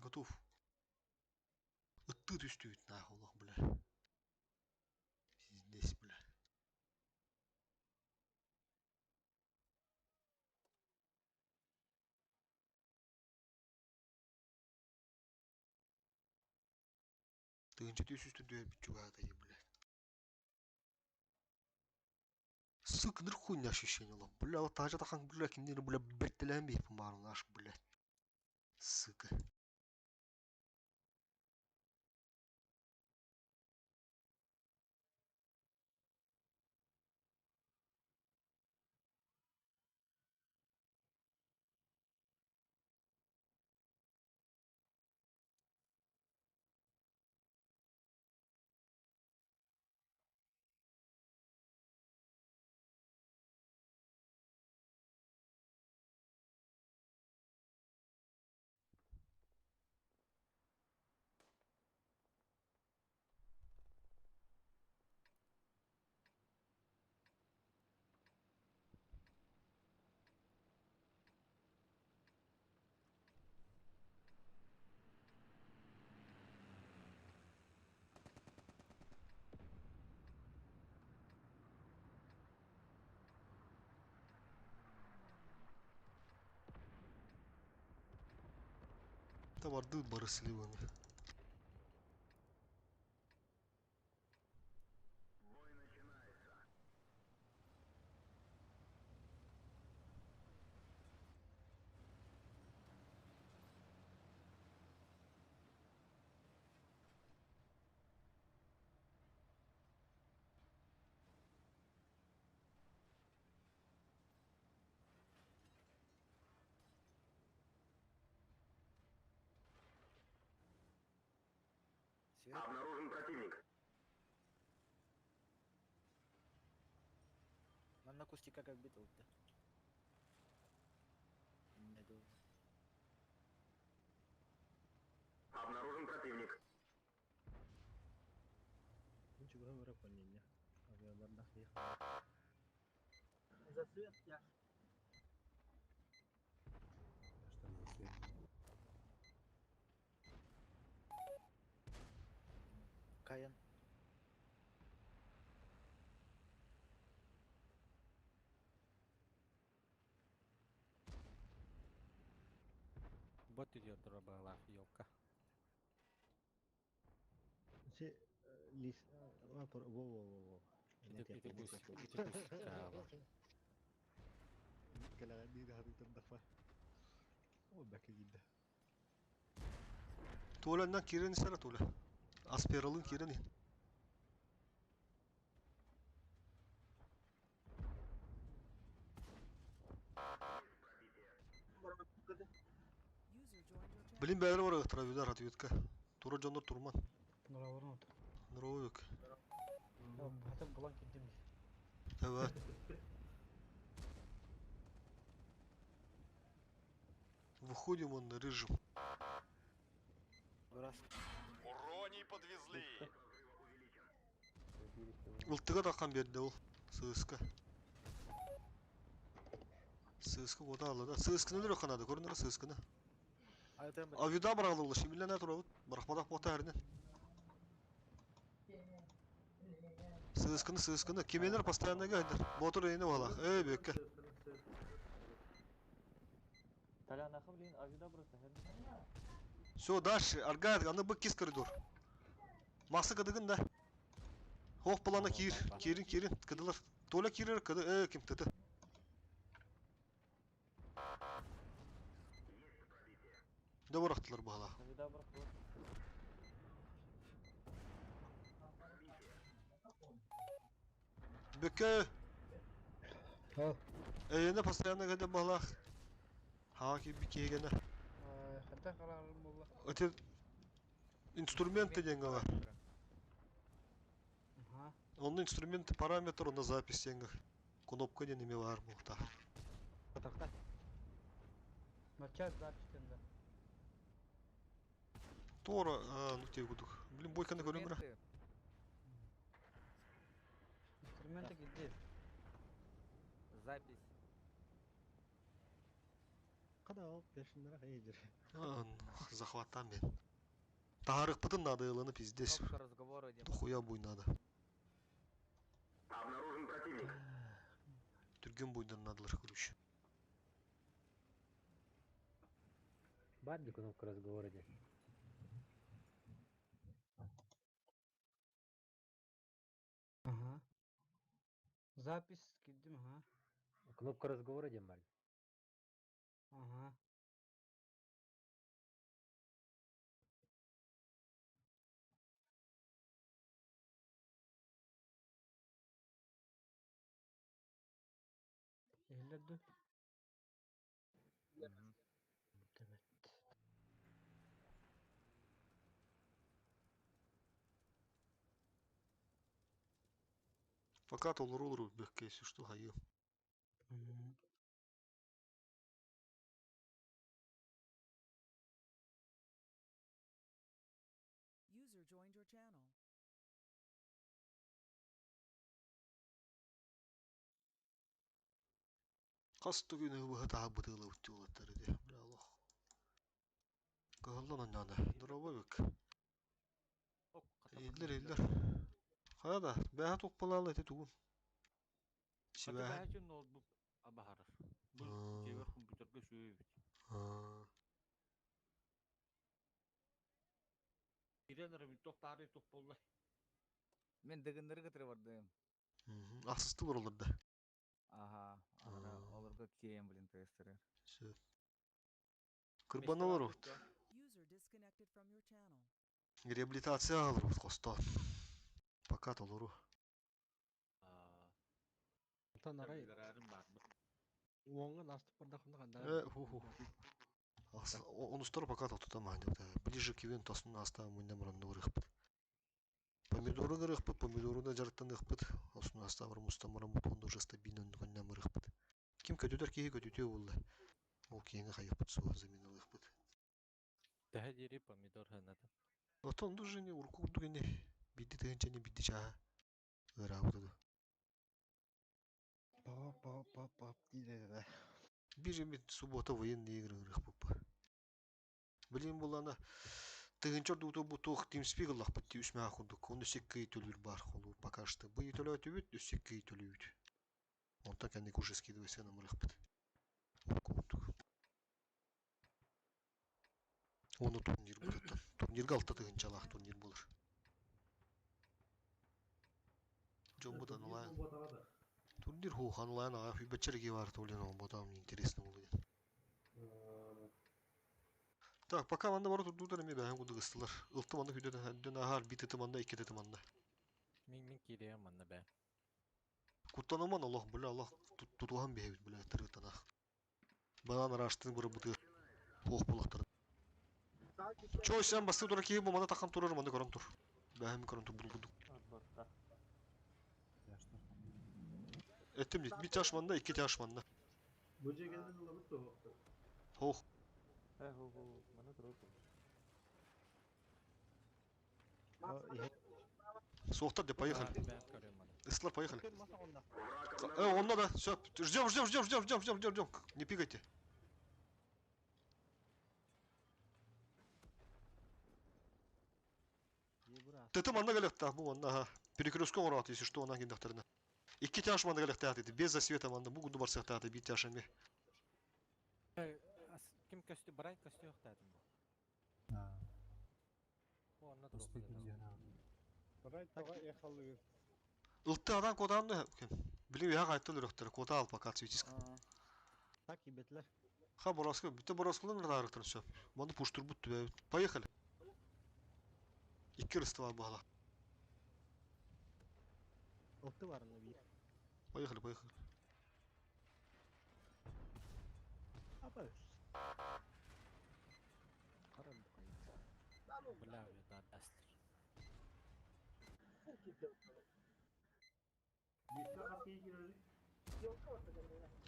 Готов. Ыттыр үстүбүт нахулах бля. Здесь бля. Тыгынчы төс үстү дөй бичугата бля. Сыкдыр хуйня ощущение ло. Бля, вот тажа тахан бля киндер бля беттелен бей помару наш бля. Сука. Это варды бары сливаны. Бой начинается. Свет. Обнаружен противник. Манна кустика как бит oldu. Ne de oldu. Обнаружен противник. Ничего говоря понятно. Авиабарда их. За свет я. Каян. Бот идет дробала елка. Си лис. Во. Itu kus kalah. Kailangan din natin tandafa. Oh, baka gida. Tuolandan kireni sana tuola. Asperalın kireni. Bilin beyler var ıhtıra bir de radyodka. Tura canlar turman. Nuro yok. Hatta bulan gittim. Evet. Выходим он на режим. Раз. Уроний подвезли. Ылтыга таккан берди ол. Сыска. Сыска ода алды. Сысканы эле канады. Көрүнөр сысканы. Айтам бит. Авида баралды. Шимиллене турабыт. Баракпадак бота эринен. Сысканы. Кемелер постоянно гайдыр. Мотор эйне бала. Бекке. Таляна блин, авида просто. Все, дальше. Аргайд, аны бык кис коридор. Мақсы кыдыгын да. Хоқ плана кир. Кирин. Кыдылар. Толя кирер кыды. Ким тыты. Süde bıraktılar bağla. Bir daha bırak. Böke. Ha. Eyene pastayanına kadar bağla. Haki bir kere gene. Hatta kararım valla. Öte instrumент деньги var. Ага. Onun instrumenti parametr onda запись деньги. Кнопка не неми var muhtar. Потакта. Начать запись-тенде. Doğru. Ну тебе гудук. Блин, бойканы көрем бра. Инструменты где? Запись. Кадал, пешинлер хейдер. Захваттан ben. Тарых пытын надо ылыны пиздец. Кнопка разговора, где Хуя буй надо. Обнаружен противник. Түрген буйдан надылар көрүш. Бадди кнопка разговора здесь. Ага. Запись кидdim, ага. Кнопка разговора дем бар. Ага. Elledi. Fakat olur bir kez şu hayır. Мгм. User joined your channel. Kastı günü bu hata bıtılı uçulatları diye. Bravo. Kahlan nana. Duraba bak. İller. Haya da ben topalalı ete tuğum. Şive. Бәһәчен ноутбук абахарыр. Бұл жебер компьютерге сүйөбүт. Ирен рабит тоқтары тоқ болла. Мен дегендер кетире бардым. Asıstı var olurdu. Ага, ара оларга кием билин тестерер. Kırban olur o. User disconnected from your channel. Реабилитация alır o kosta. Fakat olur o. Тан арай. Зарарым бар. Уоңга настып бардакында кандай. Ху. Onu store fakat otutamam. Ближе к ивентосун астам мындан муранда урыхпыт. Помидору кырыхпыт, помидору да жарттан ыхпыт. Осын астам мустамара мутунда уже стабильно нуканнан мырыхпыт. Ким көтөтөр кеги көтөтө болду. Ол кийинге хайыппыт суу замена ыхпыт. Daha diri pomidor hanada. Отонду же не уркуду гене. Бидди тыгынча не бидди чаа. Ыра бутуду. Пап дейді. Бир суббота военный игры ырыхпыппы. Билим булана тыгынчор дуту бутух TeamSpeak лахпыт тиүсмэ ахудук. Оны секкей төлүр бар холу пока что. Бый төлөө төбүт, секкей төлүбүт. Онта кенди уже скидывайся на мырыхпыт. Оны турнир булат. Турнирге алты тыгынчалах турнир болор. Жомбудан улай. Турнир хухан улайын ага хүбачерге бар толен он ботам интересно болду. Так, пока манда бар турдудар эме бәһән куды гыстылар. Ылты манда хүдәдән ахар бит тыманда, ике тыманда. Min kireyim manna be. Куттанаман Аллах бүле Аллах тутуган бәһәбит бүле тырытана. Банан раштын буры буты. Хох булактыр. Чо сен басты дураки бу манда такан турар манда корон тур. Бәһәм корон тур булду. Этим бит таш манда, ике таш манда. Бөже келден улабыт то. Хох. Mana terus. Соқтар деп поехали. Ben görüyorum mana. Эслар, поехали. Враг Он надо. Все, ждем. Не пикайте. Ты манда галехта, бу манда. Перекрестком урат, если что, она гендахтерна. Икки тяж манда галехта, без засвета манда. Бу гуду барсахта, бит тяжами. Kim köstü Brian köstü yok dedim bu. Bu anla terus. Райт тага ехалы. Ылтты адан коданды. Билим я кайтты лөрөктөр. Кота ал пока цветиск. Так, ебетлер. Ха, Боровского, бите Боровского на тарыктыр все. Маны пуштур бутты бе. Поехали. İki rıstı var bu hala. Ылты барына бир. Поехали, поехали. Apa üst? Karan bu Бля, это дастер. Liste kapıya girelim.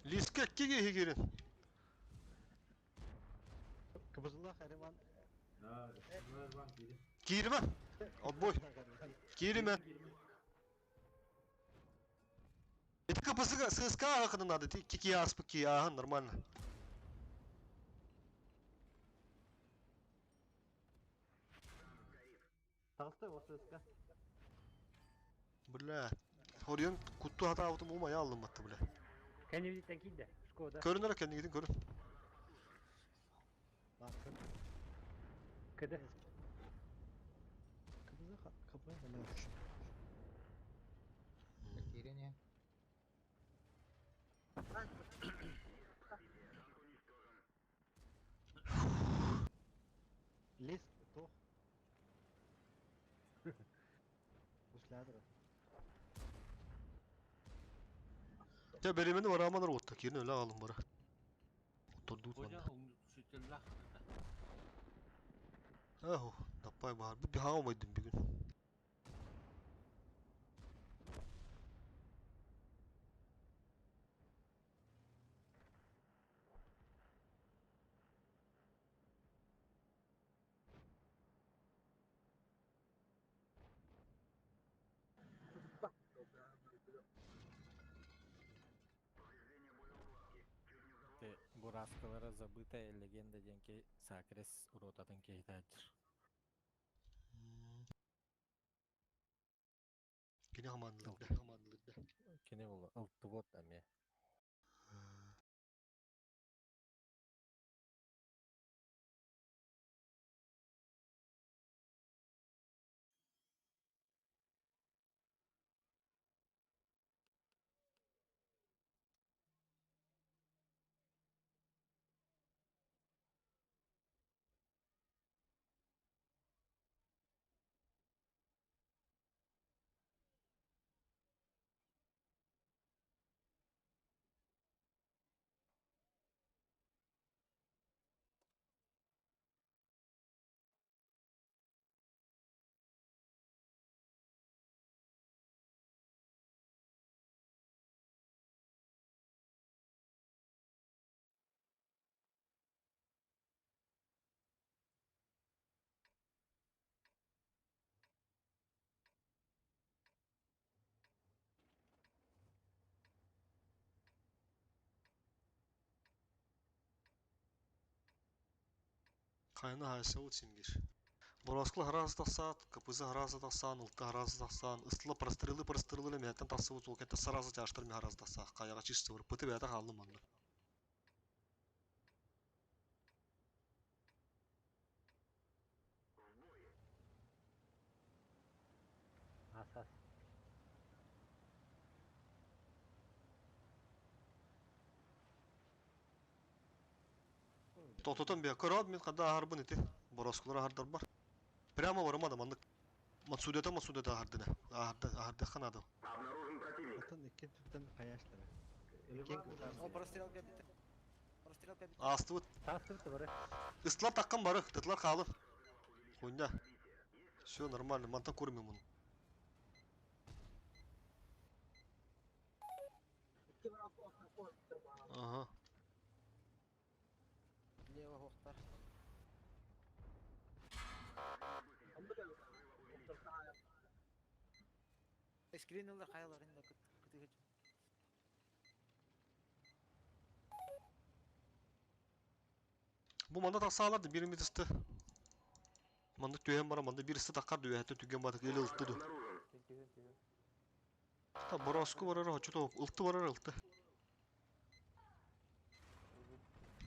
Liske ki girin. Kıbızıla Hariman. Ha, Ömer Bank girin. Girme. Отбой. Girme. Это kapısı ССК hakkında надо. Кики аспы ки, ага, нормально. Tağıstı o sıska. Бля. Horuyan kutu hata avutum olmaya aldım battı bля. Kendi viditten kilde. Skoda. Körün ara kendi gidin körün. Bakın. Kıdı. Kapıza kapıya hemen uç. Girin Лес, то. Ушладро. Ya berimeni var amanlar otta. Girin öyle alın bara. Oturdu Hoca utmandı. sütüller. Aho. Napay bahar. Bir hava mıydın bir gün. Бураскалара забытая легенда деньки сакрес уротатын кейтаджыр. Yine hamanlıkta. Кене бол ылтыбот эме. Kayna haysa uçingir. Borasklı harazı taksat, kapızı harazı taksan, ıltı harazı taksan, ıstıla parastırılı meyetten taksa uç ol kette sarazı çarştır me harazı taksa. Kayağa çişti vur. Pıtı beyata kaldım onda. Asas. Тототон бе көрөд мен када харбын ити. Боросклар хардар бар. Прямо вармадым андык. Масудета хардына. Ахарда ханады. Обнаружен противник. Атын iki tüpten kayaşları. О, прострелка бит. Прострелка бит. Асты вот. Tağıstı var. Ыстылар таккан бары, тытлар калын. Хуйня. Все нормально, мантан көрмейм муну. Ага. Лево гохтар. Скринлер хайлар инде кытыгы. Bu manda taksalardı birimiz ıstı. Manda tüyen bara manda birisi takar diyor hatta tügen batık eli ıltı du. Ta borosku var ara hoçu da ıltı var ara ıltı.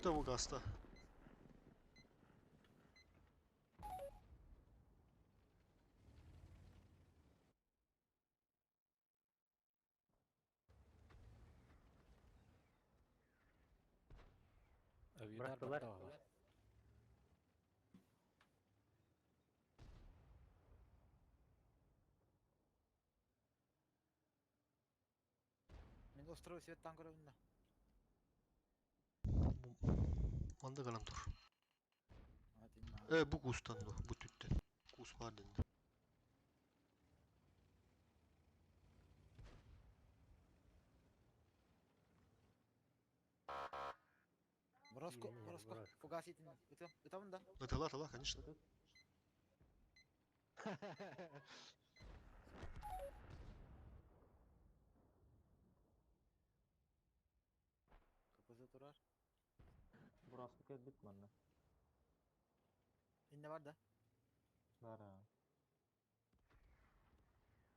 Da bu gasta. Бырактылар. Мен остров светтан көрөмүн да. Манда галам тур. Атин Bu kustan do, bu tütten. Kus var dendi. Броско, фугаситин. Ытамын да. Atala, конечно. Капызы турар. Burası geldik bana. Инде бар да. Var ha.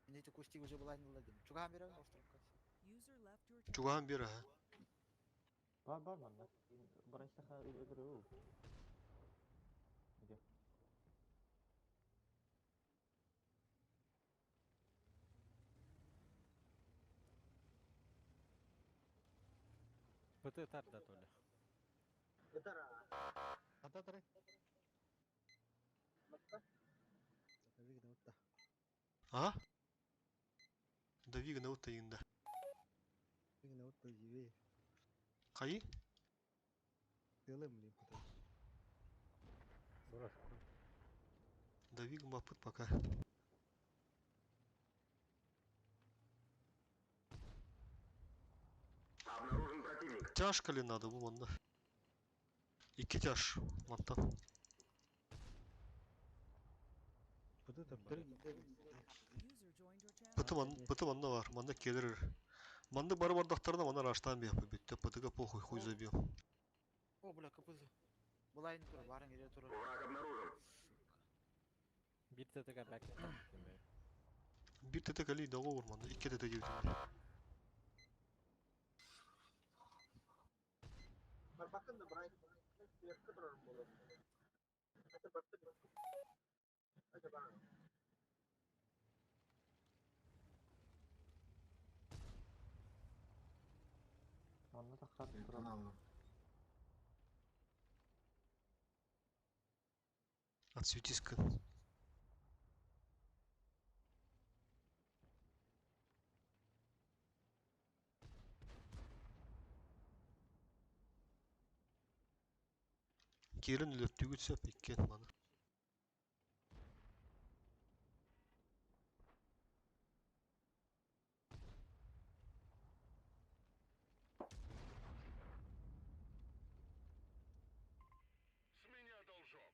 Инде кусти уже булайын булайын. Чугаан берем островка. User left your channel. Çuğan bir ha. Var bana. Burası da ödürü. Gidiyor. Быты тарда толя. Ата тарай. Ha? Давига на вот тайында. Кайы? Давига мапыт пока. Обнаружен противник. Тяжко ли надо, bu manda? İki тяж, мантан. User joined your channel. Пыты манда var, manda gelir. Manda barı bardaktarda manda raştan bir yapı bitti. Pıtıga похуй, хуй забил. О, бля, капызы. Булайын тур, барын келе тур. Враг обнаружен. Bir tetega back. Bir tete kali dağı vur manda, iki tete gibi. Bakın da Brian yakın duralım bunu. Hadi bakın. Hadi bana. Onu da kalk duralım. Отсветись ка. Келін үлеттігі түсіп еккен маны. С меня должок.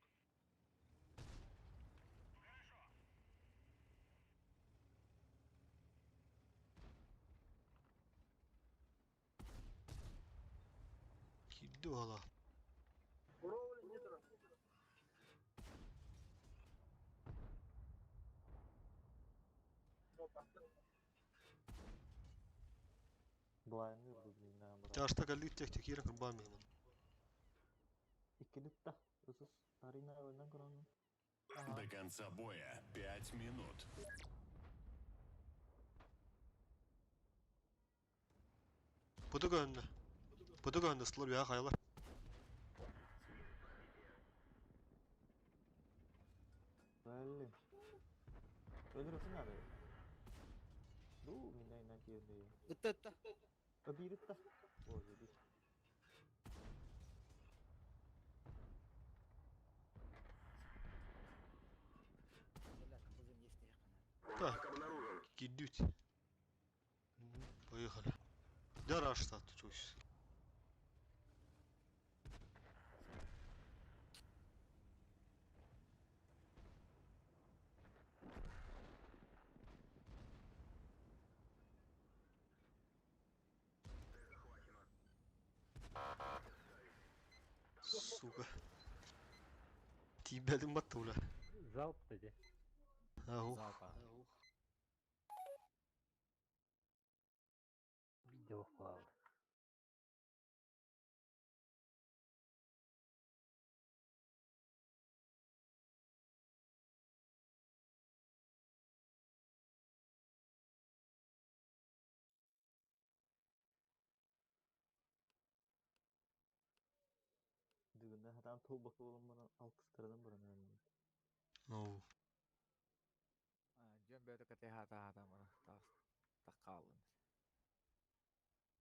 Kildi valla. Blind yıldızıyla. Тяжта калли тек ерін кырбан меймін. İkilik de ısız. Arena oyundan kuranın. До конца боя 5 минут. Pıtıga önde sılar ya kayalar. Belli. Öldürürsün abi. Minayla girdi. Ытта, ытта. Bir ıtta. O yedi. Бля, капызы не істей Враг обнаружен. Gidiyor. Поехали. Да раштат чусь. Сука. Тибелдің батты уля. Залп dedi. Ау. Залпа. Video file. Sen tuğ bakı olan bana alkışlardan bana ne? Oo. Jön böyle kete hata bana. Tak kaldın.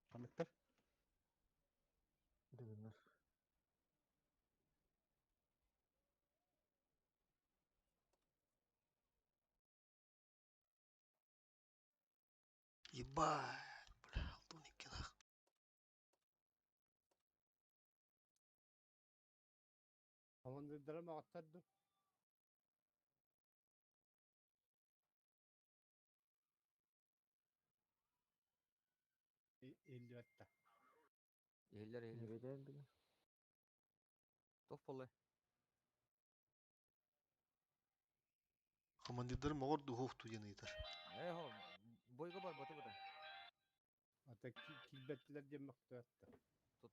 Tanıktır. Dönür. Ебать. Бля, алтын иккен ақ. Havandırdıra mı atladı? Elli hatta. Ehiller. Neden bile? Topalı. Командирдер мағыр духовту ені етер. Ho. Boyga bar batı bıda. Hatta kilbettiler diye maktı attı.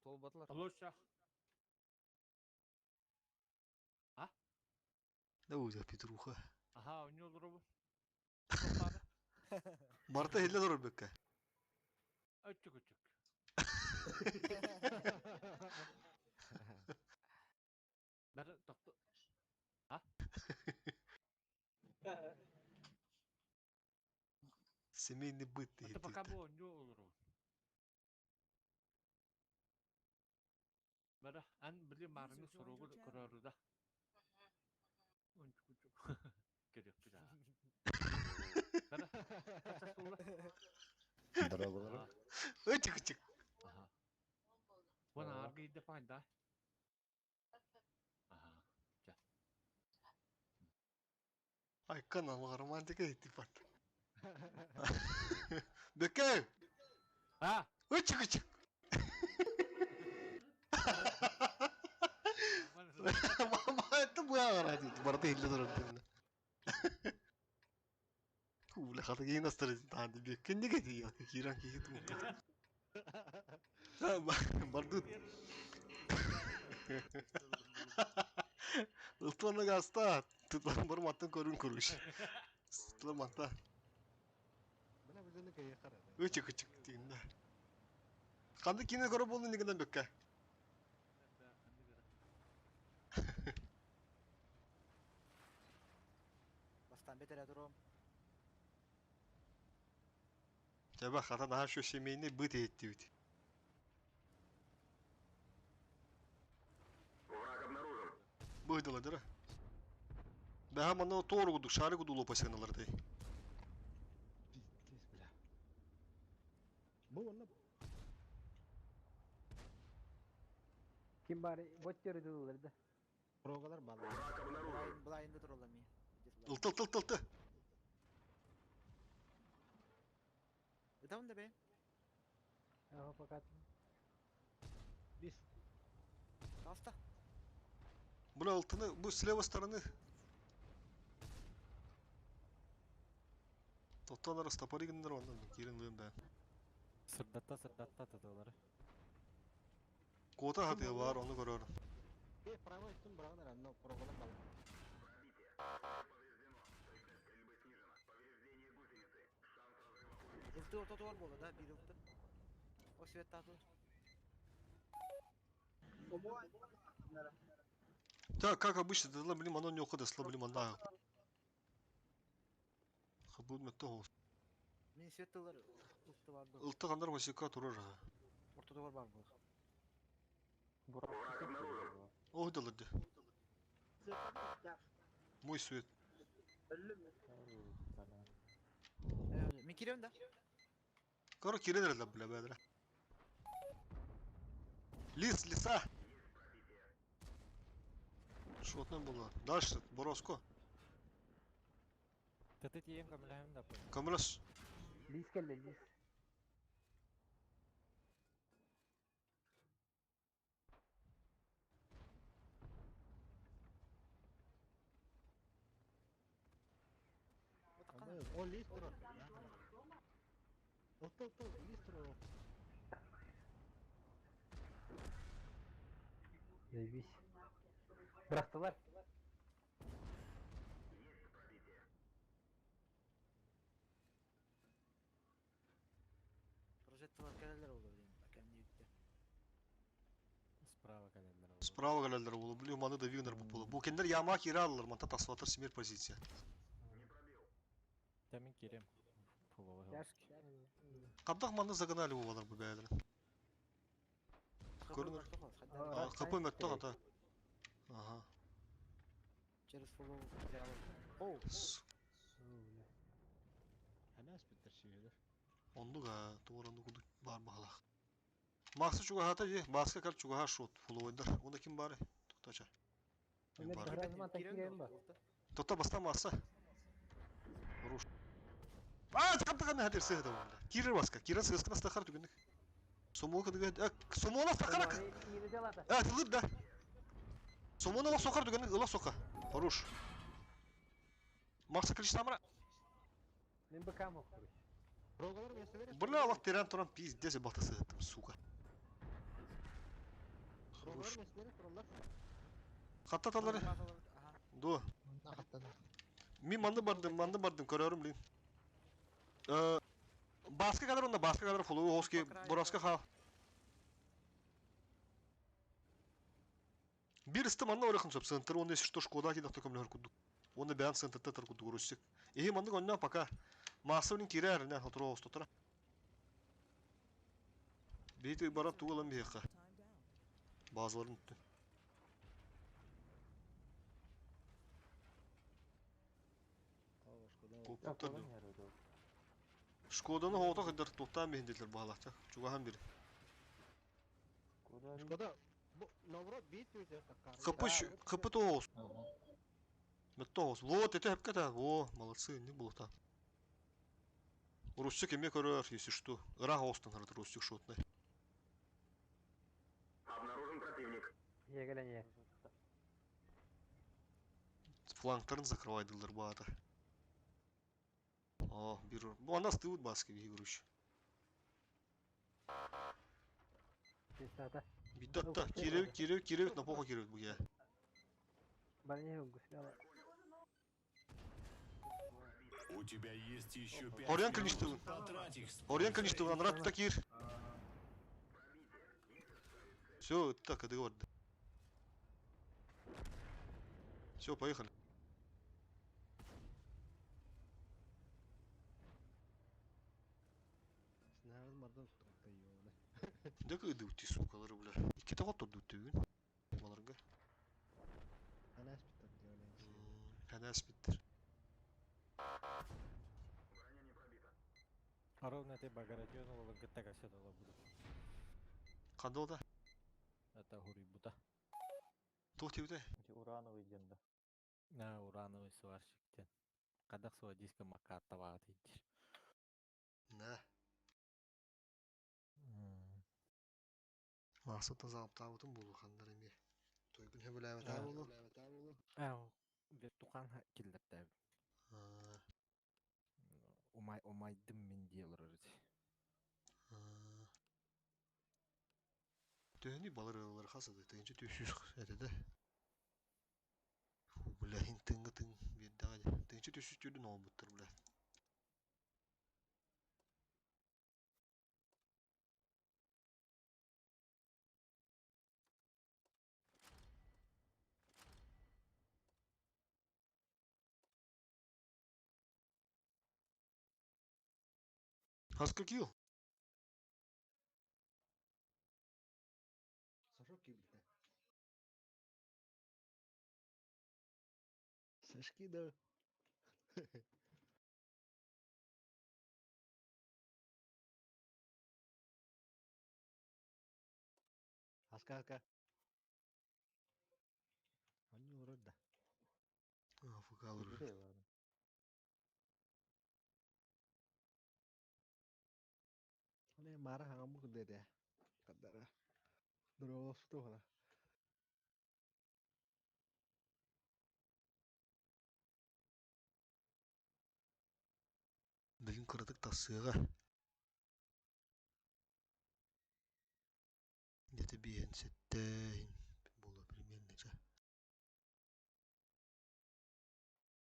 Tol batılar. Алоша. Ne olacak Petruha? Aha, oynuyor olur bu. Topları. Marta helle durur bekke. Öçük. Bari toktu. Семейный быт Ata değil. baka bu oynuyor olur bu. Bari an bili marını soruğu kurarı da. Öçük. Gerek bir daha. Bari kaçak soğula. Bravo. Açık açık. Aha. Bana argayı da payda. Aha. Gel. Ay kanal romantik ihtifat. Bekke. Ha. Açık açık. Mama itu bu ya hadi. Marta helle durur dinle. Kula kata gini nasıl tadi bekke ne gidiyor? Kiran ki hiç mutlu. Mardut. Iltwana gasta. Tutman baru matın korun kuruş. Tutman mata. Bana bir de kayı karar. Açık dinle. Kandı kine koru bolun ne kadar bekke. Bastan beter durum. Caba kata daha şu semeyini bıt etti bit. Враг обнаружен. Быдала дыра. Бәһә мана тору гудук, шары гуду лопасыналардай. Pis bile. Bu onu. Kim bari boş yere dururlardı. Progalar bağlı. Враг обнаружен. Bulayında durulamıyor. Ылты. Tamam da be. Ya fakat biz Hasta. Buna ылтыны, bu слева стороны. Тоттанар стопори гендер ондан кирин лым бән. Sırdatta tatıları. Кота хаты бар, onu görürüm. prava üstün bırakırlar anne progalar bağlı. Iltı orta duvar bu da bir ıltı. O sivet tatlı. Так, как обычно, ты блин, оно не уходит, слабли манда. Хабуд метто. Min sivet tığları ıltı var bu. Ылты кандар басика турар. Orta duvar var bu. Враг обнаружен. Ой, да ладно. Мой свет. Min kiriyorum da. Кара кирен рәдләп белә бәдер. Лиса. Шотнан була. Дальше, Бороско. Tete tiyem kamilahim da bu. Камрас. Lis kelle lis. O lis durur. Oto lis durur. Zajebiś. Bıraktılar. Projet var kareler olur diyeyim. Kendi yükte. Sправа kalemler var. Справа галалар болу. Бұл маны да вигнер болу. Бұл кендер яма кире алылар. Манта тасватыр семер позиция. Тәмін керем. Фуловый хауски. Қабдақ маны загнали болалар бұл бәлер. Көрінір. Қапы мәтті қата. Ага. Через фуловый. Оу. Ana spitter şiirdir. Онлуға, туғыранды күдік бар бағалақ. Мақсы чуға хата же, басқа кар чуға шот, фуловайдар. Онда кім бары? Тоқтача. Тоқта баста мақсы. Руш. Қаптаған әдер сығыда онда. Кирер басқа. Кирер сығысқын астақар түгіндік. Сомуға кыдыға... Сомуға астақар. Тылыр да. Сомуға ала соқар түгіндік. Ыла соқа. Руш. Мақсы кіліш тамыра. Мен быкам оқырыш. Бұрла алақ терен тұран пиздесе бақта сығыттым, суға. Руш. Қатта талары. Ду. Мен манды бардым, көрерім лейн. Басқа қадар онда, басқа қадар фулуы оски, бұраска қал. Bir ısты манна орақын сөп, сынтыр, онда ешті шкода кедақта көмлер күдік. Онда бән сынтырта тар күдік ұрысек. Ехе мандық онна пока. Мақсывның кері әріне отыра оғыз тұтыра. Бейті бара туғылан бейққа. Базыларын үтті. Шкоданы хоғыта қыдар тұқтан бейіндетілер бағалақта. Чуғахан бері. Шкода, наоборот, бит өте тақар. Қыпы тоғыз. Мәтті тоғыз. Вот, это әпкета. О, молодцы, не было так. Русик име көрер, если что. Ра остан харат русик шотный. Обнаружен противник. Егелене. Флангтарын закрывайдылар бағата. О, бир. Bu anda стывут баски игруш. Тестата. Бидатта, киревит, на похуй киревит буя. Барне гусляла. У тебя есть еще 5 Ориан минут. конечно. Потрать их с Ориан конечно, анрат такир. Все, так, договор. Все, поехали. Сынағыз мардан сұқтықта еуілі. Дәк өйді өтті сукалары бұлар. Икі тағат тұрды өтті бүгін. Маларға. Ana spitter diyorlar. Әне әспеттір. Броня не пробита. Ровно ты багаратион олар гыттага седала буду. Қанды олда? Это хури бута. Тоқ тебді? Урановый денді. На урановый сварщиктен. Қадақ суа диска мақа аттава атыйдыр. Нә. Мақсатты зағып тағытын болу қандар еме. Тойгін хөбіл әвет әвілі. Ау, бер туқан келдірді. Умайдым мен делер өрді. Төхіні балыр өлілер қасады. Тегінші төшір әдеді. Бұләйін тыңғы берді ғады. Тегінші төшір түрдің оң бұттыр бұләй. Хаска кил? Сашок кибілді. Сашки да. Аска. Он не урод да. Фукалыр. Он мара хаңамы күдеді. Қаддара. Дұрос тұғыла. Білін қырдық тасыға. Где-то бейін сеттейін. Болу примерно жа.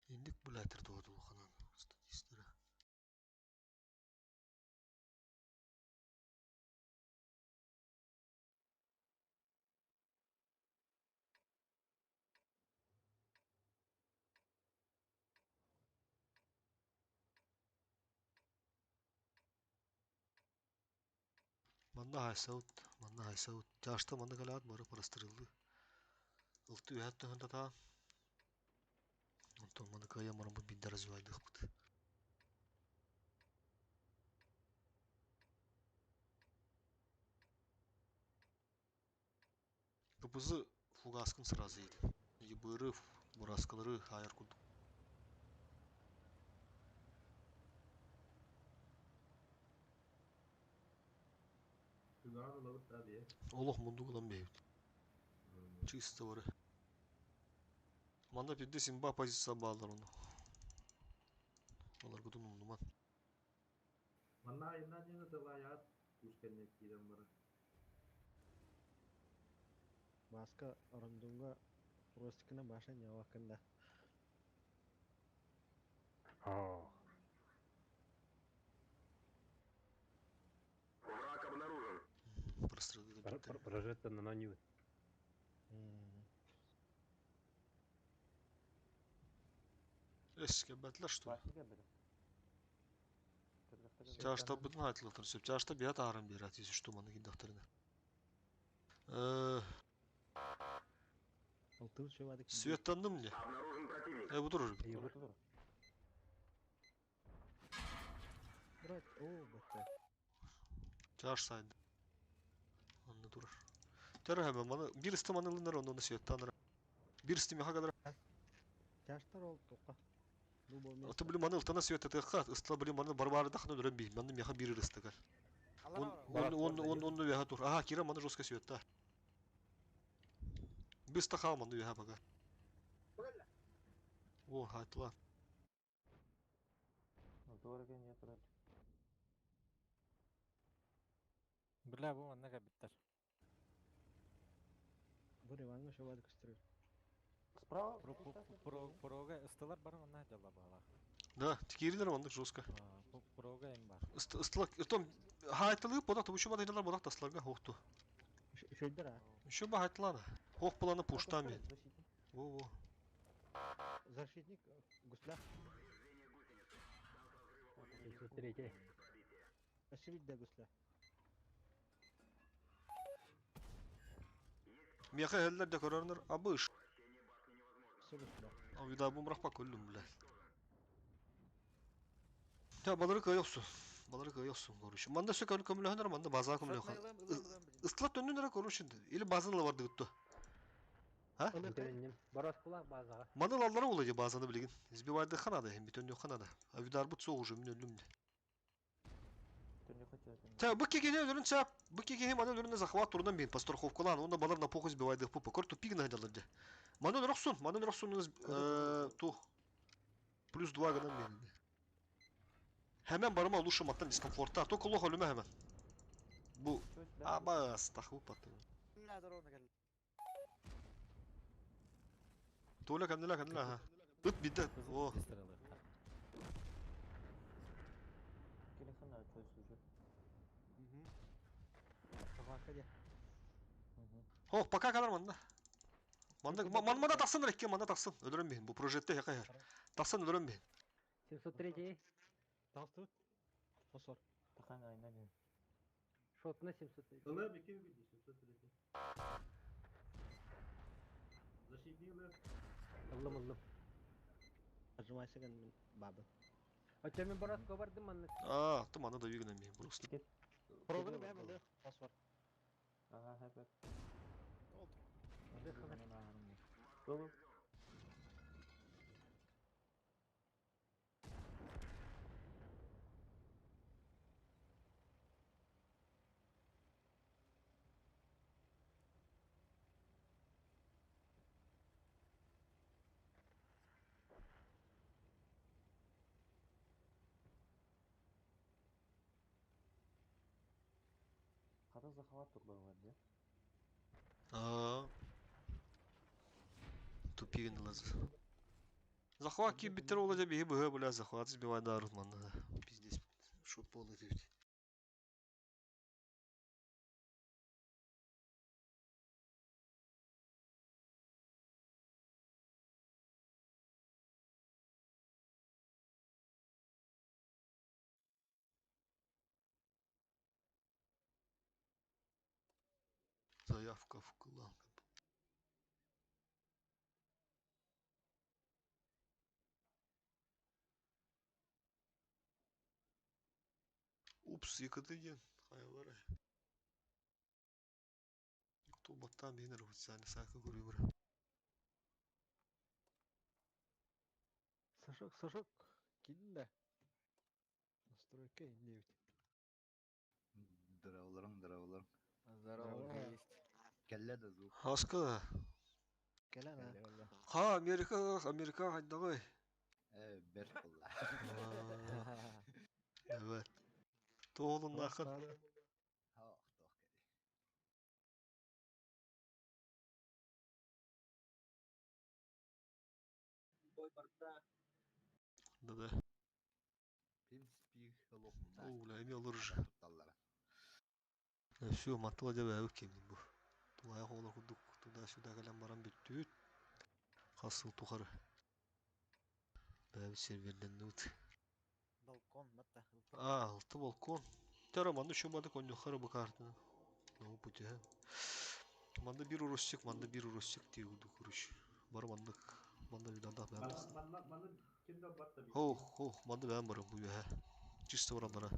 Ендік бұл әтір тоғады ұлғанан. Статистері. Манна хайсаут. Жашта манна калаат бары парастырылды. Ылты үһәт тыһында таа. Онтон манна кая марам бу биддар зуайдык бут. Кыпызы фугаскын сразу еді. Ебыры, бураскалары хайыр кудук. Tugağın olavut tabi. Олох мунду кылан бейбит. Чисто бары. Манда пидде симба позиция баалар оны. Олар кудун умнуман. Manna ayından yine de bayağı kuşkenle kiren var. Баска орындунга уростикина баша нявакында. Враг обнаружен. Прострелили биттер. Прожетто на наню. Эске бәтлер, что ли? Жашта бұдың айтылықтыр. Сөп, жашта бият ағырын бері атысы что маны киндақтарына. Светтандым не? Обнаружен противник. Бұдыр. Жаш сайды. Анны тұрыр. Тәрі әмі, бір істі манылынар, оны светтаныр. Bir istimi ha kadar. Жаштар ол тоққа. Аты білі маны ұлтана свет әтіққа, ұстыла білі маны барбары дақыны өрен бейін. Маны меха бір ырыстықар. Оны веха тұр. Аха, кира маны жосқа светта. Біз тақал маны веха баға. О, хайтыла. Бля, bu anna bitter. Bu rivanga şövalye kıstırıyor. Прога ыстылар бар онна жала бала. Да, тикерилер мандык жестко. Прога им бар. Ыстылак, том хайтылып, бодак то ушуба дайналар бодак тасларга хокту. Шөйдер а. Шуба хайтылана. Хок планы пуштами. Во. Защитник Гусля. Очевидь да Гусля. Меха хеллер де көрөрнөр, абыш. Гусля. Авида бумрах покуллум, бля. Ya baları kayıyorsun. Baları kayıyorsun konuş. Manda şu kanı kömülüğünler manda bazağı kömülüğü kan. Islat döndüğünlere konuşun. İli bazınla vardı gittu. Ha? Барас кулак базага. Manıl alları olacak bazını bilgin. Biz vardı Kanada hem bir tönüyor Kanada. Avidar bu soğucu min ölüm de. Ta bu keke ne ölürün çap. Bu keke hem anıl ölürün захват turundan bin pastorховкалан. Onda balar na похуй сбивает их пупа. Корту пиг нагадалады. Маныл роксун ту. Плюс 2 гадан benim. Hemen barıma oluşum attan diskomfortta. Только лох ölüme hemen. Bu. Abas tahvup attı. Tuğla kendine ha. Üt bir de. O. Oh, пока kadar manda. Manda taksın rekke manda taksın. Öldürün beyin. Bu projette yaka yer. Taksın öldürün beyin. 703. Толстый. Фосфор. Шот на 703. Ила bir kim bildi 703. Защитник. Аллым. Отжимайся ган бабы. Очемен барас коварды манны. Aa, attım ana da yüklen beyin. Burası. Программа ben de фосфор. Aa. Тупик налазы. Захват ки биттер olacak bir bu böyle захват сбивает да Рутман да. Пиздец. Шут полный ты. Явка в клан. Упс, Екатерин. Хайвара. Кто батам бинер официально сака гурибра. Сашок, килді. Настройка индеют. Здравларың. Здорово, есть. Кәллә да звук. Хаска. Келен, а? Ха, Америка хайдагы. Бер кылла. Evet. Тоғылын ақын. Да. Уля, алыр же. Все, матыла деп әуіп кемін бұл. Тулай қолы құдық туда-сюда кәлем баран бүттүйт. Қасыл тұқары. Бәбі серверлен өт. Балкон, матта. Алты балкон. Тараманды шо бады конюхары бұл картыны. Ну, пути, ха. Манда bir уросчик тегуді көріш. Бар мандық. Манда виданда бәміз. Манда кемді бар да бейт. Манда бәм барым бұл, ха. Чисто барандана.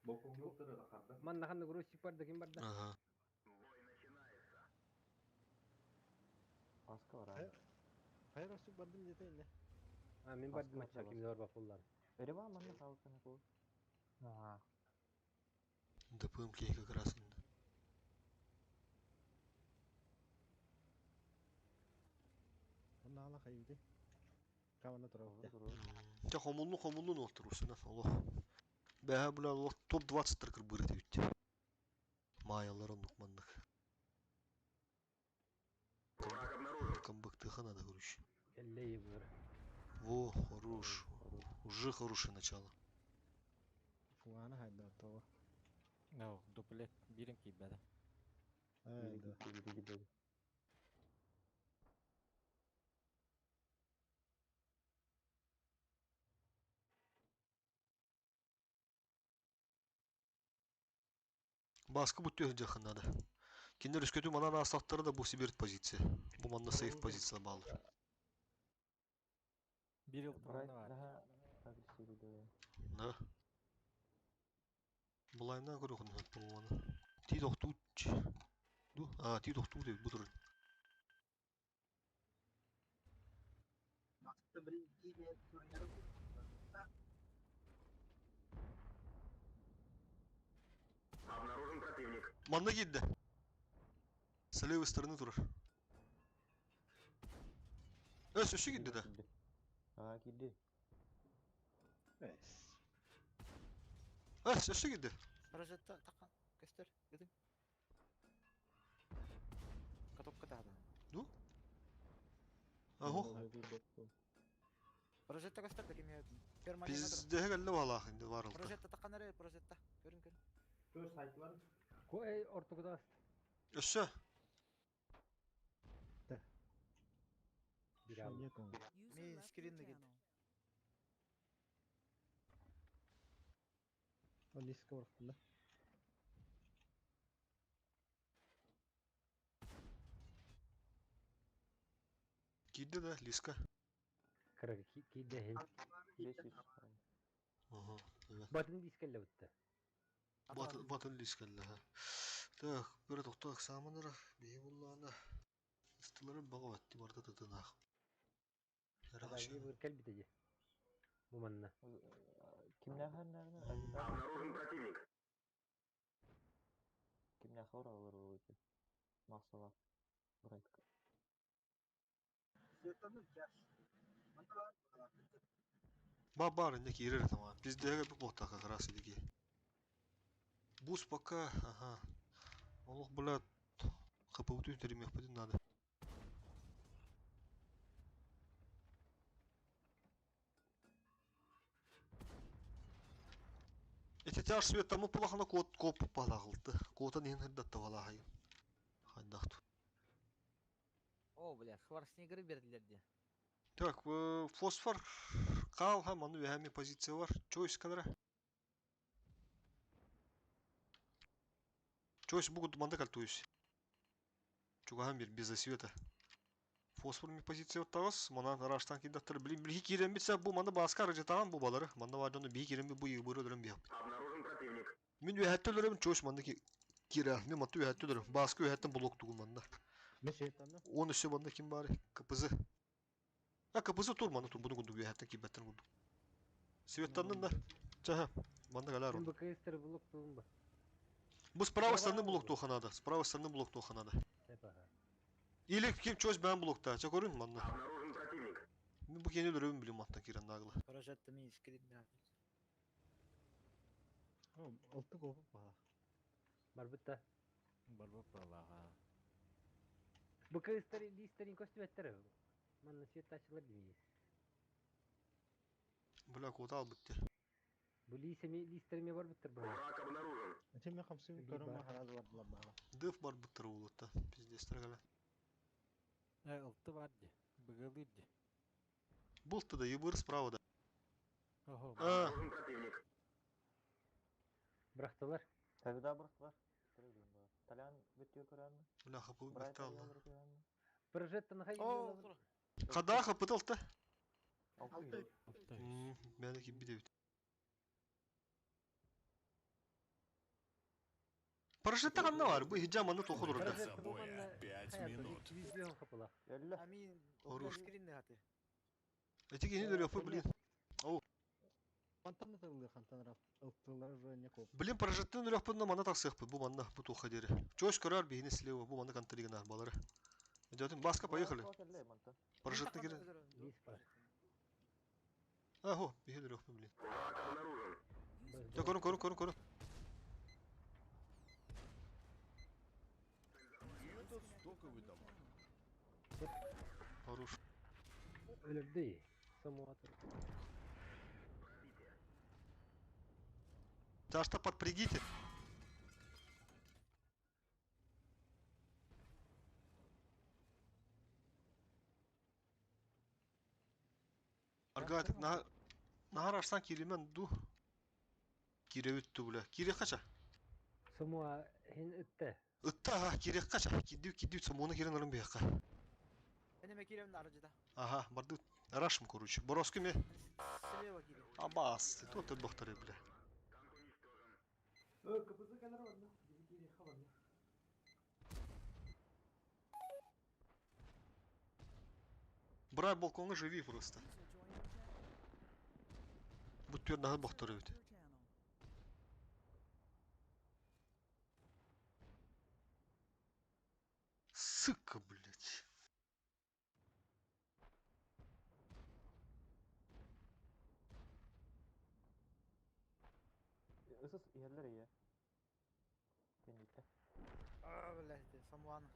Балконлықтары ақарда. Маннаханны грузчик барды, ким барды? Ага. Аска var abi. Fayrosuk bardım dete indi. Мен барды матча ким зор бапуллар. Öyle var mı? Sağlıkını koy. Ага. Dıpığım keyke kırasında. Onu ala kayıdı. Kamana tarafta. Te homullu oturursun Allah. Бәһә бүлә Allah топ 20 тыркыр бырды үтті. Маялар онлықмандық. Враг обнаружен. Комбыкты ханада көріш. Келлеyi быр. Во, хорош. Уже хорошее начало. Фуана хайда того. No, дуплет бирим кибеді. Да. Баскы бұтты өңде ханада. Кендер үскөту манан астақтары да бұл сиберт позиция. Бұл манна сейф позиция балы. Bir yıl тұрғаны var. Да. Бұлайна көрі құн өт бұл маны. Ти тоқту үтчі. Ти тоқту деп бұтыр. Обнаружен противник. Манна келді. С левой стороны тұрыр. Сөші келді да. Келді. Сөші келді. Прожетта таққан. Көстер, гүдің. Катопқа тағды. Ахо. Прожетта көстер да кеме өтін. Бізде кәлі балақ енді барылды. Прожетта таққан әрі, прожетта. Көрін. Көз сайтылар. Кой ортогда. Өші. Bir aldı. Мен скринді кет. O liska var fulla. Келді да, Лиска. Kırık ki de hem. 500. Ага, evet. Batın diskelle bitti. Батын Лискалды. Так, бір тоқтақ самыныр. Бейі бұллағына. Үстілері баға өтті барды тұтынақ. Adayı bir kel bitecek. Bu manna. Kimler nerede? Обнаружен противник. Kimler var alır o için. Nasıl var? Burayı. Бар, не керер тамам. Біздегі бір боқтаққа қарасы деге. Бус пока, ага. Олық бұлат. Қапауты өтеремек бұдын надо. Эти тяж свет тамы пулахана коп балағылды. Кота нен хырдатты балағайын. Хайдақту. О, бля, Шварценеггер берділерді. Так, фосфор қал һәм аны вәһәми позиция бар. Чойс кадра. Чойс бугуд манда калтуюс. Чугахан бир без света. Фосфор ми позиция оттагыс, мана араштан киддаттыр. Билги кирен битсе бу манда баска аржатаган бу балары. Манда важону би кирен бу йыбыры дөрөм бияп. Обнаружен противник. Мен үһәттелерем чойс манда кире. Мен мату үһәттелерем. Баска үһәттен блок тугун манда. Мешетаны. Он үсө манда ким бар? КПЗ. А КПЗ тур манда тур буну гунду үһәттен кибеттен гунду. Светтаннын да. Чаха. Манда галар. Мен БКСтер блок тулун ба. Бу справа стороны блок туханада. Справа стороны блок туханада. Или ким чойс бен блокта. Ча көрүн манда. Обнаружен противник. Мен бу кени дөрөм билем маттан кирен нагла. Прожетто ми скрин да. Алты копы па. Бар бутта. Барбап балага. БКСтер листерин костюметтер. Манна свет тачылар деймиз. Бля, кота албытты. Бу листерме бар буттар бар. Враг обнаружен. Этим я хамсым көрөм хараз бар лабала. Дыф бар быттыр улутта. Пиздестер гале. Алты барды. Быгылыды. Бултты да ебыр справа да. Ого. Обнаружен противник. Брахталар. Тогда бар. Талян битиyor көрәнме? Бля, хапыл битте алла. Прожетто находи. О, Када хапытылты? Алты. Мен ки бидебит. Парашютта канна бар. Бу хиджаманы тоху До дурда. конца боя 5 минут. Визион капыла. Ами Хорош. скрин да хаты. Эти кени дөрөп, блин. Хантан тылды хантан рап. Алттылар уже не коп. Блин, парашюттан дөрөп бунда мана таксык бу манда бу туха дере. Чойс көрөр бигини слева, бу манда кантырыгына балары. Идётин баска поехали. Парашютта кире. Виз бар. Ахо, биги дөрөп, блин. Враг обнаружен. Я көрүн. Хорош. Өлөрдү. Самуатор. Ташта подпрягите. Аргатик нагарашсан киремен ду. Киребитту бля. Кире кача? Самуа хин үтте. Ытта кире кача? Кидүү самуна кирен алым бияка. Эне мекирем аржыда. Ага, барды. Арашым короче. Бороски ме? Слева кире. Абас, тут бохтары бля. КПЗ кәлер бар да. Бизи хабар. Брай балконга живи просто. Будь төр нахат бохтары бит. Сука, блядь. Ысыс ерлер ие. Кендикте. Блядь, самуан.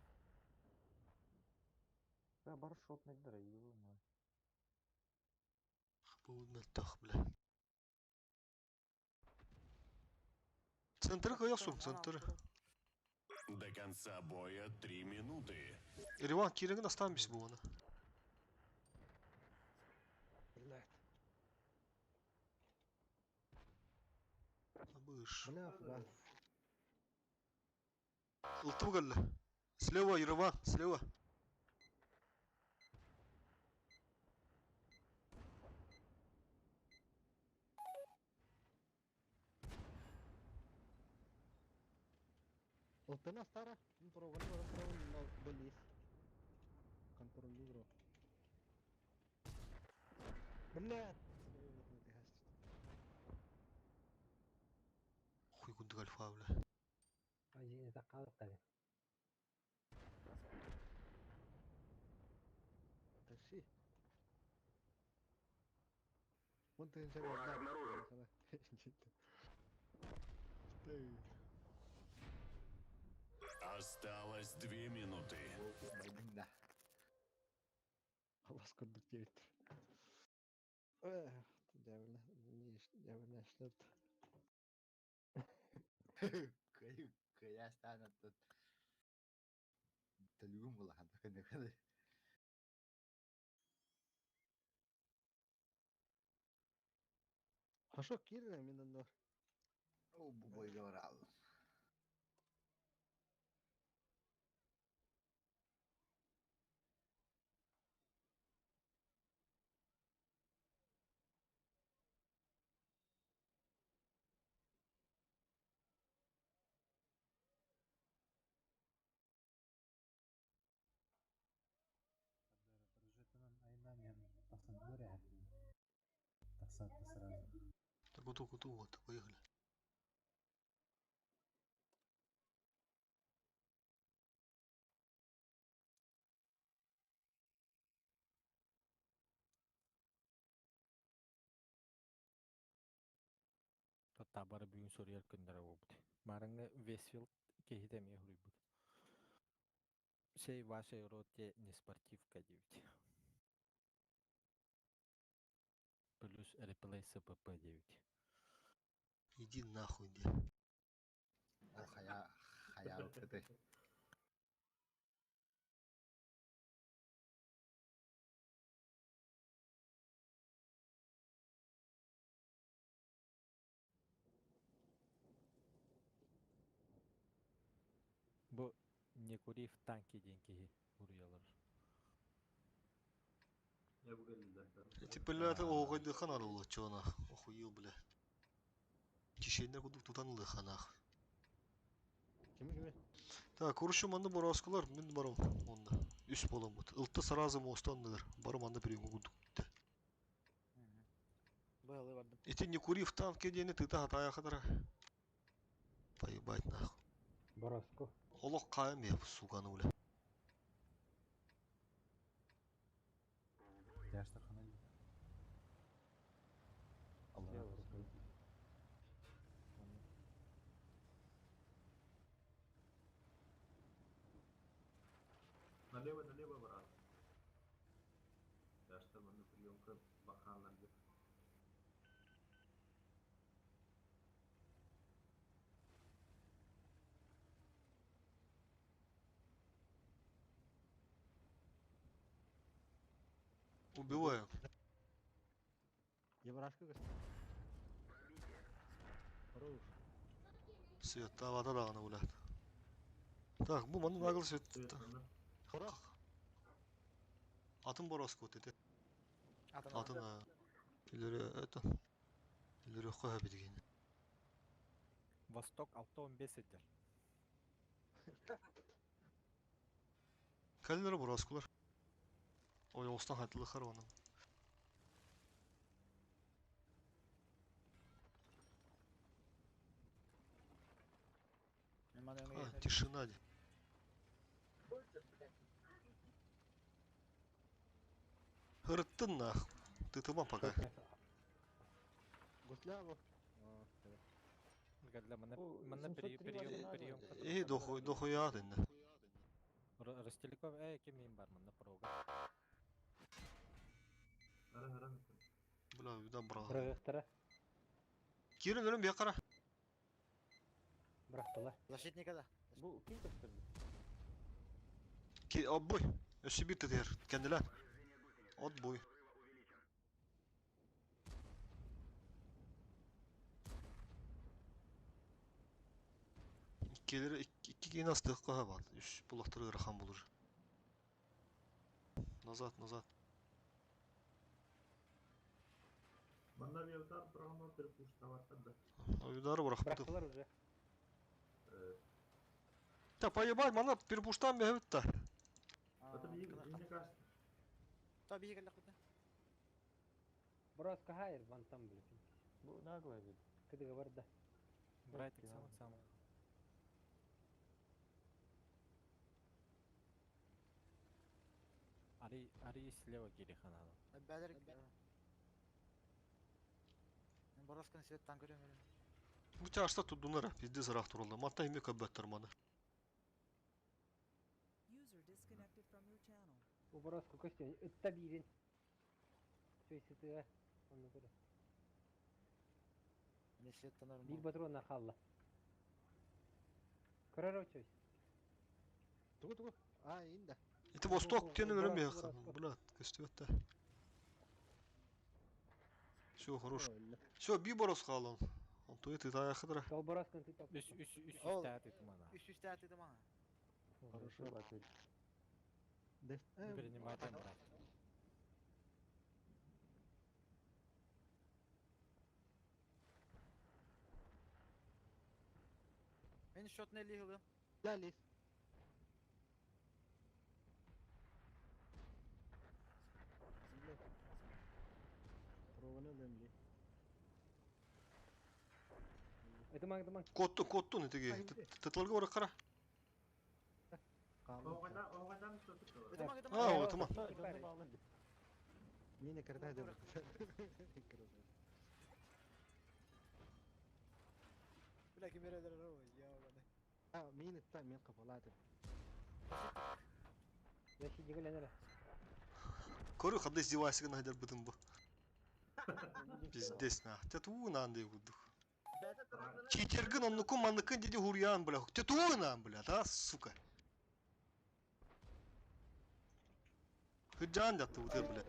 Бля, бар шот недер, ё-моё. Бұл нәттақ, бля. Центр қаяқсың, центр. До конца боя 3 минуты. Ереван, кереңін астан бесі бұл ана. Абыш. Бля, да. Ылтым кәлі. Слева, Ереван, слева. Алтына стара. Провали, но болис. Контроль игру. Блядь. Хуй күндік альфа, бля. Ажине такалык таби. Такси. Вон ты же Враг обнаружен. Осталось 2 минуты. Да. Аллах күндік дейт. Дәвірлі эшлеп. Кая станет тут. Талюм была хата. Хашо кирне мен онда. О, бубой говорал. Куту, вот, поехали. Табары бүгін сөрияр күндері болбуд. Марыңы Весфилд кехитемие хуруйбут. Сей вашей роте не спортивка девять. Плюс реплей СПП 9. Иди нахуй, иди. Ол хая өтті. Бу не кури в танке деньги хуруялар. Я бы говорил, да. Типа, это огойды ханарылы, чона. Охуел, бля. Тишейне кудук тутанылы ханах. Кими? Так, көрші манды бораскалар, мен барам онда. Үс болам бұд. Ылтты саразы мостандылар. Барам анда біреуін күдік. Былы бардым. Эти не кури в танке дені тыта хатая хадара. Поебать нахуй. Бороско. Олық қайым еп, суғаны бля. Налево, брат. Я что, на приемка бахан налево. Убиваю. Я барашка гасты. Хорош. Свет, вода дағаны бля. Так, бұл манды нағыл свет. Хорош. Атын бораско өтеді. Атын, илері, это. Илері қоя бедеген. Восток 6-15 едер. Кәлілері бораскалар. Ой, остан хатылы қарваным. Тишина де. Хырыттын нах. Ты туман пока. Гусляво. Гадля, мене прием. Эй, дохуя дынна. Ростеликов, кемейм бар мене прога. Ара. Бля, видам брал. Қырғықтыра. Кирин өлім бе қара. Бірақтылар. Защитникада. Бұл ким көстірді? Отбой. Өсі бітті дер. Кәнділі. Отбой. Келері 2 кейін астық қоға бад. Үш бұлақтыры ғырахан болыр. Назад. Манна вилтар программа перепуштаваться, да. Ойдары бұрақ бұды. Бірақтылар уже. Та поебать, мана перепуштан бе өтті. Это мне кажется. Tabii iyi geldik burada. Бороско хайыр, ван там, блядь. Бұл наглая бит. Кыдыға барды. Брайтик самый. Ари слева Кириханада. Бәдер. Мен Боросканы светтан көрем. Bu çarşıda tutduğunlara bizde zarar turuldu. Matta imi köbbettir manı. User disconnected from your channel. Bu Бороско көстен үтті бейден. Сөйсетіға. Оны көрі. Не светтан орын. Bir патронна қалла. Көрер өтсөйс. Тугу. Инда. İti Vostok tenin ölüm bir yakın. Bula köstüvette. Все, хорош. Все, bir boros қалын. Онтуй ты тая хыдыра. Сол Боросканы ты тапты. Үш тәт етім ана. Üst atladım ha. Хорошо, ответь. Принимайтен брат. Ben shot ne lihili. Лялис. Прованы лемли. Ытымаң. Коттун итеги. Тытылга ора кара. Оғайдан сөтіп тұр. А, отыма. Мені кірді деп. Бля, кемере дәрі Мені та мен қапалады. Яши жигіленер. Көрі қандай издевайсыгын айдар бұдың бұ. Пиздец на. Тетуынан дей құдық. Читергін оннукун манныкын деди хуриян, бля. Тетуынан, бля, да, сука. Хыджан жатты бұды, бля.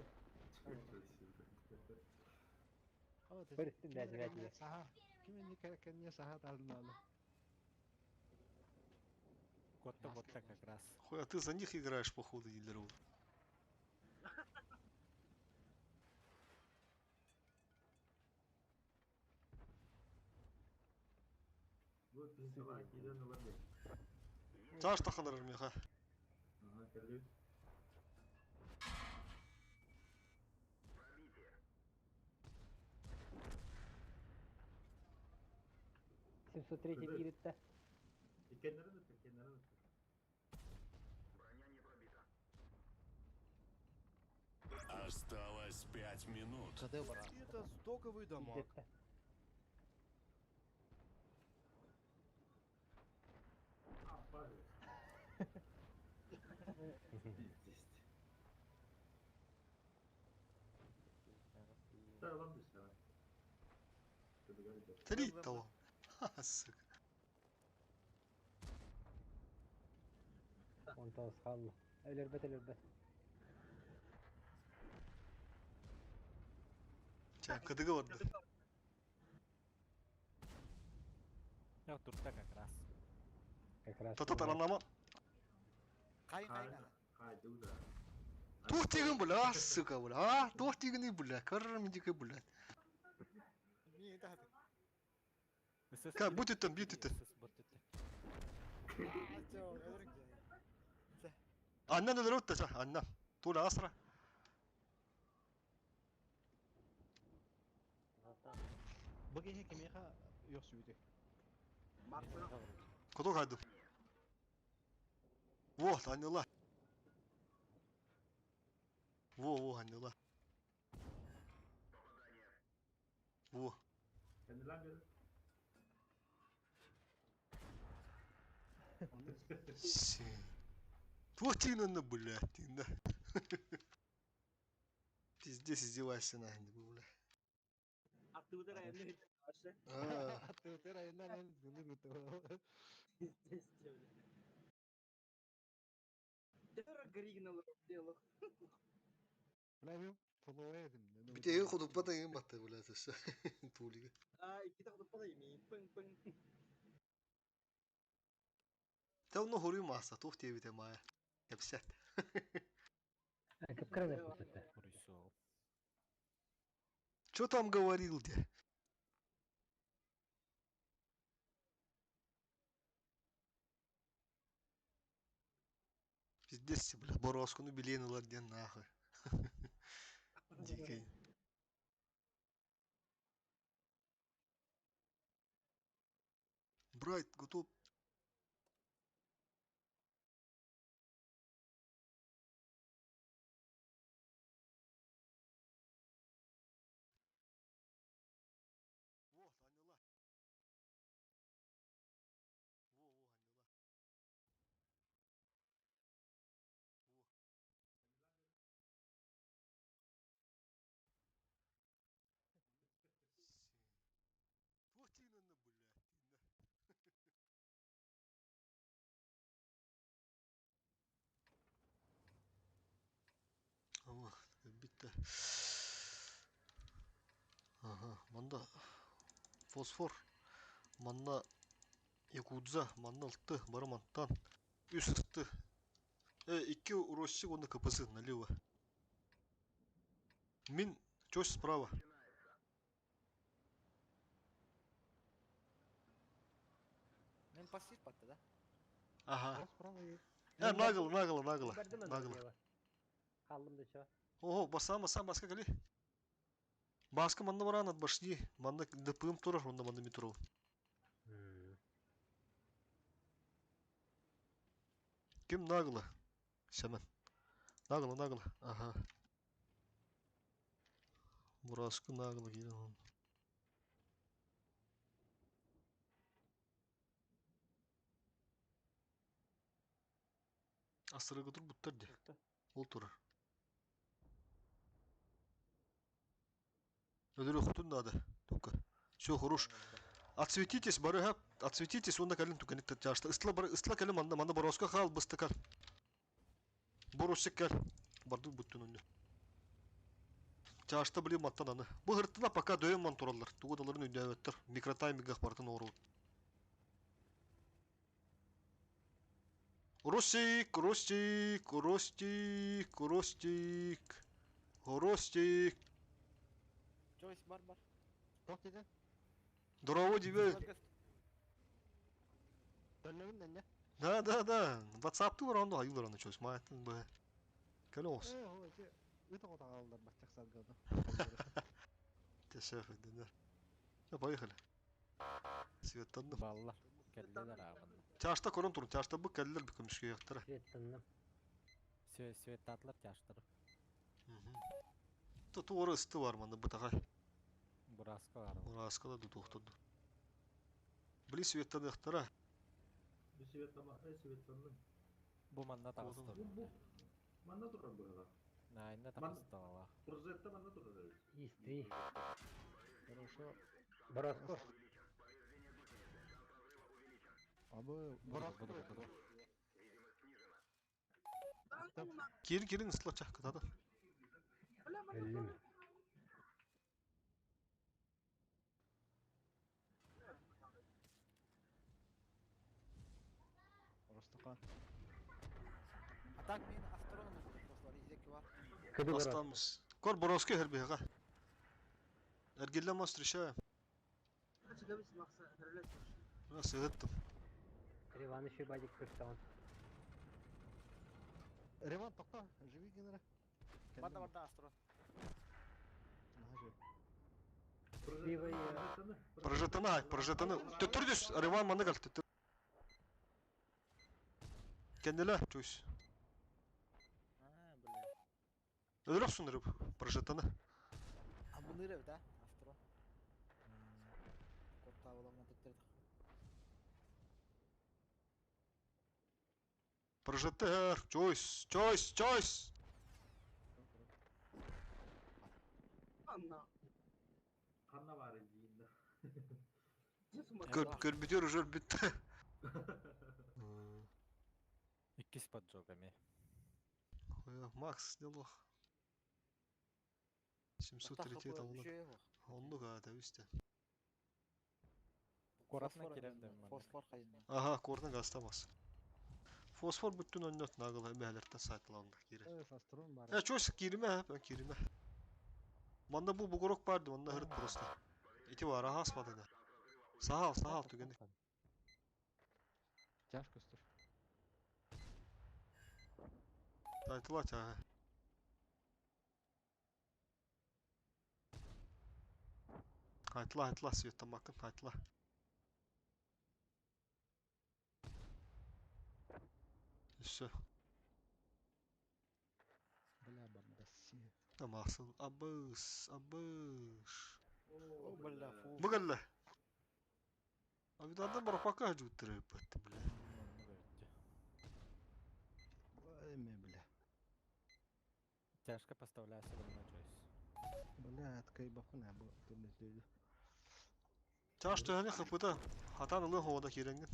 Көрістін дәжі. Кімені кәркенне сағат алдын. Котта как раз. Хуй, а ты за них играешь, походу, Дилеров. Бұл пенсияға кейден олар бек. Таш таханар меха. Кәлі. 703 киритті. Кеннерін өтті. Осталось 5 минут. Это стоковый дамаг. Три того. Ха, сука. Он тоғыз қалды. Өлербет. Ча, кадыга варды. Я турта как раз. Та-та-та-ранама. Қайын. Тух тегін, бля, сука, бля. Тух тегін, бля. Каррамендікі, бля. Мені тағды. Ка, будь там, бит это. Анна да дөрөт та, Анна. Тура асра. Бөгеге кемеға yok suydu. Куда кайдым? Вот, Анила. Во, Анила. Во. Плотина, блядь, да. Пиздец, издевайся на них, блядь. Attı rayında başla. Attı rayında ben bunu götürdüm. Тепер оригинал делал. Блядь, полуэдим. Bir de kudup batayım battı, блядь, все. Тулига. İki takıda parayı pın. Та ну горю масса, тух тебе те мая. Я 50. Капкарный пустите. Урисол. Чё там говорил, где? Пиздец, бля, Боровскую билейный ладен нахуй. Дикий. Брайт, готов. Bitti. Aha, manda fosfor, manda yakudza, manda алтı, барамантан, üstü. İki урощик onda kapısı налево. Мин, чё справа? Мен пассив патты, да? Ага. Нагло. Kaldım da şu. Ого, басам, басқа кали. Басқа манда баран от башни, манда дпм турар, онда манда метро. Kim nagılı? Semen. Nagılı. Aha. Burası nagılı geliyor. Asırı kadar buttardı. Olturur. Ödülü kutun da adı. Только. Все, хорош. Отсветитесь, барыга. Отсветитесь, он на колен только не тяжто. Истла колен манда бороска хал быстыкал. Боросик кал. Барды буттун önde. Чашта билем аттан аны. Бу хыртына пока дөйөн мантуралар. Тугудаларын өйдөбөттөр. Микротайминг бартын ору. Ростик. Чойс бар. Тох dedi. Здорово тебе. Dönümün ne? Да. WhatsApp-ты var onda hayırlar onu çöz. Maatın bu. Kale olsun. O işte öte kota kaldılar bakacak salgada. Teşekkür ederim. Ya поехали. Светтанdım. Баллар. Келдилер агында. Çarşıda korun turun. Çarşıda bu keldiler bir kömüşke yaktara. Светтанным. Свет татлар чаштыр. Тут orası var manda bu takay. Бураска бар. Orası da tutuqtadı. Били Светтан yaktara. Bir Светлана. Бу манда тагыстыр. Bu. Manda duran burada. Найна тагыстыгала. Прожетта manda duran. Истри. Хорошо. Бороско. Abi Borosко. Kirin ıslacak kıtada. Belli mi? Rostokhan. Атак мен астроном достар изеки бар. Кыды борос. Остамыз. Кор Боровский herbiga. Ergellema встречаем. Сыгыттым. Реван еще бадик кыртан. Реван токта. Живи генера. Барда астрон. Ливай. Прожетаны. Төтүрдүс. Реван маны кал. Kendine çöz. Бля. Ödülüp sundurup. Прожетаны. А буныры да, астрон. Котта буламан тектердик. Прожетер. Чойс. Kanna var yiyinde. Көрбүтөр уже бүтті. Икки с поджогами. Макс сделал. 730 алынып. Онлук атабысты. Коратна киремдем мен. Фосфор кайын. Ага, корна гастамас. Фосфор бүттүн önüne nagıl эмелерден сайтланды кири. Астрон бар. Чойс кириме. Манда bu бугорок барды, манда хырыт просто. Ити бар, асмады да. Сахал түгенdik. Тяжко стур. Тайтылат ага. Айтла, Светтан макын, айтла. Все. Бля бардасы. Намасыл. Абыш. О, бля, фу. Быгалла. А ведь надо было пока жуть трепать, бля. Эме, бля. Тяжко поставляется на Джойс. Бля, откай бафына бу төнөтөйдү. Чаш төхәне хыпыта. Хатан улы ховада киренген.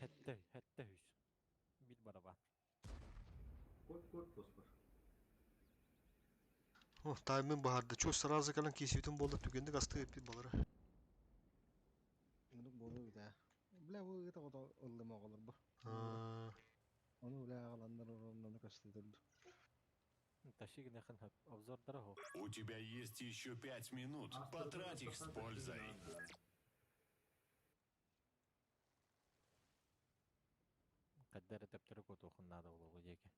Хетте хүс. Бит бараба. Kod fosfor. О, таймын барды. Чөз сразу калан кесибитин болды түгенdik асты эпит балары. Муну болу да. Бля, бу это вот ылдыма калыр бу. Onu bля каландар орондан кастырды. Ташигин яхын обзордары хо. У тебя есть еще 5 минут. Потрать их с пользой. Каддары тептері көт оқыннады олығы деке.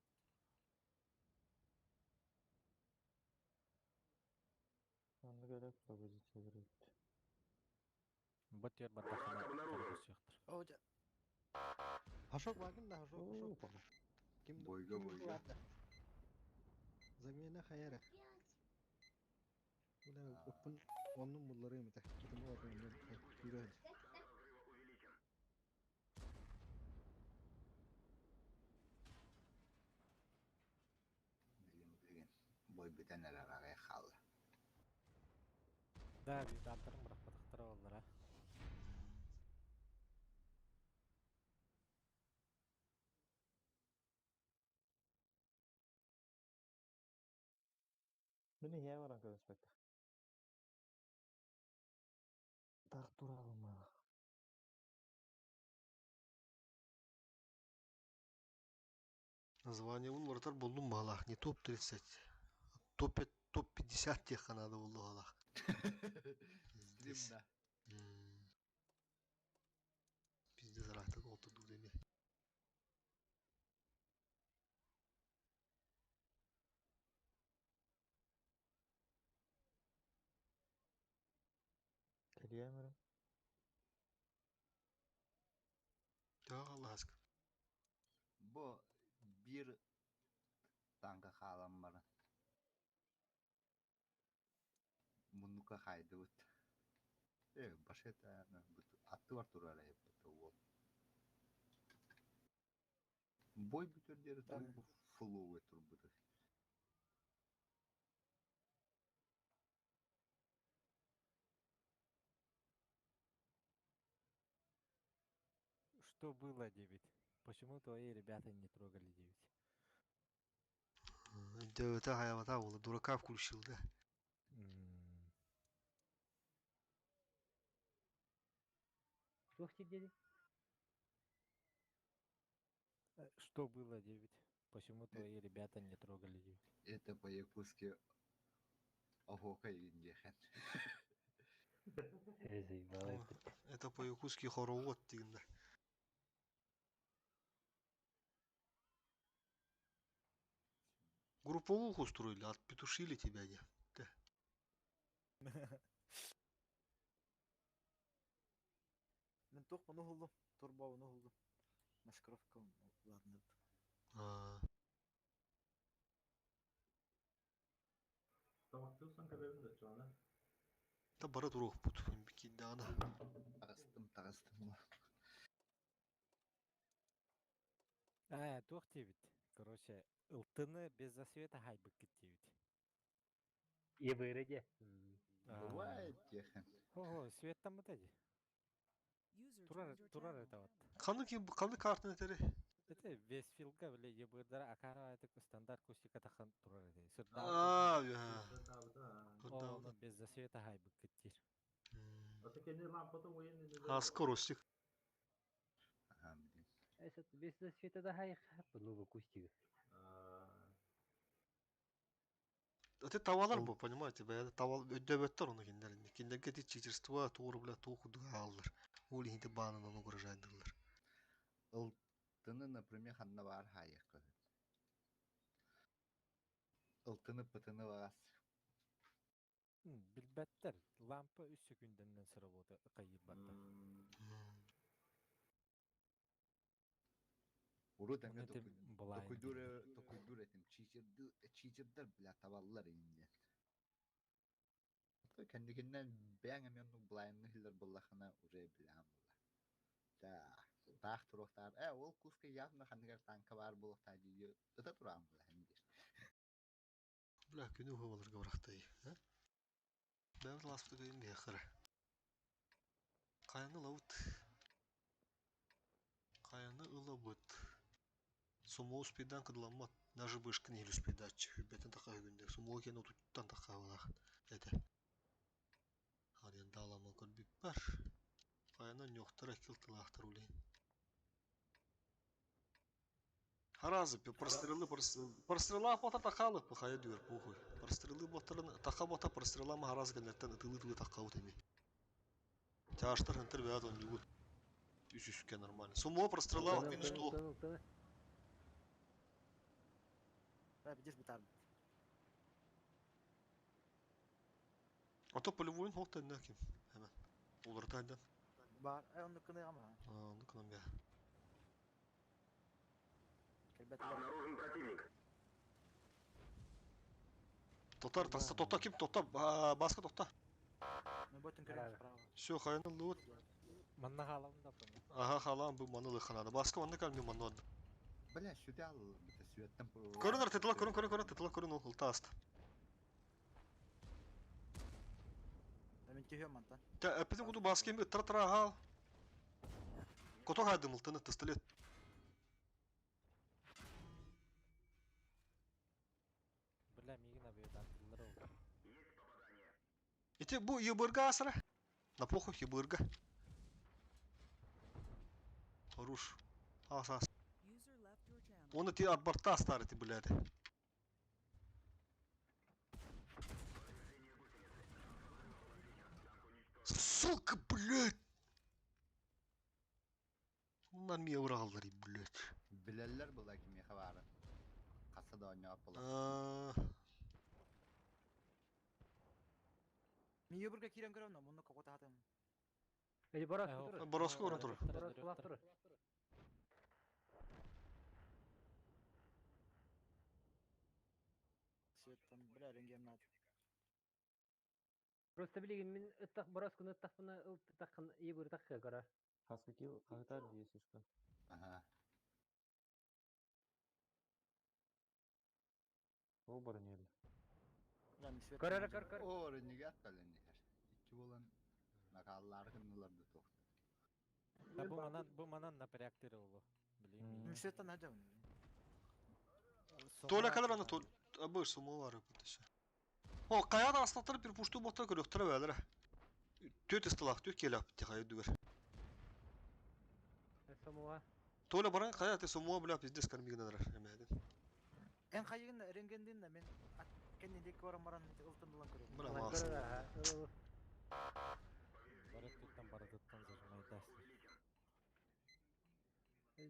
Onu gerek пропозиция берет. Бұт ер бардақына қарғы сияқтыр. О, Хошок багын да хошок. Ким Бойга, бойга. Замена хайра. Уна өппүн онун буллары эмете. Бутуму атын мен күйрөйд. Бой битен арагай хал. Да, bir daldırım bırakmadıkları onlara. Meni hija varan köspektä. Tartturalma. Название он вратар болдум балах, не топ-30. Топ-50 тех надо было балах. Стримда. Пиздец рахта колту дудеме. Keliyemirim. Ya Allah aşkına. Bu bir tanka halam var. Munduka haydı bit. Başka tane attı var turara hep bu. Boy bütün diğer bu flow tur bu. Что было 9? Почему твои ребята не трогали 9? Dövete hayvata oldu. Durakaf kurşuldu. Что было 9? Почему твои ребята не трогали 9? Это по-якутски Охока индихан. Это по-якутски хоровод дегенде. Групповуху устроили, отпетушили тебя не. من توق نهضه تربة ونهضه مشكرفكم ладно. Tamamlıyorsan kadar da şu an. Да бара дурух пут. Бикидана. Тағыстым. Тух 9. Короче, ылтыны без засвета хайбык 9. И выроде. Бывает техан. Ого, свет там вот эти. User Турар, joined your турар channel. это вот. Kanı kartını teri. Это весь филга, бля, ебырдара акара это стандарт кустика тахан турар это. Сырда. Ya. О, но без засвета хайбык 9. Ha скоростик. Этот без света да хай хапну кустик. Это tavalar bu, понимаете, бе тавал ödebetler onu kinderinde. Kinder geti çiçirstva tuğru bile tuğdu alır. Uli hinti bağının onu kuracaydılar. Ылтыны, например, ханна бар хайықы. Ылтыны пытыны бағас. Bilbetter. Lampa 3 sekündenden sıra oldu. Kayır batta. Уру тәме Оны тем былай. токуйдур этим чичирдер бля таваллар инде. Кендикиннен бәң эмен блайнны хиллер буллахына уже билам була. Да, тах турохтар. Ол куска явно ханнигер танка бар булохта дию. Ыта турам була хендир. Бля, күнү ховалар гаврахтай, ha? Бәр ласпты гейн яхыр. Каяны лаут. Каяны ылабыт. Сумо успейдан кыдламат. Даже бышкы не успейдачы. Хүббетен такай күндер. Сумо кен отуттан такай балах. Эте. Харен даламал көрбүп бар. Каяны нёхтар акилтылахтар улейн. Харазы, прострела бота такалы, пахая дюр, похуй. Прострелы ботарын, така бота прострела ма хараз генерттен ытылы-тылы такау теми. Тяштар хентер вяд он югут. Үсүске нормально. Сумо прострела минус 100. لا بديش بتعب. Ата полевойн холта наким. Hemen. Olur taydan. بار أي أنك كنا يعملها. Onu kınam ya. Обнаружен противник. Тотар, таста, тота, ким тота, баска тота. Мы ботин көрем справа. Все, хайны лут. Манна халам да поня. Ага, халам bu manı lıkhanada. Baska manı kalmıyor manı oldu. Бля, сюда бите светтен по. Көрінер, тетіла көрін ол таст. Мен тихо мантан. Та, әппетен құду баска емі тыра хал. Кото хайдым ұлтыны тыстылет. Бля, мигина бедан тылдыр ол. Ити bu ебырга асыра. На похуй ебырга. Хорош. Ас. User left your channel. Оны ти от борта оставите, блядь. Сука, блядь! Bunlar niye vurallar, блядь? Bileller bular kimi xabarı. Qasada oynayıp bular. Мен ебурга кирен көрем на муну какой-то хатым. Или Бороско туры. Бороско орын туры. Бороско лaf туры. Светтан бля ренгем нат. Просто билеген мен ыттак Боросконы ыттакпына ыттаккан ебур такка кара. Хаскики кагытар дейсишка. Ага. Ол барнел. Бля мен светтан. Кара. O renigat kalender. İki olan nakallar kınılardı toq. Bu манан напрягтыр ол. Билейм. Мен светтан адам. Толя kadar anı tol. Abır sumu var öpütüşü. O kayada aslatları bir puştu botta görüktüre velir. Töt ıstılah, töt kelap bitti kayı düver. Самуа. Толя баран кая те sumu bilap bizdes karmigin adar emedin. En kayıgın rengендин да мен кендек баран ылтын булан көрем. Бля мас. Бараттан бараттан зажимайдас.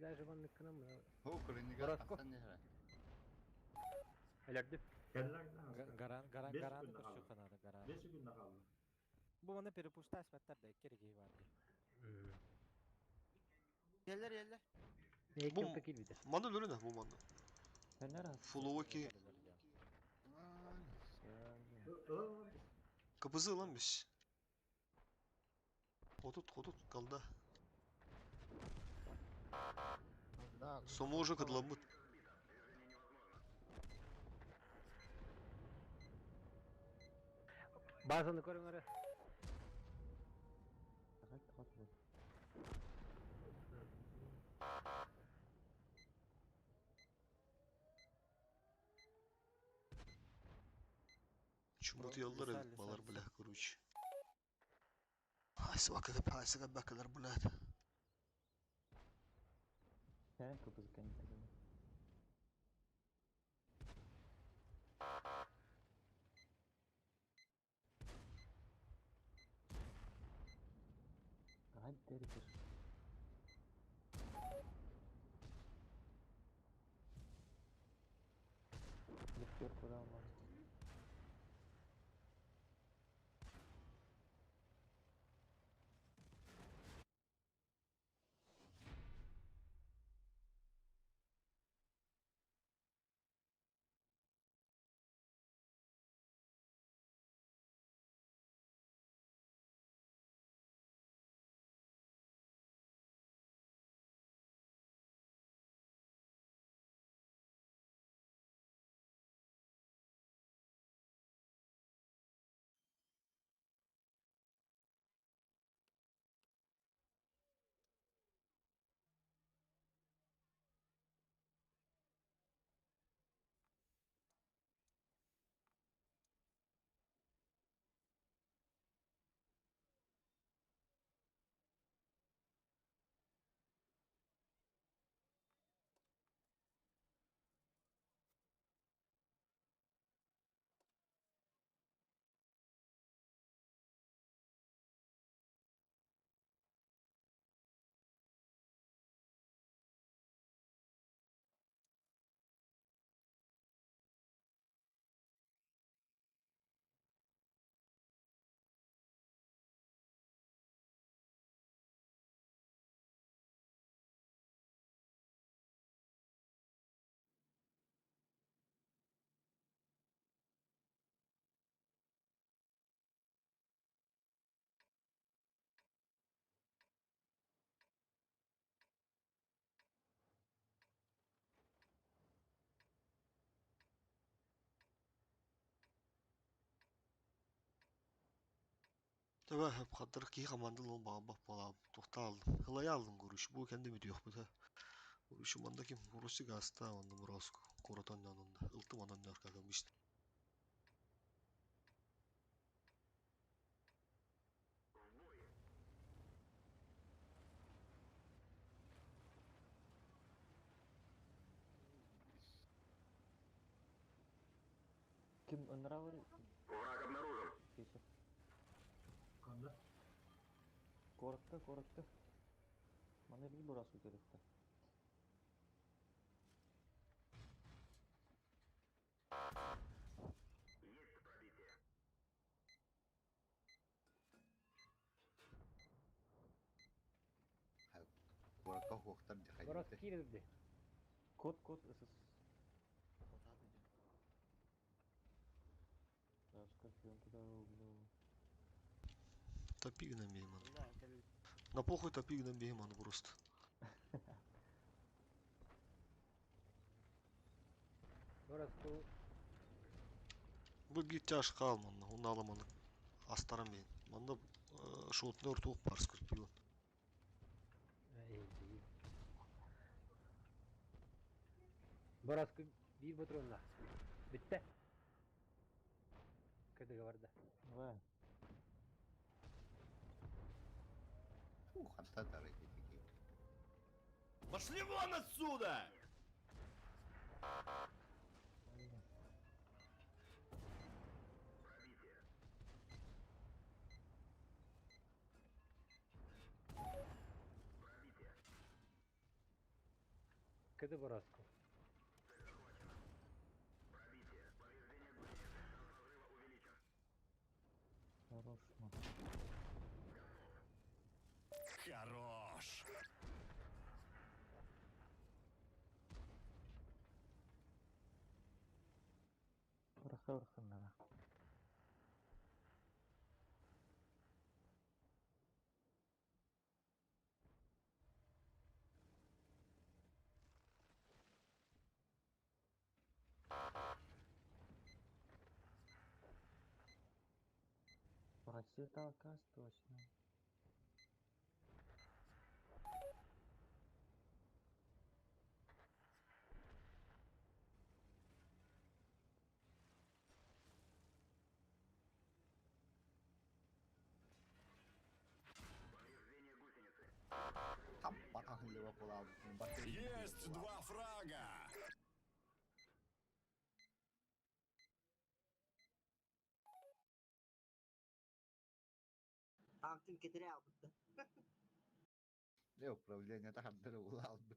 Даже ванны кынам. O renigat Бороско. kasan ne? Элерди. Гаран көрсө канады гаран. 5 секунд kaldı. Bu mana перепуштас баттар да кереги бар. Yeller. Ne Bu- ekip tekil bir de. Manı lörüne bu manı. Фенера. Fulovaki kapızı lan biz. Отут kaldı. Sumu уже кадламыт. Bazını көрүңөр. Чумут yollar Сали, balar сали, бля, короче. Haysı bakılar blad. Фен капыз кенти. Hadi deri Лифтер куда он? Tabii hep kadar ki komandalı ol bak bala tohta aldım. Hılaya aldım kuruş. Bu kendi mi diyor bu da. Kuruşum anda kim? Kuruşu gasta onda burası. Koratan yanında. Iltım ondan ne arkadaşım işte. Kim Ынырабы Враг обнаружен. Кесіп. Kanda. Корыкты. Маны бил бурасы керекті. Есть пробитие. Korka hoqtan jahay. Борос кирди. Код ысыс. Раска пленки да углу. Топи гнем бейман. Да, кел. На похуй топи гнем бейман просто. Борос ку Bu git yaş kalman. Onu alamanı. Astarım beyin. Manda şotunu örtüp pars kırpıyor. Борос ку бир патронна. Битте. Кыдыгы барды. Ва. Ханта дарыгы тики. Пошли вон отсюда! Кыды борос ку. Хорош. Хорош! Вырхы. Прочитал каст точно. Tam batağın Liverpool aldı. Есть 2 фрага! Tanktın getire aldı. Ne upravление тахандыры ул алды.